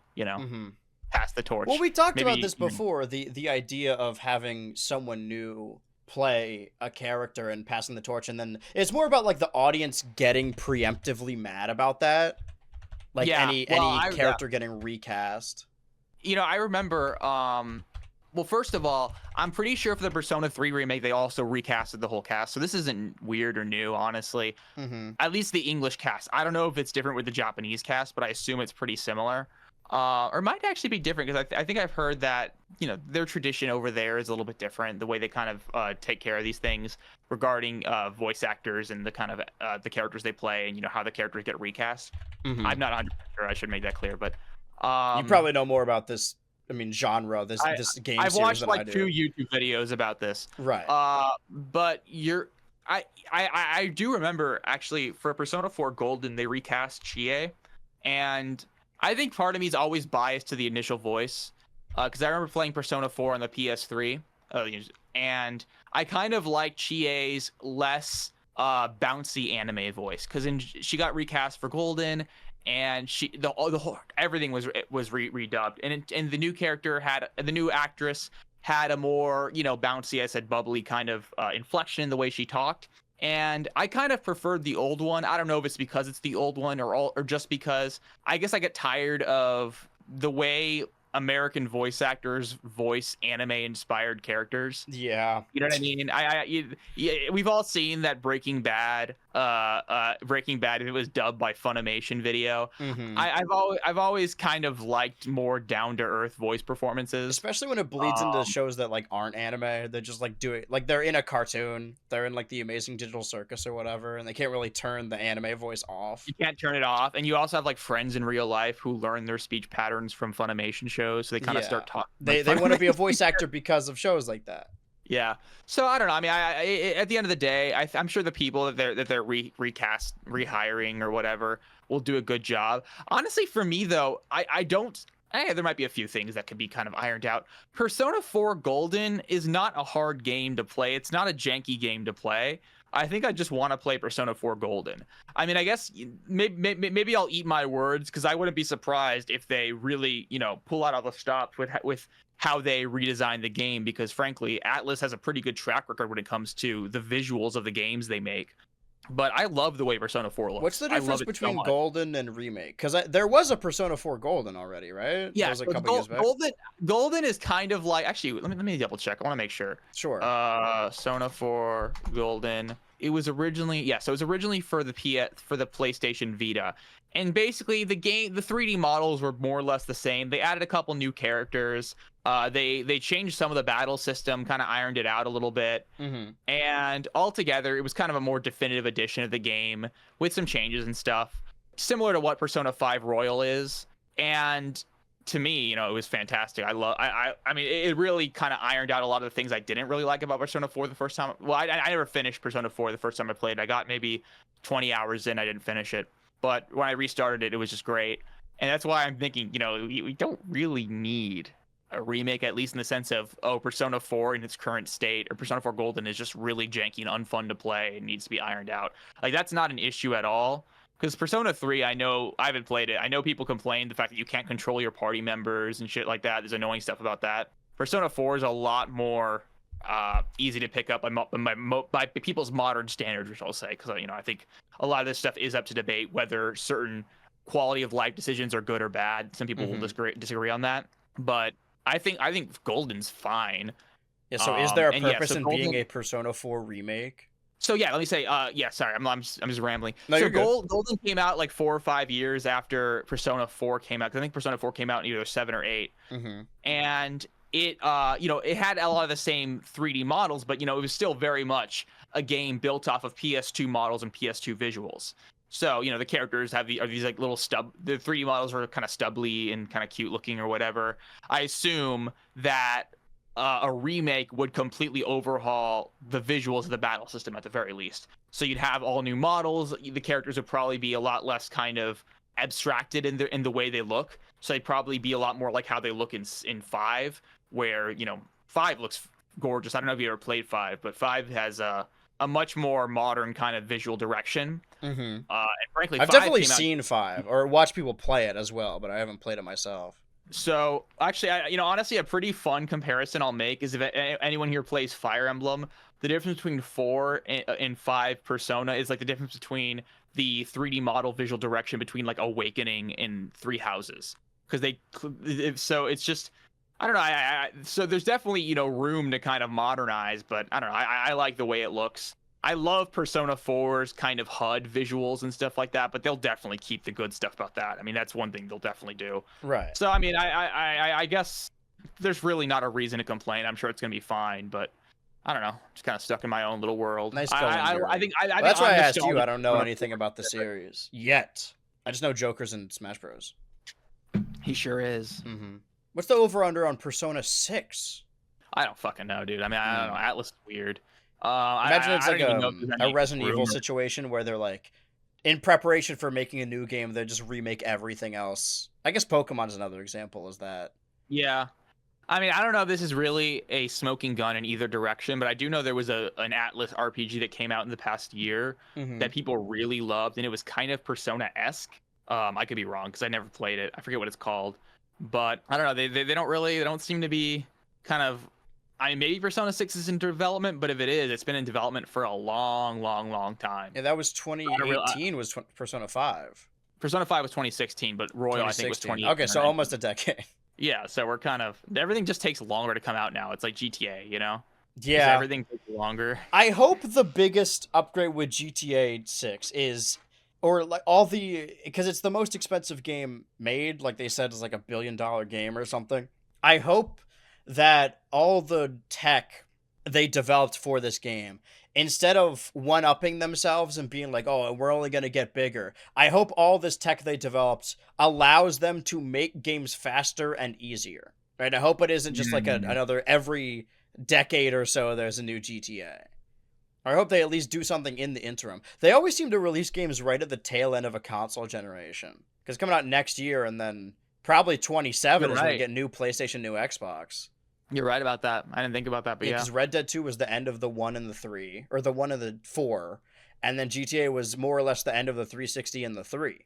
pass the torch. Well, we talked about this before, the idea of having someone new play a character and passing the torch, and then it's more about like the audience getting preemptively mad about that, like any character getting recast. I remember well, first of all, I'm pretty sure for the Persona 3 remake, they also recasted the whole cast. So this isn't weird or new, honestly. Mm-hmm. At least the English cast. I don't know if it's different with the Japanese cast, but I assume it's pretty similar. Or it might actually be different, because I think I've heard that, their tradition over there is a little bit different. The way they kind of take care of these things regarding voice actors and the kind of the characters they play, and, how the characters get recast. Mm-hmm. I'm not 100% sure. I should make that clear, but you probably know more about this. Genre, this game I've series watched than like I do. 2 YouTube videos about this. Right. But I do remember, actually, for Persona 4 Golden, they recast Chie, and I think part of me is always biased to the initial voice, because I remember playing Persona 4 on the PS3, and I kind of like Chie's less bouncy anime voice, because she got recast for Golden, and everything was redubbed, and the new actress had a more bouncy, I said, bubbly kind of inflection in the way she talked, and I kind of preferred the old one. I don't know if it's because it's the old one or just because I guess I get tired of the way American voice actors voice anime-inspired characters. Yeah, you know what I mean. We've all seen that Breaking Bad. It was dubbed by Funimation Video. Mm-hmm. I've always kind of liked more down-to-earth voice performances, especially when it bleeds into shows that like aren't anime. They're just like doing like they're in a cartoon. They're in like the Amazing Digital Circus or whatever, and they can't really turn the anime voice off. You can't turn it off, and you also have like friends in real life who learn their speech patterns from Funimation shows. So they kind of start talking. They want to be a voice actor because of shows like that. Yeah. So I don't know. I mean, at the end of the day, I'm sure the people that they're rehiring or whatever will do a good job. Honestly, for me though, I don't. there might be a few things that could be kind of ironed out. Persona 4 Golden is not a hard game to play. It's not a janky game to play. I think I just want to play Persona 4 Golden. I mean, I guess maybe I'll eat my words, because I wouldn't be surprised if they really, pull out all the stops with how they redesign the game, because frankly, Atlus has a pretty good track record when it comes to the visuals of the games they make. But I love the way Persona 4 looks. What's the difference between Golden and Remake? Because there was a Persona 4 Golden already, right? Yeah, that was a couple years back. Golden is kind of like, actually, let me double check. I want to make sure. Sure. Persona 4 Golden. It was originally for the PlayStation Vita. And basically the 3D models were more or less the same. They added a couple new characters. They changed some of the battle system, kind of ironed it out a little bit. Mm-hmm. And altogether, it was kind of a more definitive edition of the game with some changes and stuff, similar to what Persona 5 Royal is. And to me, it was fantastic. I mean, it really kind of ironed out a lot of the things I didn't really like about Persona 4 the first time. Well, I never finished Persona 4 the first time I played. I got maybe 20 hours in. I didn't finish it. But when I restarted it, it was just great. And that's why I'm thinking, we don't really need a remake, at least in the sense of, Persona 4 in its current state, or Persona 4 Golden is just really janky and unfun to play. It needs to be ironed out. Like, that's not an issue at all. Because Persona 3, I haven't played it. I know people complain the fact that you can't control your party members and shit like that. There's annoying stuff about that. Persona 4 is a lot more easy to pick up by people's modern standards, which I'll say, because I think a lot of this stuff is up to debate whether certain quality of life decisions are good or bad. Some people will disagree on that, but I think Golden's fine. Yeah. So is there a purpose in being a Persona 4 remake? So yeah, let me say, sorry, I'm just rambling. No, so Golden came out like 4 or 5 years after Persona 4 came out, because I think Persona 4 came out in either 7 or 8, and it it had a lot of the same 3D models, but it was still very much a game built off of PS2 models and PS2 visuals. So the characters are these like little the 3D models are kind of stubbly and kind of cute looking or whatever. I assume that a remake would completely overhaul the visuals of the battle system at the very least. So you'd have all new models. The characters would probably be a lot less kind of abstracted in the way they look. So they'd probably be a lot more like how they look in 5, where 5 looks gorgeous. I don't know if you ever played 5, but 5 has a much more modern kind of visual direction. And frankly, I've definitely seen 5 or watched people play it as well, but I haven't played it myself. So actually, honestly, a pretty fun comparison I'll make is if anyone here plays Fire Emblem, the difference between 4 and 5 Persona is like the difference between the 3D model visual direction between like Awakening and Three Houses, because so it's just, I don't know. So there's definitely room to kind of modernize, but I don't know. I like the way it looks. I love Persona 4's kind of HUD visuals and stuff like that, but they'll definitely keep the good stuff about that. I mean, that's one thing they'll definitely do. Right. So I mean, I guess there's really not a reason to complain. I'm sure it's gonna be fine, but I don't know. Just kind of stuck in my own little world. Nice going, I think that's why I asked you. I don't know anything about the series yet. I just know Joker's in Smash Bros. He sure is. What's the over/under on Persona 6? I don't fucking know, dude. I mean, I don't know. Atlas is weird. Imagine it's like a Resident Evil situation where they're like, in preparation for making a new game, they just remake everything else. I guess Pokemon's another example is that. Yeah. I mean, I don't know if this is really a smoking gun in either direction, but I do know there was an Atlas RPG that came out in the past year that people really loved, and it was kind of Persona-esque. I could be wrong because I never played it. I forget what it's called. But I don't know. They don't seem to be kind of. I mean, maybe Persona 6 is in development, but if it is, it's been in development for a long, long, long time. Yeah, that was 2018 was Persona 5. Persona 5 was 2016, but Royal, I think, was 2018. Okay, so almost a decade. Yeah, so we're kind of... Everything just takes longer to come out now. It's like GTA, Yeah. Everything takes longer. I hope the biggest upgrade with GTA 6 is... Or like because it's the most expensive game made, like they said, is like $1 billion game or something. I hope that all the tech they developed for this game, instead of one-upping themselves and being like, oh, we're only going to get bigger, I hope all this tech they developed allows them to make games faster and easier. Right? I hope it isn't just like another every decade or so there's a new GTA. I hope they at least do something in the interim. They always seem to release games right at the tail end of a console generation. Because coming out next year and then Probably 27 You're is when we right. get new PlayStation, new Xbox. You're right about that. I didn't think about that, but yeah. Because Red Dead 2 was the end of the 1 and the 3, or the 1 and the 4, and then GTA was more or less the end of the 360 and the 3.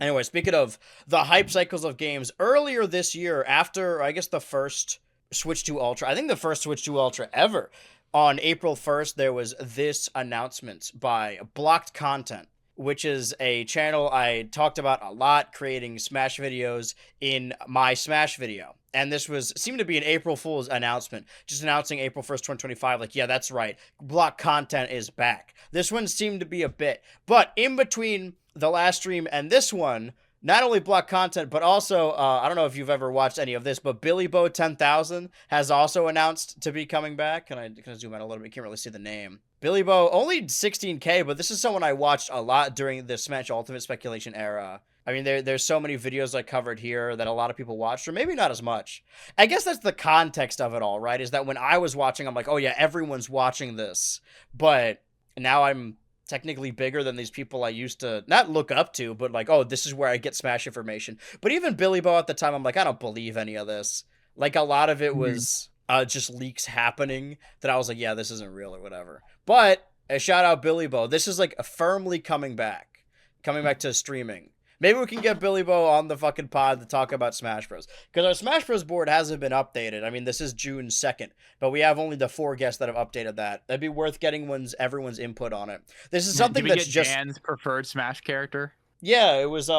Anyway, speaking of the hype cycles of games, earlier this year, after, I guess, the first Switch 2 Ultra, I think the first Switch 2 Ultra ever, on April 1st, there was this announcement by Blocked Content, which is a channel I talked about a lot, creating Smash videos in my Smash video. And this seemed to be an April Fool's announcement, just announcing April 1st, 2025, like, yeah, that's right, Block Content is back. This one seemed to be a bit, but in between the last stream and this one, not only Block Content, but also, I don't know if you've ever watched any of this, but Billy Bo 10,000 has also announced to be coming back. Can I zoom out a little bit? Can't really see the name. Billy Bo, only 16K, but this is someone I watched a lot during the Smash Ultimate speculation era. I mean, there's so many videos I covered here that a lot of people watched, or maybe not as much. I guess that's the context of it all, right? Is that when I was watching, I'm like, oh yeah, everyone's watching this. But now I'm technically bigger than these people I used to not look up to, but like, oh, this is where I get Smash information. But even Billy Bo at the time, I'm like, I don't believe any of this. Like, a lot of it was just leaks happening that I was like, yeah, this isn't real or whatever. But a shout out Billy Bo. This is like firmly coming back to streaming. Maybe we can get Billy Bo on the fucking pod to talk about Smash Bros. Because our Smash Bros board hasn't been updated. I mean, this is June 2nd, but we have only the 4 guests that have updated that. That'd be worth getting everyone's input on it. This is something that's just Dan's preferred Smash character. Yeah, it was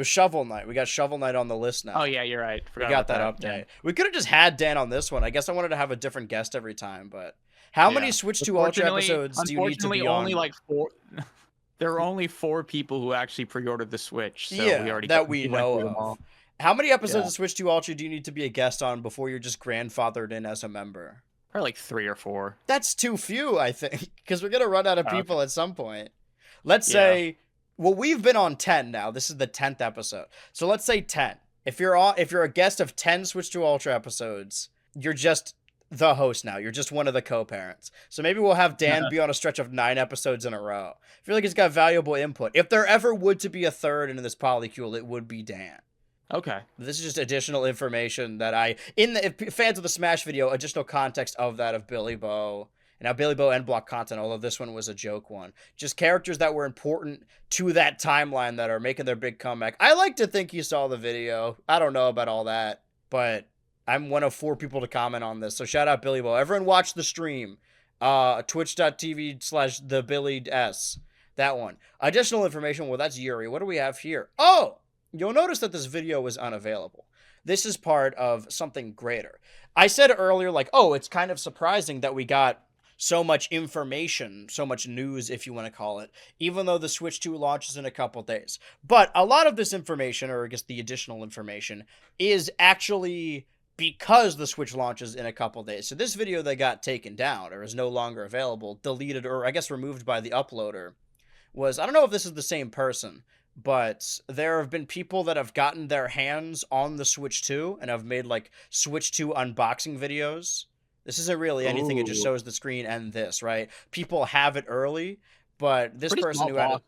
Shovel Knight. We got Shovel Knight on the list now. Oh yeah, you're right. We got that update. Yeah. We could have just had Dan on this one. I guess I wanted to have a different guest every time, but how many Switch 2 Ultra episodes do you need to be on? Only like 4. There are only 4 people who actually pre-ordered the Switch, so yeah, we already we know of. How many episodes of Switch 2 Ultra do you need to be a guest on before you're just grandfathered in as a member? Probably like 3 or 4. That's too few, I think, because we're gonna run out of people at some point. Let's say, well, we've been on 10 now. This is the 10th episode, so let's say 10. If you're a guest of 10 Switch 2 Ultra episodes, you're just the host now. You're just one of the co-parents. So maybe we'll have Dan be on a stretch of 9 episodes in a row. I feel like he's got valuable input. If there ever would to be a third in this polycule, it would be Dan. Okay. This is just additional information that if fans of the Smash video, additional context of that of Billy Bo. And now Billy Bo and Block Content, although this one was a joke one. Just characters that were important to that timeline that are making their big comeback. I like to think you saw the video. I don't know about all that, but I'm one of 4 people to comment on this. So shout out Billy Bo. Everyone watch the stream. Twitch.tv/theBillyS. That one. Additional information. Well, that's Yuri. What do we have here? Oh, you'll notice that this video was unavailable. This is part of something greater. I said earlier, like, oh, it's kind of surprising that we got so much information, so much news, if you want to call it, even though the Switch 2 launches in a couple days. But a lot of this information, or I guess the additional information, is actually because the Switch launches in a couple days. So this video that got taken down, or is no longer available, deleted, or I guess removed by the uploader, was, I don't know if this is the same person, but there have been people that have gotten their hands on the Switch 2 and have made like Switch 2 unboxing videos. This isn't really anything. It just shows the screen and this, right? People have it early, but this person who had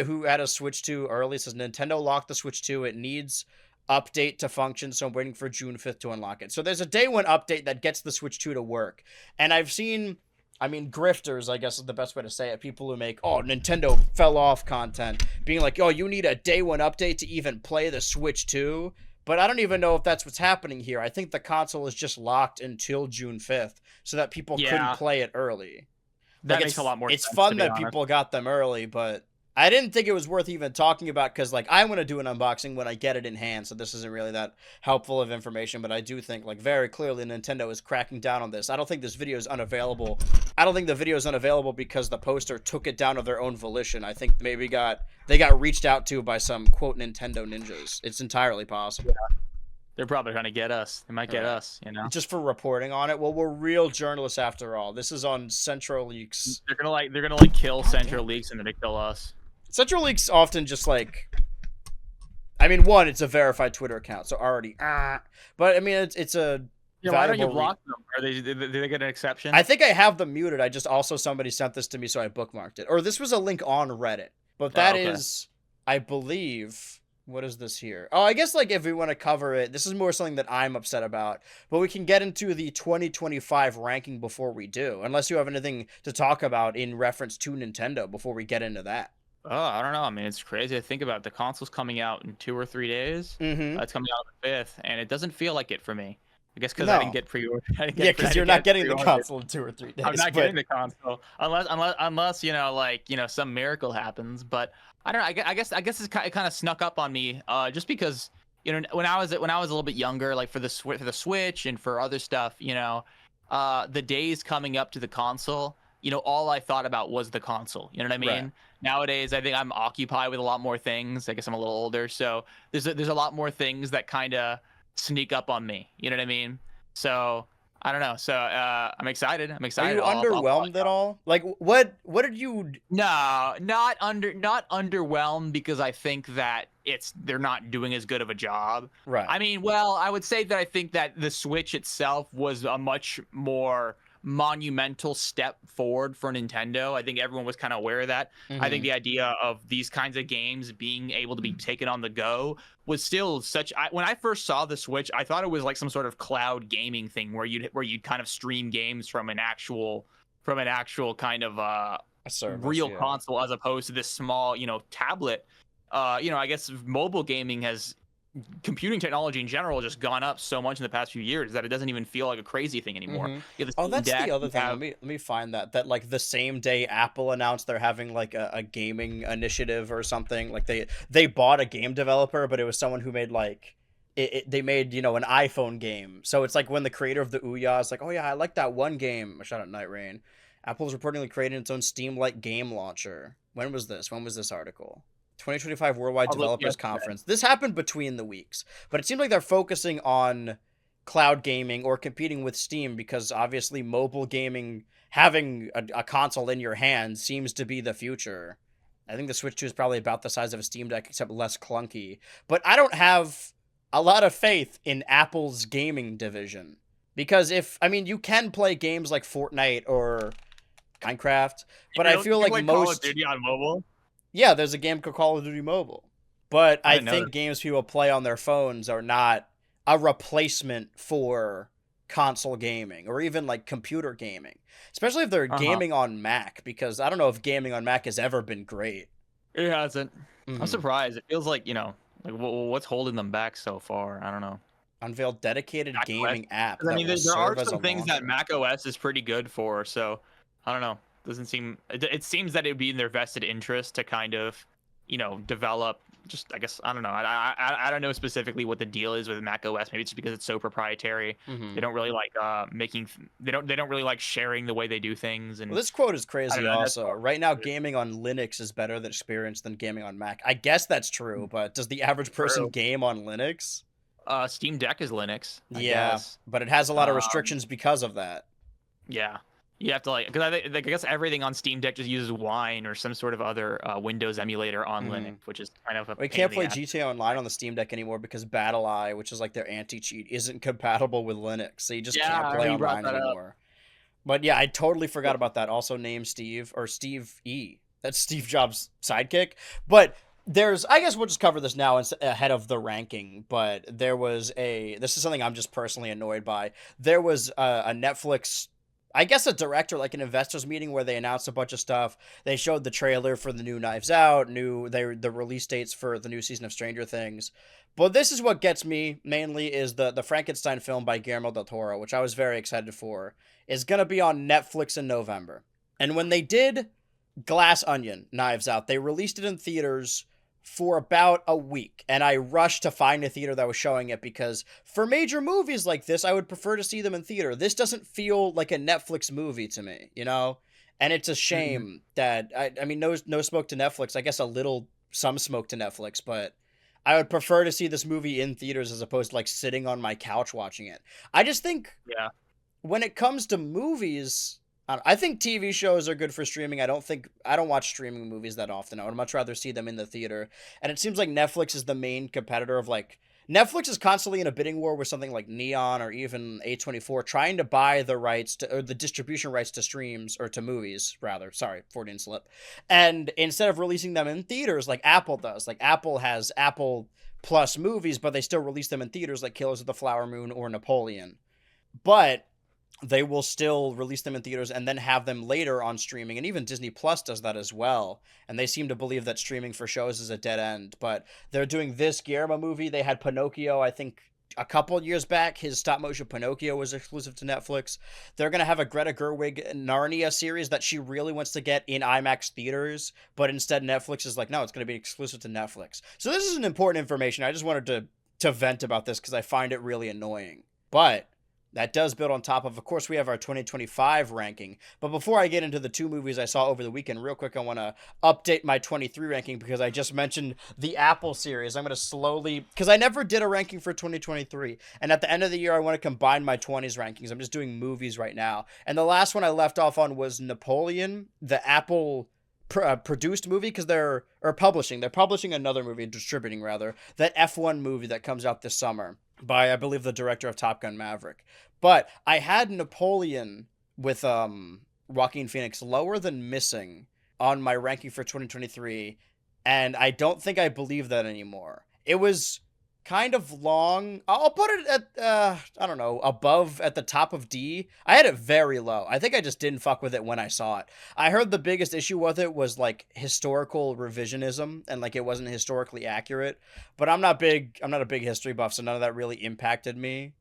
who had a Switch 2 early says Nintendo locked the Switch 2. It needs update to function, so I'm waiting for June 5th to unlock it. So there's a day 1 update that gets the Switch 2 to work. And I've seen, I mean, grifters, I guess is the best way to say it, people who make, oh, Nintendo fell off content, being like, oh, you need a day 1 update to even play the Switch 2. But I don't even know if that's what's happening here. I think the console is just locked until June 5th so that people couldn't play it early. That makes a lot more sense. It's fun that people got them early, but I didn't think it was worth even talking about because, like, I want to do an unboxing when I get it in hand, so this isn't really that helpful of information, but I do think, like, very clearly Nintendo is cracking down on this. I don't think this video is unavailable. I don't think the video is unavailable because the poster took it down of their own volition. I think maybe they got reached out to by some, quote, Nintendo ninjas. It's entirely possible. Yeah. They're probably trying to get us. They might get us, you know? Just for reporting on it. Well, we're real journalists after all. This is on Central Leaks. They're gonna kill Central Leaks and then they kill us. Central Leaks often just like, I mean, one, it's a verified Twitter account, so already, but I mean, it's a. Yeah, why don't you block them? Did they get an exception? I think I have them muted. I just also somebody sent this to me, so I bookmarked it. Or this was a link on Reddit, but that is, I believe, What is this here? Oh, I guess like if we want to cover it, this is more something that I'm upset about. But we can get into the 2025 ranking before we do, unless you have anything to talk about in reference to Nintendo before we get into that. Oh, I don't know. I mean, it's crazy to think about it. The console's coming out in 2 or 3 days. Mm-hmm. It's coming out on the 5th, and it doesn't feel like it for me. I guess because I didn't No. get pre-order. Yeah, because you're not getting the console in 2 or 3 days. I'm not but... getting the console unless some miracle happens. But I don't know. I guess it kind of snuck up on me. Just because when I was a little bit younger, like for the Switch and for other stuff, the days coming up to the console, all I thought about was the console. You know what I mean? Right. Nowadays, I think I'm occupied with a lot more things. I guess I'm a little older, so there's a lot more things that kind of sneak up on me. You know what I mean? So I don't know. So I'm excited. I'm Are excited. you underwhelmed at all? Like, what did you? No, not underwhelmed, because I think that they're not doing as good of a job. Right. I mean, well, I would say that I think that the Switch itself was a much more monumental step forward for Nintendo. I think everyone was kind of aware of that. I think the idea of these kinds of games being able to be taken on the go was still when I first saw the Switch, I thought it was like some sort of cloud gaming thing where you'd kind of stream games from an actual kind of a service, real yeah. console, as opposed to this small, tablet. I guess mobile gaming computing technology in general has just gone up so much in the past few years that it doesn't even feel like a crazy thing anymore. Oh, that's the other thing. Let me find that like the same day Apple announced they're having like a gaming initiative or something. Like they bought a game developer, but it was someone who made like they made an iPhone game. So it's like when the creator of the Ouya is like, oh yeah, I like that one game. Shout out Night Rain. Apple's reportedly creating its own Steam-like game launcher. When was this article? 2025 Worldwide Developers Conference. This happened between the weeks, but it seems like they're focusing on cloud gaming or competing with Steam, because obviously mobile gaming, having a console in your hand, seems to be the future. I think the Switch 2 is probably about the size of a Steam Deck, except less clunky. But I don't have a lot of faith in Apple's gaming division, because you can play games like Fortnite or Minecraft, but I feel like most Call of Duty on mobile. Yeah, there's a game called Call of Duty Mobile. But I think games people play on their phones are not a replacement for console gaming or even like computer gaming, especially if they're gaming on Mac, because I don't know if gaming on Mac has ever been great. It hasn't. I'm surprised. It feels like, what's holding them back so far? I don't know. Unveiled dedicated gaming app. I mean, there are some things that Mac OS is pretty good for, so I don't know. It seems that it would be in their vested interest to kind of, develop. Just, I guess, I don't know. I don't know specifically what the deal is with Mac OS. Maybe it's just because it's so proprietary. They don't really like They don't really like sharing the way they do things. And this quote is crazy. Also, right now, gaming on Linux is better than experience than gaming on Mac. I guess that's true, but does the average person game on Linux? Steam Deck is Linux. I yeah, guess. But it has a lot of restrictions because of that. Yeah. You have to because I guess everything on Steam Deck just uses Wine or some sort of other Windows emulator on Linux, which is kind of we can't play GTA Online on the Steam Deck anymore because BattlEye, which is like their anti-cheat, isn't compatible with Linux, so you just can't play online anymore. But yeah, I totally forgot about that. Also named Steve E. That's Steve Jobs' sidekick. But I guess we'll just cover this now ahead of the ranking, but this is something I'm just personally annoyed by. There was a Netflix, I guess a director, like an investors meeting where they announced a bunch of stuff. They showed the trailer for the new Knives Out, the release dates for the new season of Stranger Things. But this is what gets me mainly is the Frankenstein film by Guillermo del Toro, which I was very excited for, is going to be on Netflix in November. And when they did Glass Onion, Knives Out, they released it in theaters for about a week, and I rushed to find a theater that was showing it, because for major movies like this, I would prefer to see them in theater. This doesn't feel like a Netflix movie to me, and it's a shame that I mean, no smoke to Netflix. I guess some smoke to Netflix, but I would prefer to see this movie in theaters as opposed to like sitting on my couch watching it. I just think when it comes to movies, I think TV shows are good for streaming. I don't watch streaming movies that often. I would much rather see them in the theater. And it seems like Netflix is the main competitor of like Netflix is constantly in a bidding war with something like Neon or even A24 trying to buy the rights to, or the distribution rights to streams, or to movies, rather. Sorry, Freudian slip. And instead of releasing them in theaters like Apple does, like Apple has Apple Plus movies, but they still release them in theaters like Killers of the Flower Moon or Napoleon. But they will still release them in theaters and then have them later on streaming. And even Disney Plus does that as well. And they seem to believe that streaming for shows is a dead end. But they're doing this Guillermo movie. They had Pinocchio, I think, a couple years back. His stop motion Pinocchio was exclusive to Netflix. They're going to have a Greta Gerwig Narnia series that she really wants to get in IMAX theaters. But instead, Netflix is like, no, it's going to be exclusive to Netflix. So this is an important information. I just wanted to vent about this because I find it really annoying. But that does build on top of course, we have our 2025 ranking. But before I get into the 2 movies I saw over the weekend, real quick, I want to update my 23 ranking because I just mentioned the Apple series. I'm going to slowly, because I never did a ranking for 2023. And at the end of the year, I want to combine my 20s rankings. I'm just doing movies right now. And the last one I left off on was Napoleon, the Apple produced movie, because they're publishing another movie, distributing rather, that F1 movie that comes out this summer by, I believe, the director of Top Gun Maverick. But I had Napoleon with Joaquin Phoenix lower than Missing on my ranking for 2023, and I don't think I believe that anymore. It was kind of long. I'll put it at, I don't know, above, at the top of D. I had it very low. I think I just didn't fuck with it when I saw it. I heard the biggest issue with it was, like, historical revisionism, and, like, it wasn't historically accurate. But I'm not a big history buff, so none of that really impacted me.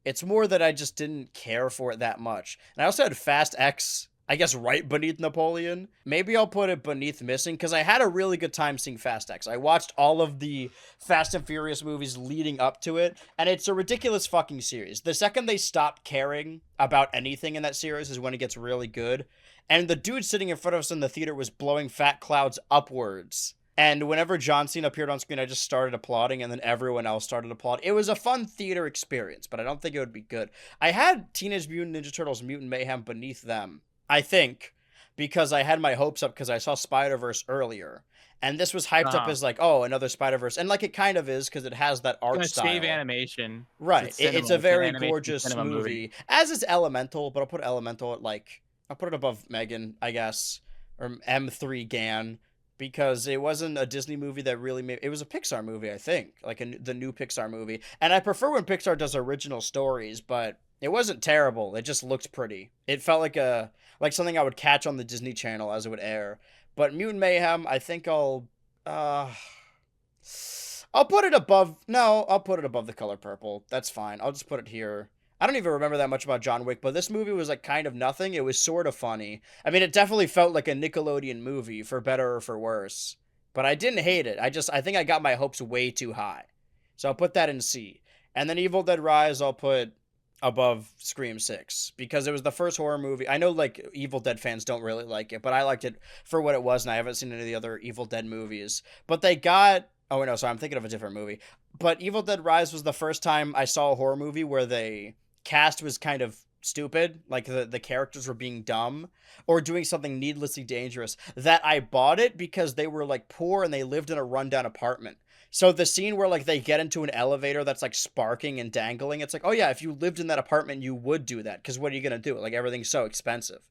It's more that I just didn't care for it that much. And I also had Fast X, I guess, right beneath Napoleon. Maybe I'll put it beneath Missing, because I had a really good time seeing Fast X. I watched all of the Fast and Furious movies leading up to it, and it's a ridiculous fucking series. The second they stop caring about anything in that series is when it gets really good. And the dude sitting in front of us in the theater was blowing fat clouds upwards. And whenever John Cena appeared on screen, I just started applauding, and then everyone else started applauding. It was a fun theater experience, but I don't think it would be good. I had Teenage Mutant Ninja Turtles Mutant Mayhem beneath them, I think, because I had my hopes up because I saw Spider-Verse earlier. And this was hyped up as like, oh, another Spider-Verse. And like it kind of is, because it has that art style. Save animation. Right. It's a very gorgeous movie. As is Elemental, but I'll put Elemental at like, I'll put it above Megan, I guess. Or M3 Gan. Because it wasn't a Disney movie that really made... It was a Pixar movie, I think. Like the new Pixar movie. And I prefer when Pixar does original stories, but it wasn't terrible. It just looked pretty. It felt like something I would catch on the Disney Channel as it would air. But Mutant Mayhem, I think I'll put it above... No, I'll put it above The Color Purple. That's fine. I'll just put it here. I don't even remember that much about John Wick, but this movie was like kind of nothing. It was sort of funny. I mean, it definitely felt like a Nickelodeon movie, for better or for worse. But I didn't hate it. I think I got my hopes way too high. So I'll put that in C. And then Evil Dead Rise, I'll put above Scream 6, because it was the first horror movie. I know, like, Evil Dead fans don't really like it, but I liked it for what it was, and I haven't seen any of the other Evil Dead movies. But they got... Oh, no, sorry, I'm thinking of a different movie. But Evil Dead Rise was the first time I saw a horror movie where they... cast was kind of stupid, like the characters were being dumb or doing something needlessly dangerous, that I bought it because they were like poor and they lived in a rundown apartment. So the scene where like they get into an elevator that's like sparking and dangling, it's like, oh yeah, if you lived in that apartment you would do that, because what are you gonna do? Like, everything's so expensive.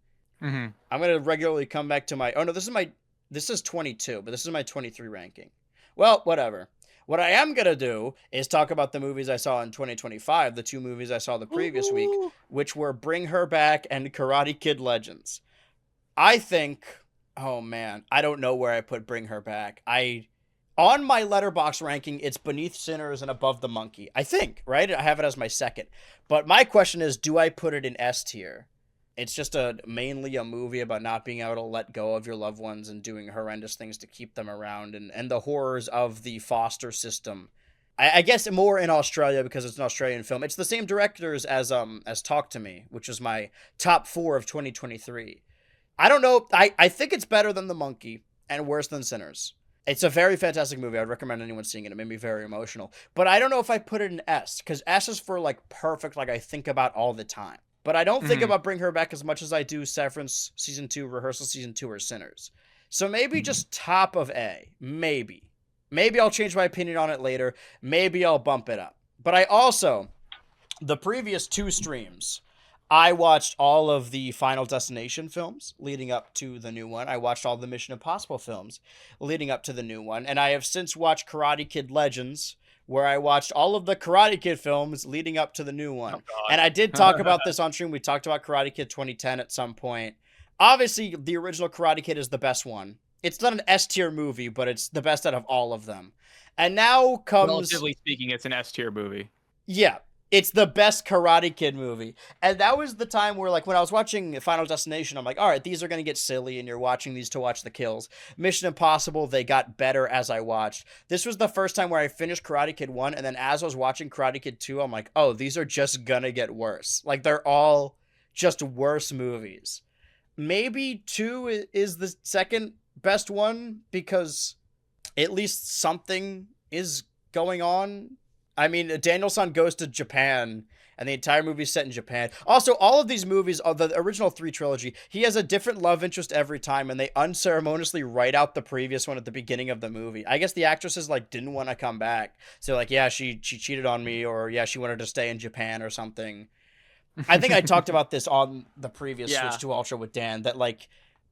I'm gonna regularly come back to my this is 22, but this is my 23 ranking. Well, whatever. What I am going to do is talk about the movies I saw in 2025, the 2 movies I saw the previous week, which were Bring Her Back and Karate Kid Legends. I think, oh man, I don't know where I put Bring Her Back. On my Letterboxd ranking, it's beneath Sinners and above The Monkey. I think, right? I have it as my second. But my question is, do I put it in S tier? It's just mainly a movie about not being able to let go of your loved ones and doing horrendous things to keep them around, and the horrors of the foster system. I guess more in Australia because it's an Australian film. It's the same directors as Talk to Me, which was my top 4 of 2023. I don't know. I think it's better than The Monkey and worse than Sinners. It's a very fantastic movie. I'd recommend anyone seeing it. It made me very emotional. But I don't know if I put it in S, because S is for like perfect, like I think about all the time. But I don't think about Bring Her Back as much as I do Severance Season 2, Rehearsal Season 2, or Sinners. So maybe just top of A. Maybe. Maybe I'll change my opinion on it later. Maybe I'll bump it up. But I also, the previous 2 streams, I watched all of the Final Destination films leading up to the new one. I watched all the Mission Impossible films leading up to the new one. And I have since watched Karate Kid Legends, where I watched all of the Karate Kid films leading up to the new one. Oh, and I did talk about this on stream. We talked about Karate Kid 2010 at some point. Obviously, the original Karate Kid is the best one. It's not an S tier movie, but it's the best out of all of them. And now comes... Relatively speaking, it's an S tier movie. Yeah, it's the best Karate Kid movie. And that was the time where, like, when I was watching Final Destination, I'm like, all right, these are going to get silly, and you're watching these to watch the kills. Mission Impossible, they got better as I watched. This was the first time where I finished Karate Kid 1, and then as I was watching Karate Kid 2, I'm like, oh, these are just gonna get worse. Like, they're all just worse movies. Maybe 2 is the second best one, because at least something is going on. I mean, Daniel-san goes to Japan, and the entire movie is set in Japan. Also, all of these movies, the original 3 trilogy, he has a different love interest every time, and they unceremoniously write out the previous one at the beginning of the movie. I guess the actresses, like, didn't want to come back. So, like, yeah, she cheated on me, or yeah, she wanted to stay in Japan or something. I think I talked about this on the previous Switch to Ultra with Dan, that, like,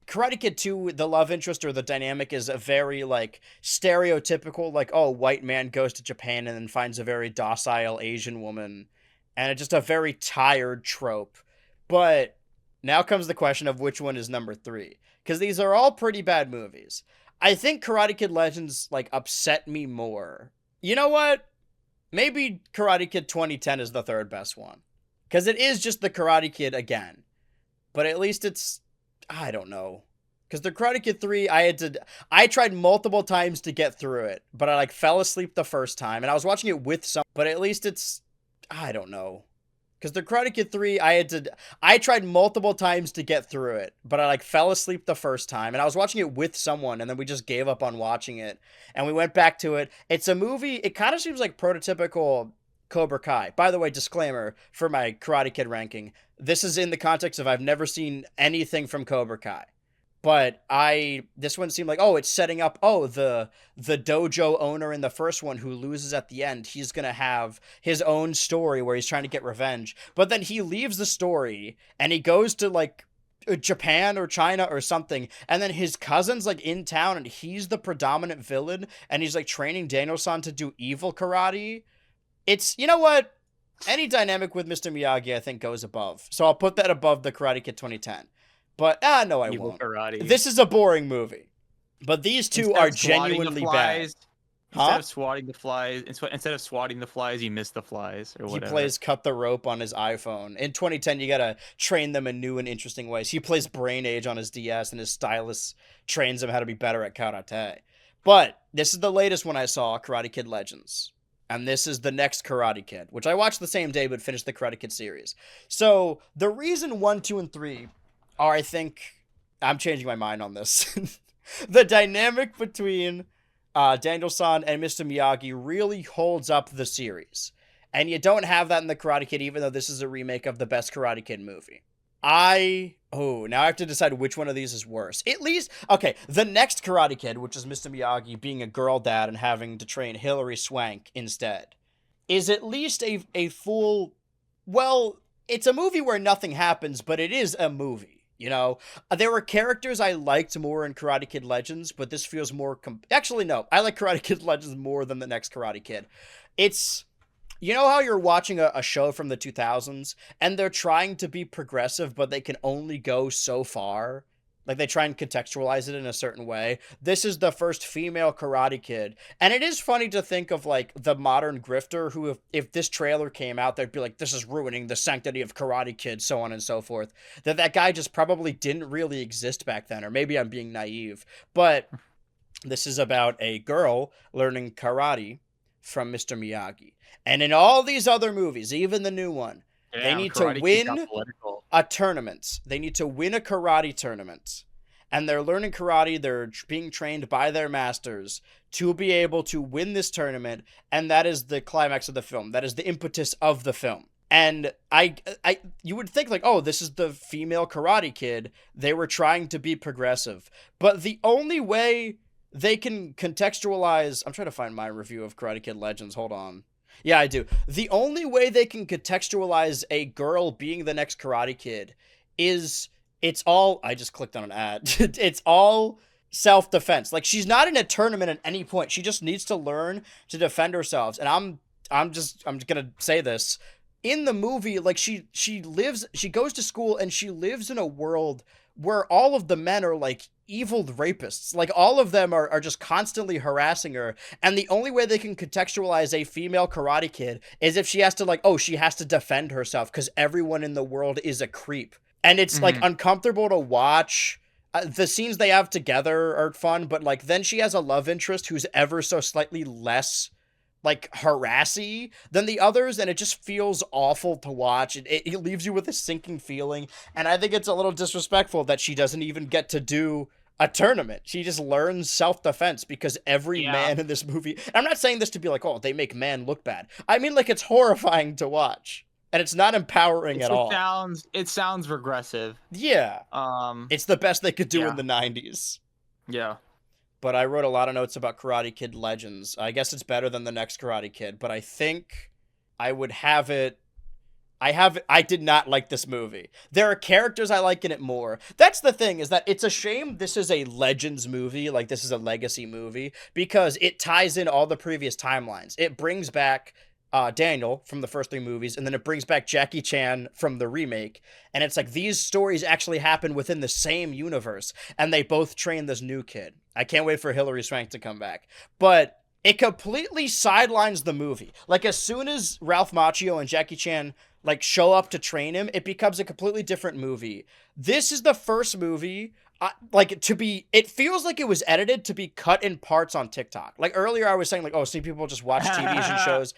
Karate Kid 2, the love interest or the dynamic is a very, like, stereotypical, like, oh, white man goes to Japan and then finds a very docile Asian woman. And it's just a very tired trope. But now comes the question of which one is number 3. Because these are all pretty bad movies. I think Karate Kid Legends, like, upset me more. You know what? Maybe Karate Kid 2010 is the 3rd best one. Because it is just the Karate Kid again. But at least it's... I don't know. Because the Karate Kid 3, I tried multiple times to get through it, but I, like, fell asleep the first time, and I was watching it with some, but at least it's, I don't know. Because the Karate Kid 3, I tried multiple times to get through it, but I, like, fell asleep the first time, and I was watching it with someone, and then we just gave up on watching it, and we went back to it. It's a movie, it kind of seems like prototypical Cobra Kai. By the way, disclaimer for my Karate Kid ranking. This is in the context of I've never seen anything from Cobra Kai. But this one seemed like, oh, it's setting up, oh, the dojo owner in the first one who loses at the end, he's going to have his own story where he's trying to get revenge. But then he leaves the story and he goes to, like, Japan or China or something, and then his cousin's, like, in town and he's the predominant villain and he's, like, training Daniel-san to do evil karate. It's, you know what? Any dynamic with Mr. Miyagi, I think, goes above. So I'll put that above the Karate Kid 2010. But, no, I won't. Karate. This is a boring movie. But these two are genuinely bad. Instead of swatting the flies, you miss the flies or whatever. He plays cut the rope on his iPhone. In 2010, you gotta train them in new and interesting ways. He plays Brain Age on his DS, and his stylist trains him how to be better at karate. But this is the latest one I saw, Karate Kid Legends. And this is the next Karate Kid, which I watched the same day but finished the Karate Kid series. So the reason 1, 2, and 3 are, I think, I'm changing my mind on this. The dynamic between Daniel-san and Mr. Miyagi really holds up the series. And you don't have that in the Karate Kid, even though this is a remake of the best Karate Kid movie. Now I have to decide which one of these is worse. At least, okay, the next Karate Kid, which is Mr. Miyagi being a girl dad and having to train Hilary Swank instead, is at least a full, well, it's a movie where nothing happens, but it is a movie, you know? There were characters I liked more in Karate Kid Legends, but this feels more, actually, no, I like Karate Kid Legends more than the next Karate Kid. It's... You know how you're watching a show from the 2000s, and they're trying to be progressive, but they can only go so far? Like, they try and contextualize it in a certain way. This is the first female Karate Kid. And it is funny to think of, like, the modern grifter who, if this trailer came out, they'd be like, this is ruining the sanctity of Karate Kid, so on and so forth. That guy just probably didn't really exist back then, or maybe I'm being naive. But this is about a girl learning karate from Mr. Miyagi. And in all these other movies, even the new one, they need to win a tournament. They need to win a karate tournament. And they're learning karate. They're being trained by their masters to be able to win this tournament. And that is the climax of the film. That is the impetus of the film. And you would think, like, oh, this is the female Karate Kid. They were trying to be progressive. But the only way they can contextualize. I'm trying to find my review of Karate Kid Legends. Hold on. Yeah, I do. The only way they can contextualize a girl being the next Karate Kid is it's all. I just clicked on an ad. It's all self-defense. Like, she's not in a tournament at any point. She just needs to learn to defend herself. And I'm just gonna say this. In the movie, like, she goes to school and she lives in a world where all of the men are like evil rapists. Like, all of them are just constantly harassing her. And the only way they can contextualize a female Karate Kid is if she has to, like, oh, she has to defend herself because everyone in the world is a creep. And it's like uncomfortable to watch. The scenes they have together are fun, but like then she has a love interest who's ever so slightly less like harassy than the others, and it just feels awful to watch. It leaves you with a sinking feeling, and I think it's a little disrespectful that she doesn't even get to do a tournament. She just learns self-defense because every man in this movie, I'm not saying this to be like, oh, they make man look bad. I mean, like, it's horrifying to watch. And it's not empowering at all. It sounds regressive. Yeah. It's the best they could do in the 90s. Yeah. But I wrote a lot of notes about Karate Kid Legends. I guess it's better than the next Karate Kid, but I think I would have it. I did not like this movie. There are characters I like in it more. That's the thing, is that it's a shame this is a Legends movie, like this is a legacy movie, because it ties in all the previous timelines. It brings back Daniel from the first 3 movies, and then it brings back Jackie Chan from the remake, and it's like these stories actually happen within the same universe, and they both train this new kid. I can't wait for Hilary Swank to come back, but it completely sidelines the movie. Like, as soon as Ralph Macchio and Jackie Chan like show up to train him, it becomes a completely different movie. This is the first movie it feels like it was edited to be cut in parts on TikTok. Like, earlier I was saying, like, oh, see, people just watch TVs and shows.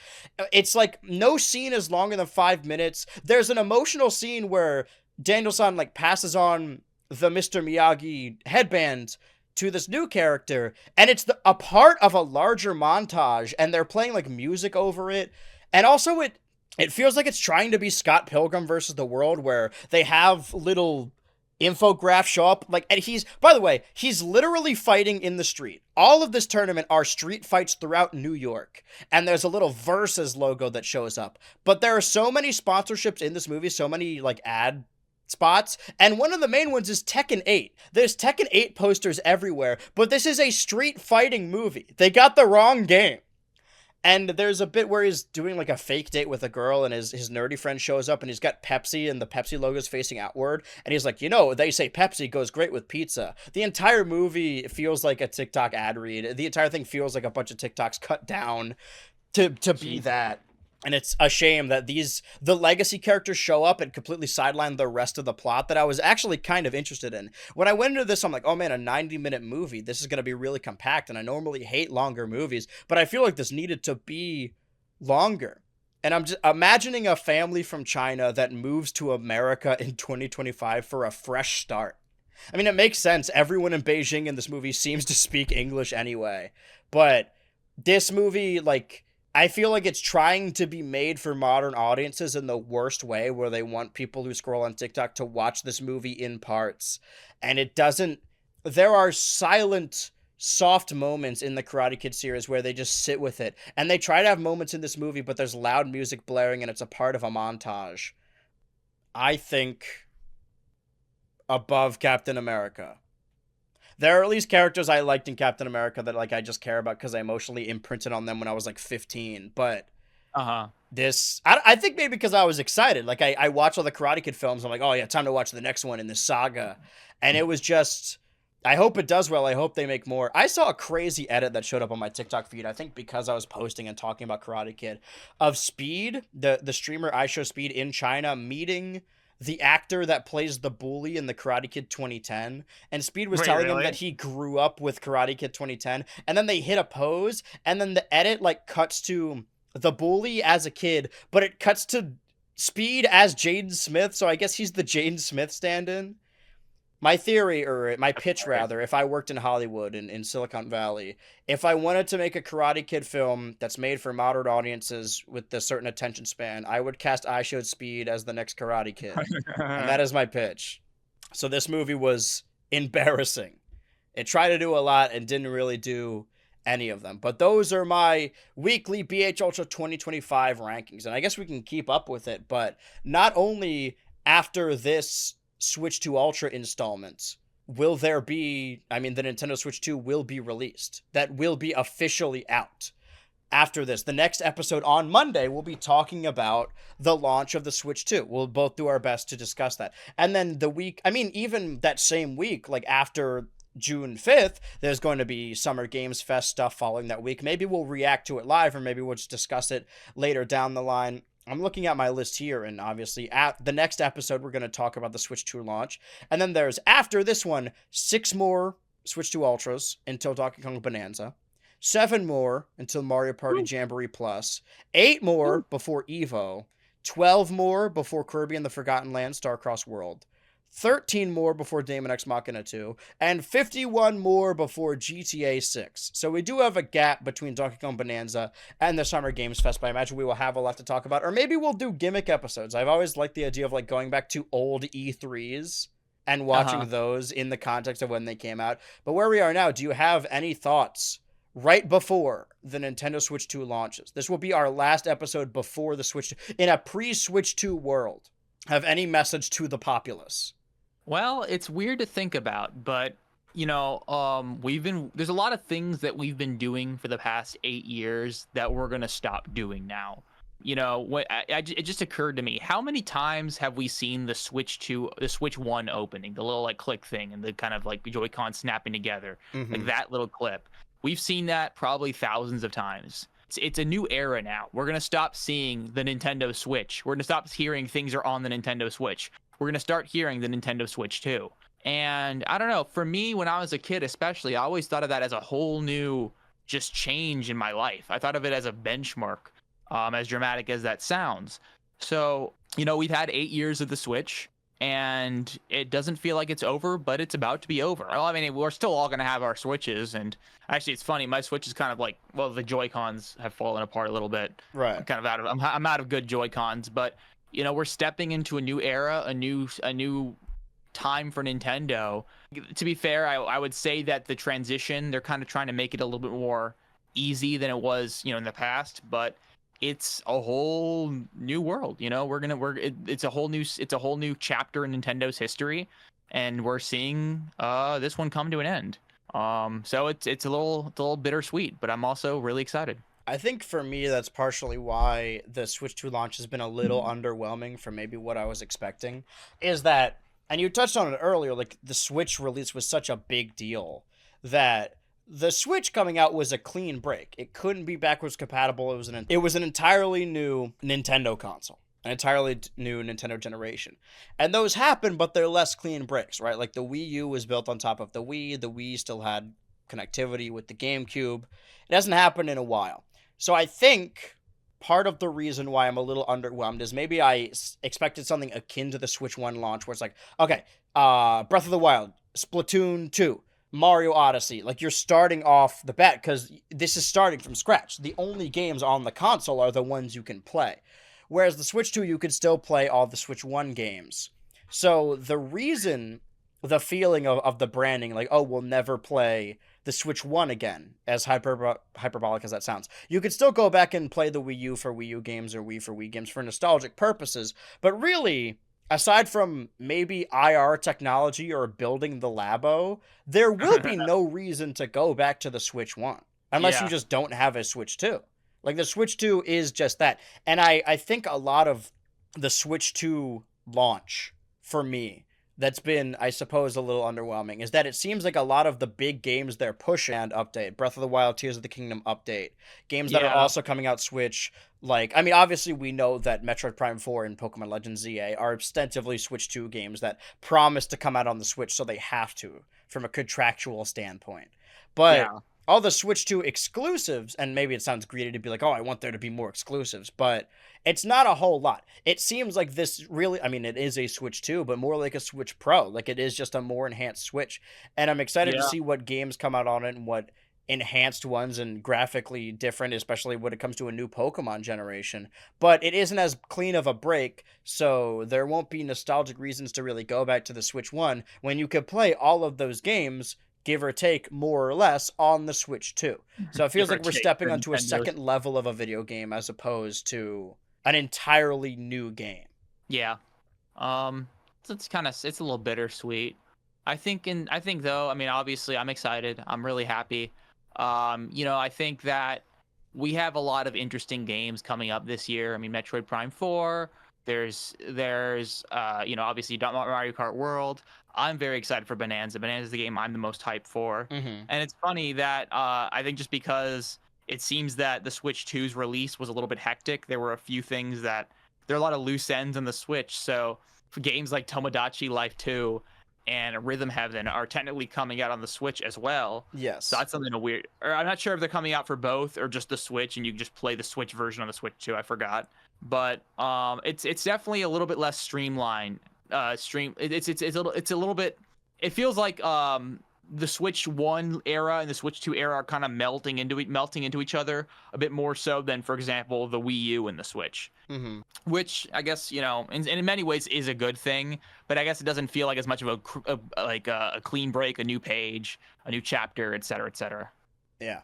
It's like no scene is longer than 5 minutes. There's an emotional scene where Daniel-san like passes on the Mr. Miyagi headband to this new character, and it's a part of a larger montage, and they're playing like music over it. And also it feels like it's trying to be Scott Pilgrim versus the World, where they have little infograph show up, like, and by the way, he's literally fighting in the street. All of this tournament are street fights throughout New York, and there's a little Versus logo that shows up. But there are so many sponsorships in this movie, so many like ad spots, and one of the main ones is Tekken 8. There's Tekken 8 posters everywhere, but this is a street fighting movie. They got the wrong game. And there's a bit where he's doing like a fake date with a girl, and his nerdy friend shows up, and he's got Pepsi, and the Pepsi logo is facing outward. And he's like, they say Pepsi goes great with pizza. The entire movie feels like a TikTok ad read. The entire thing feels like a bunch of TikToks cut down to be that. And it's a shame that the legacy characters show up and completely sideline the rest of the plot that I was actually kind of interested in. When I went into this, I'm like, oh man, a 90-minute movie. This is going to be really compact, and I normally hate longer movies, but I feel like this needed to be longer. And I'm just imagining a family from China that moves to America in 2025 for a fresh start. I mean, it makes sense. Everyone in Beijing in this movie seems to speak English anyway. But this movie, like, I feel like it's trying to be made for modern audiences in the worst way, where they want people who scroll on TikTok to watch this movie in parts. And it doesn't... There are silent, soft moments in the Karate Kid series where they just sit with it. And they try to have moments in this movie, but there's loud music blaring and it's a part of a montage. I think above Captain America. There are at least characters I liked in Captain America that like I just care about because I emotionally imprinted on them when I was like 15. But this, I think maybe because I was excited. Like I watched all the Karate Kid films. I'm like, oh yeah, time to watch the next one in this saga. And it was just, I hope it does well. I hope they make more. I saw a crazy edit that showed up on my TikTok feed, I think because I was posting and talking about Karate Kid, of Speed, the streamer I Show Speed in China, meeting the actor that plays the bully in the Karate Kid 2010, and Speed was telling him that he grew up with Karate Kid 2010, and then they hit a pose, and then the edit like cuts to the bully as a kid, but it cuts to Speed as Jaden Smith, so I guess he's the Jaden Smith stand-in. My theory, or my pitch rather, if I worked in Hollywood, in Silicon Valley, if I wanted to make a Karate Kid film that's made for modern audiences with a certain attention span, I would cast I Showed Speed as the next Karate Kid. And that is my pitch. So this movie was embarrassing. It tried to do a lot and didn't really do any of them. But those are my weekly BHUltra 2025 rankings. And I guess we can keep up with it, but not only after this Switch 2 Ultra installment will there be, I mean, the Nintendo Switch 2 will be released. That will be officially out. After this, the next episode on Monday, we'll be talking about the launch of the Switch 2. We'll both do our best to discuss that. And then the week, I mean, even that same week, like after June 5th, there's going to be Summer Games Fest stuff following that week. Maybe we'll react to it live, or maybe we'll just discuss it later down the line. I'm looking at my list here, and obviously at the next episode, we're going to talk about the Switch 2 launch. And then there's, after this one, 6 more Switch 2 Ultras until Donkey Kong Bonanza. 7 more until Mario Party Jamboree Plus. 8 more before Evo. 12 more before Kirby and the Forgotten Land Starcross World. 13 more before Daemon X Machina 2, and 51 more before GTA 6. So we do have a gap between Donkey Kong Bonanza and the Summer Games Fest, but I imagine we will have a lot to talk about. Or maybe we'll do gimmick episodes. I've always liked the idea of like going back to old E3s and watching those in the context of when they came out. But where we are now, do you have any thoughts right before the Nintendo Switch 2 launches? This will be our last episode before the Switch 2, in a pre-Switch 2 world. Have any message to the populace? Well, it's weird to think about, but there's a lot of things that we've been doing for the past 8 years that we're gonna stop doing now. It just occurred to me, how many times have we seen the Switch 1 opening, the little like click thing and the kind of like Joy-Con snapping together, like that little clip? We've seen that probably thousands of times. It's a new era now. We're gonna stop seeing the Nintendo Switch. We're gonna stop hearing things are on the Nintendo Switch. We're going to start hearing the Nintendo Switch 2. And I don't know, for me, when I was a kid especially, I always thought of that as a whole new just change in my life. I thought of it as a benchmark, as dramatic as that sounds. So, we've had 8 years of the Switch, and it doesn't feel like it's over, but it's about to be over. Well, I mean, we're still all going to have our Switches, and actually, it's funny, my Switch is kind of like, well, the Joy-Cons have fallen apart a little bit. Right. I'm out of good Joy-Cons, but we're stepping into a new era, a new time for Nintendo. To be fair, I would say that the transition, they're kind of trying to make it a little bit more easy than it was, in the past, but it's a whole new world. It's a whole new chapter in Nintendo's history, and we're seeing this one come to an end. So it's a little bittersweet, but I'm also really excited. I think for me, that's partially why the Switch 2 launch has been a little underwhelming for maybe what I was expecting, is that, and you touched on it earlier, like the Switch release was such a big deal that the Switch coming out was a clean break. It couldn't be backwards compatible. It was an entirely new Nintendo console, an entirely new Nintendo generation. And those happen, but they're less clean breaks, right? Like the Wii U was built on top of the Wii still had connectivity with the GameCube. It hasn't happened in a while. So I think part of the reason why I'm a little underwhelmed is maybe I expected something akin to the Switch 1 launch, where it's like, okay, Breath of the Wild, Splatoon 2, Mario Odyssey. Like, you're starting off the bat, because this is starting from scratch. The only games on the console are the ones you can play. Whereas the Switch 2, you could still play all the Switch 1 games. So the feeling of the branding, like, oh, we'll never play the Switch 1 again, as hyperbolic as that sounds. You could still go back and play the Wii U for Wii U games or Wii for Wii games for nostalgic purposes, but really, aside from maybe IR technology or building the Labo, there will be no reason to go back to the Switch 1, unless you just don't have a Switch 2. Like, the Switch 2 is just that. And I think a lot of the Switch 2 launch, for me, that's been, I suppose, a little underwhelming, is that it seems like a lot of the big games they're pushing and update, Breath of the Wild, Tears of the Kingdom update, games that are also coming out Switch, like, I mean, obviously we know that Metroid Prime 4 and Pokemon Legends ZA are ostensibly Switch 2 games that promise to come out on the Switch, so they have to, from a contractual standpoint. But all the Switch 2 exclusives, and maybe it sounds greedy to be like, oh, I want there to be more exclusives, but it's not a whole lot. It seems like this really, I mean, it is a Switch 2, but more like a Switch Pro. Like, it is just a more enhanced Switch. And I'm excited to see what games come out on it and what enhanced ones and graphically different, especially when it comes to a new Pokemon generation. But it isn't as clean of a break, so there won't be nostalgic reasons to really go back to the Switch 1 when you could play all of those games give or take, more or less, on the Switch too. So it feels Give or like we're take stepping for onto a Nintendo. second level of a video game as opposed to an entirely new game. Yeah. It's kind of it's a little bittersweet. I think though, I mean, obviously I'm excited. I'm really happy. I think that we have a lot of interesting games coming up this year. I mean, Metroid Prime 4, there's obviously Mario Kart World. I'm very excited for Bonanza. Bonanza is the game I'm the most hyped for. Mm-hmm. And it's funny that I think just because it seems that the Switch 2's release was a little bit hectic, there were a few things that there are a lot of loose ends on the Switch. So for games like Tomodachi Life 2 and Rhythm Heaven are technically coming out on the Switch as well. Yes. So that's something weird. Or I'm not sure if they're coming out for both or just the Switch, and you can just play the Switch version on the Switch too. I forgot, but it's definitely a little bit less streamlined. It's a little bit. It feels like the Switch 1 era and the Switch 2 era are kind of melting into each other a bit more so than, for example, the Wii U and the Switch. Mm-hmm. Which I guess, in many ways is a good thing, but I guess it doesn't feel like as much of a clean break, a new page, a new chapter, et cetera, et cetera. Yeah.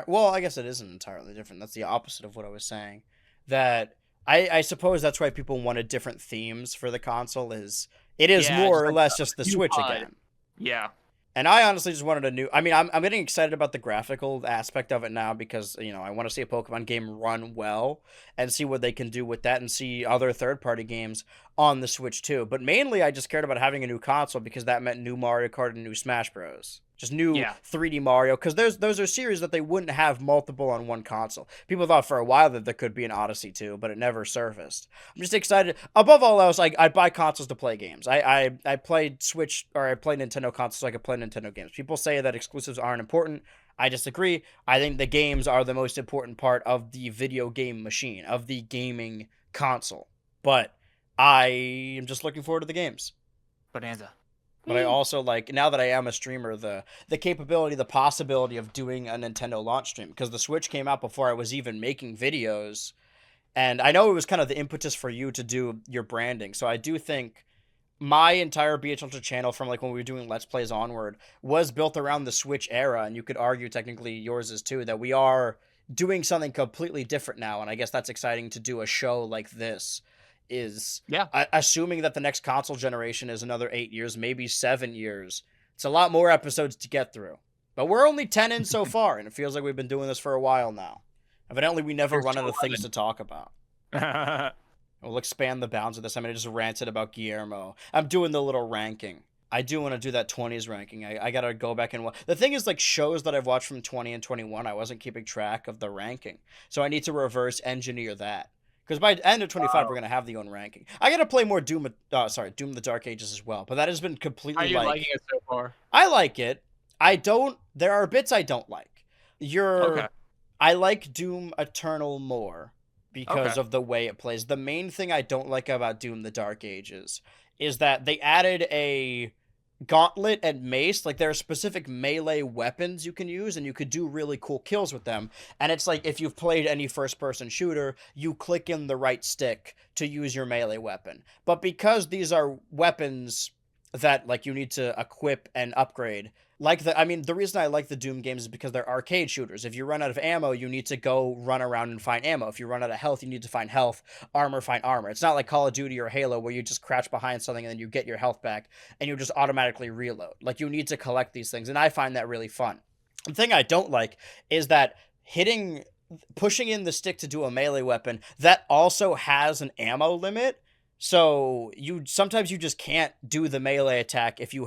Well, I guess it isn't entirely different. That's the opposite of what I was saying. That I suppose that's why people wanted different themes for the console. It is more or less just the Switch again. Yeah. And I honestly just wanted a new... I mean, I'm getting excited about the graphical aspect of it now because, I want to see a Pokemon game run well and see what they can do with that and see other third-party games on the Switch too. But mainly, I just cared about having a new console because that meant new Mario Kart and new Smash Bros. Just new 3D Mario, because those are series that they wouldn't have multiple on one console. People thought for a while that there could be an Odyssey 2, but it never surfaced. I'm just excited. Above all else, I buy consoles to play games. I played Switch, or I play Nintendo consoles so I could play Nintendo games. People say that exclusives aren't important. I disagree. I think the games are the most important part of the video game machine, of the gaming console. But I am just looking forward to the games. Bonanza. But I also like, now that I am a streamer, the capability, the possibility of doing a Nintendo launch stream. Because the Switch came out before I was even making videos. And I know it was kind of the impetus for you to do your branding. So I do think my entire BHUltra channel from like when we were doing Let's Plays onward was built around the Switch era. And you could argue technically yours is too, that we are doing something completely different now. And I guess that's exciting to do a show like this. Assuming that the next console generation is another 8 years, maybe 7 years. It's a lot more episodes to get through. But we're only 10 in so far, and it feels like we've been doing this for a while now. Evidently, we never run out of things to talk about. We'll expand the bounds of this. I mean, I just ranted about Guillermo. I'm doing the little ranking. I do want to do that 20s ranking. I gotta go back and watch. The thing is, like, shows that I've watched from 20 and 21, I wasn't keeping track of the ranking. So I need to reverse engineer that. Because by the end of 25, we're going to have the own ranking. I got to play more Doom the Dark Ages as well. But that has been completely How are you liking it so far? I like it. There are bits I don't like. I like Doom Eternal more because of the way it plays. The main thing I don't like about Doom the Dark Ages is that they added a gauntlet and mace. Like, there are specific melee weapons you can use, and you could do really cool kills with them. And it's like, if you've played any first-person shooter, you click in the right stick to use your melee weapon. But because these are weapons that, like, you need to equip and upgrade, the reason I like the Doom games is because they're arcade shooters. If you run out of ammo, you need to go run around and find ammo. If you run out of health, you need to find health. Armor, find armor. It's not like Call of Duty or Halo where you just crouch behind something and then you get your health back and you just automatically reload. Like, you need to collect these things, and I find that really fun. The thing I don't like is that pushing in the stick to do a melee weapon, that also has an ammo limit. So sometimes you just can't do the melee attack if you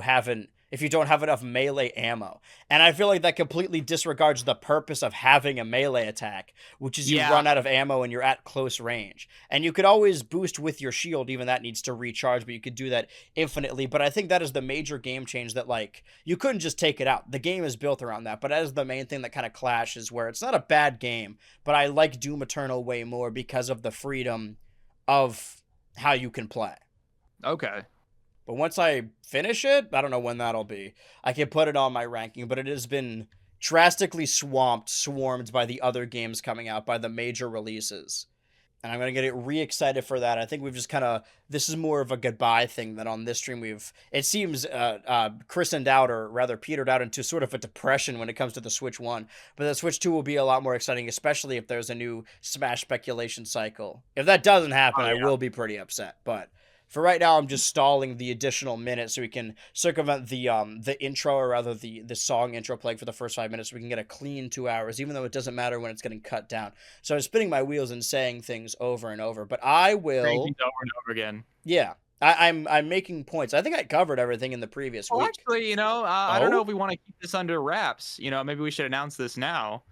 don't have enough melee ammo. And I feel like that completely disregards the purpose of having a melee attack, which is you run out of ammo and you're at close range. And you could always boost with your shield, even that needs to recharge, but you could do that infinitely. But I think that is the major game change that, like, you couldn't just take it out. The game is built around that, but that is the main thing that kind of clashes, where it's not a bad game, but I like Doom Eternal way more because of the freedom of how you can play. Okay. But once I finish it, I don't know when that'll be. I can put it on my ranking, but it has been drastically swarmed by the other games coming out, by the major releases. and I'm gonna get re-excited for that. I think we've just kind of, this is more of a goodbye thing than on this stream it seems christened out, or rather petered out into sort of a depression when it comes to the Switch 1. But the Switch 2 will be a lot more exciting, especially if there's a new Smash speculation cycle. If that doesn't happen, Oh, I yeah. will be pretty upset. But for right now, I'm just stalling the additional minute so we can circumvent the intro, or rather the song intro playing for the first 5 minutes, so we can get a clean 2 hours, even though it doesn't matter when it's getting cut down. So I'm spinning my wheels and saying things over and over, but I will. Saying things over and over again. Yeah, I'm making points. I think I covered everything in the previous Well, week. actually, you know, I don't know if we want to keep this under wraps. You know, maybe we should announce this now.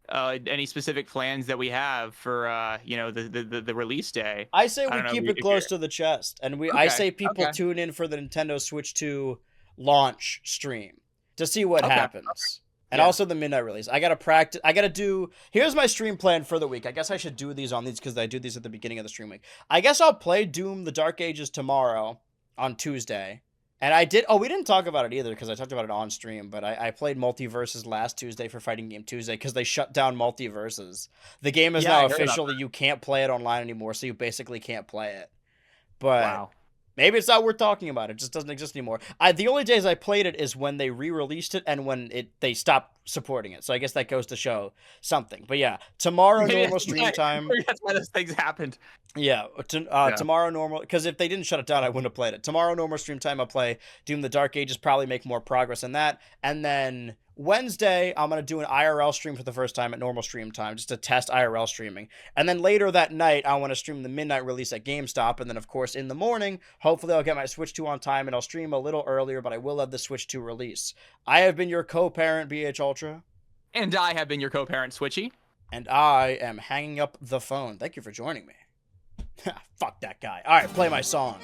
Any specific plans that we have for you know, the release day? I say we don't know keep if it close you're- to the chest, and I Okay, say people okay. tune in for the Nintendo Switch 2 launch stream to see what Okay, happens. And Yeah. also the midnight release. I gotta practice. I gotta do. Here's my stream plan for the week. I guess I should do these on these because I do these at the beginning of the stream week. I guess I'll play Doom: The Dark Ages tomorrow on Tuesday. And I did. Oh, we didn't talk about it either because I talked about it on stream. But I played Multiverses last Tuesday for Fighting Game Tuesday because they shut down Multiverses. The game is Yeah, I now heard about officially, you can't play it online anymore, so you basically can't play it. But Wow. maybe it's not worth talking about. It just doesn't exist anymore. The only days I played it is when they re-released it and when they stopped supporting it. So I guess that goes to show something. But yeah, tomorrow normal stream time. That's why those things happened. Yeah, tomorrow normal, because if they didn't shut it down, I wouldn't have played it. Tomorrow normal stream time, I'll play Doom: The Dark Ages, probably make more progress in that. And then Wednesday, I'm going to do an IRL stream for the first time at normal stream time, just to test IRL streaming. And then later that night, I want to stream the midnight release at GameStop. And then, of course, in the morning, hopefully I'll get my Switch 2 on time, and I'll stream a little earlier, but I will have the Switch 2 release. I have been your co-parent, BHUltra. And I have been your co-parent, Switchy. And I am hanging up the phone. Thank you for joining me. Fuck that guy. All right, play my song.